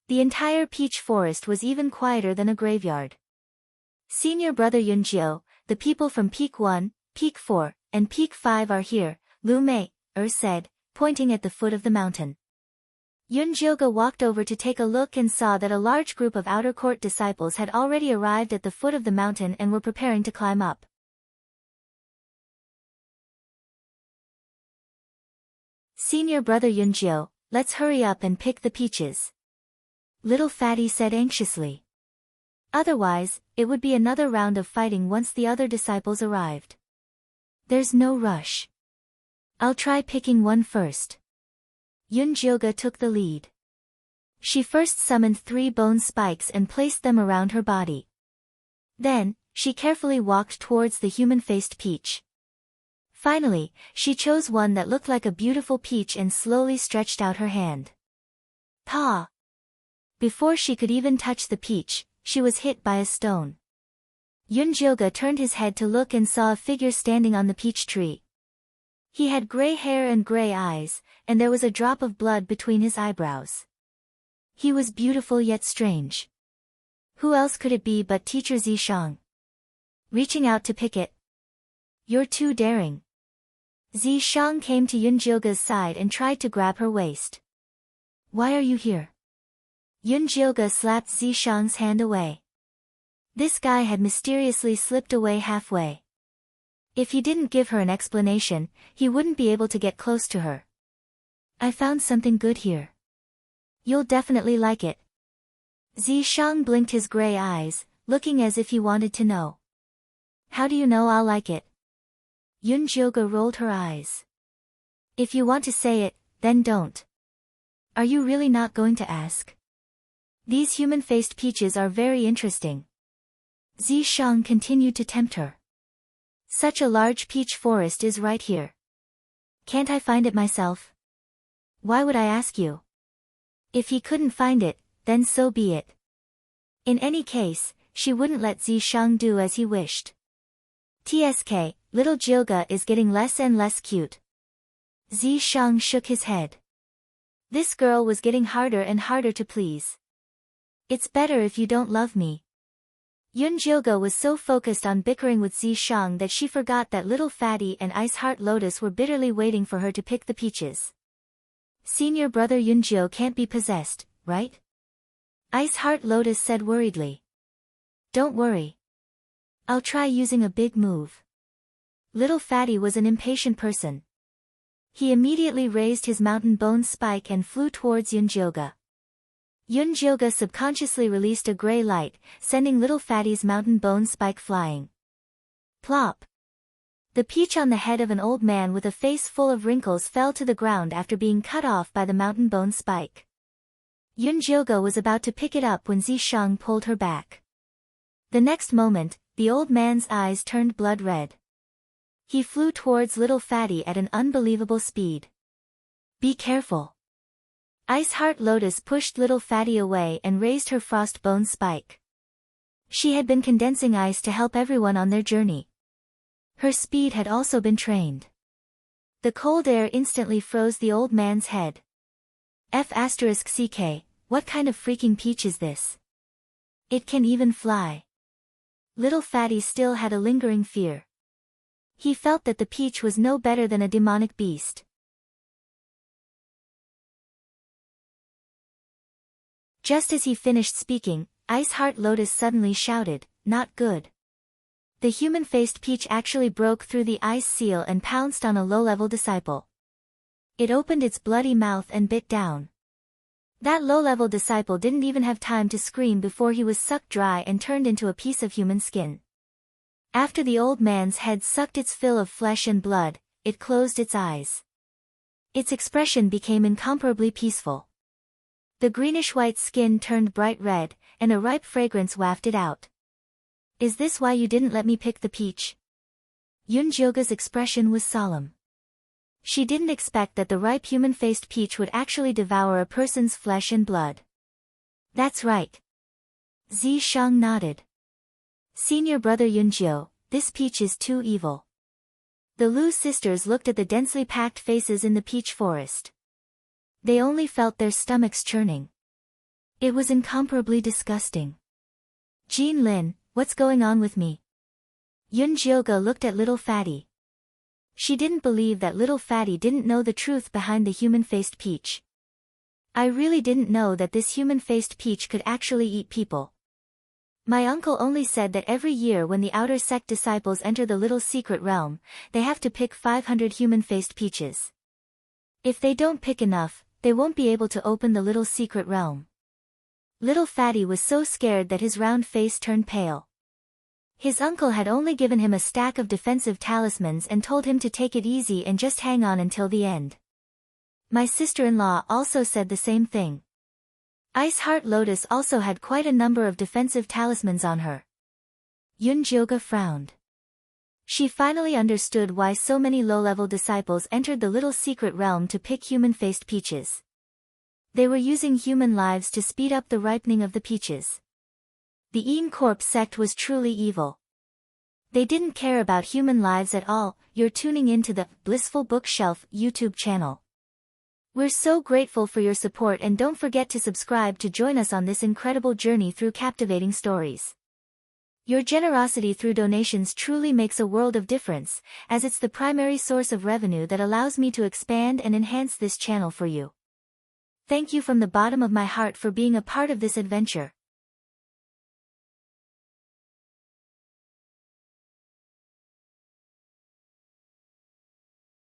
The entire peach forest was even quieter than a graveyard. Senior brother Yunjio, the people from Peak 1, Peak 4, and Peak 5 are here, Lu Mei said, pointing at the foot of the mountain. Yunjioga walked over to take a look and saw that a large group of outer court disciples had already arrived at the foot of the mountain and were preparing to climb up. Senior brother Yunjio, let's hurry up and pick the peaches. Little Fatty said anxiously. Otherwise, it would be another round of fighting once the other disciples arrived. There's no rush. I'll try picking one first. Yunjioga took the lead. She first summoned 3 bone spikes and placed them around her body. Then, she carefully walked towards the human-faced peach. Finally, she chose one that looked like a beautiful peach and slowly stretched out her hand. Paw! Before she could even touch the peach, she was hit by a stone. Yunjioga turned his head to look and saw a figure standing on the peach tree. He had gray hair and gray eyes, and there was a drop of blood between his eyebrows. He was beautiful yet strange. Who else could it be but Teacher Zishang? Reaching out to pick it. You're too daring. Zishang came to Yunjioga's side and tried to grab her waist. Why are you here? Yunjioga slapped Zishang's hand away. This guy had mysteriously slipped away halfway. If he didn't give her an explanation, he wouldn't be able to get close to her. I found something good here. You'll definitely like it. Zishang blinked his gray eyes, looking as if he wanted to know. How do you know I'll like it? Yunjioga rolled her eyes. If you want to say it, then don't. Are you really not going to ask? These human-faced peaches are very interesting. Zishang continued to tempt her. Such a large peach forest is right here. Can't I find it myself? Why would I ask you? If he couldn't find it, then so be it. In any case, she wouldn't let Zishang do as he wished. TSK, little Jilga is getting less and less cute. Zishang shook his head. This girl was getting harder and harder to please. It's better if you don't love me. Yunjioga was so focused on bickering with Zishang that she forgot that Little Fatty and Ice Heart Lotus were bitterly waiting for her to pick the peaches. Senior brother Yunjio can't be possessed, right? Ice Heart Lotus said worriedly. Don't worry. I'll try using a big move. Little Fatty was an impatient person. He immediately raised his mountain bone spike and flew towards Yunjioga. Yunjioga subconsciously released a gray light, sending Little Fatty's mountain bone spike flying. Plop! The peach on the head of an old man with a face full of wrinkles fell to the ground after being cut off by the mountain bone spike. Yunjioga was about to pick it up when Zishang pulled her back. The next moment, the old man's eyes turned blood red. He flew towards Little Fatty at an unbelievable speed. Be careful. Ice Heart Lotus pushed Little Fatty away and raised her frost bone spike. She had been condensing ice to help everyone on their journey. Her speed had also been trained. The cold air instantly froze the old man's head. F***CK, what kind of freaking peach is this? It can even fly. Little Fatty still had a lingering fear. He felt that the peach was no better than a demonic beast. Just as he finished speaking, Ice Heart Lotus suddenly shouted, "Not good." The human-faced peach actually broke through the ice seal and pounced on a low-level disciple. It opened its bloody mouth and bit down. That low-level disciple didn't even have time to scream before he was sucked dry and turned into a piece of human skin. After the old man's head sucked its fill of flesh and blood, it closed its eyes. Its expression became incomparably peaceful. The greenish-white skin turned bright red, and a ripe fragrance wafted out. Is this why you didn't let me pick the peach? Yunjioga's expression was solemn. She didn't expect that the ripe human-faced peach would actually devour a person's flesh and blood. That's right. Zishang nodded. Senior brother Yunjio, this peach is too evil. The Lu sisters looked at the densely packed faces in the peach forest. They only felt their stomachs churning. It was incomparably disgusting. Jean Lin, what's going on with me? Yun Jioga looked at little Fatty. She didn't believe that little Fatty didn't know the truth behind the human-faced peach. I really didn't know that this human-faced peach could actually eat people. My uncle only said that every year when the outer sect disciples enter the little secret realm, they have to pick 500 human-faced peaches. If they don't pick enough, they won't be able to open the little secret realm. Little Fatty was so scared that his round face turned pale. His uncle had only given him a stack of defensive talismans and told him to take it easy and just hang on until the end. My sister-in-law also said the same thing. Ice Heart Lotus also had quite a number of defensive talismans on her. Yun Jioga frowned. She finally understood why so many low-level disciples entered the little secret realm to pick human-faced peaches. They were using human lives to speed up the ripening of the peaches. The Een Corp sect was truly evil. They didn't care about human lives at all. You're tuning into the Blissful Bookshelf YouTube channel. We're so grateful for your support, and don't forget to subscribe to join us on this incredible journey through captivating stories. Your generosity through donations truly makes a world of difference, as it's the primary source of revenue that allows me to expand and enhance this channel for you. Thank you from the bottom of my heart for being a part of this adventure.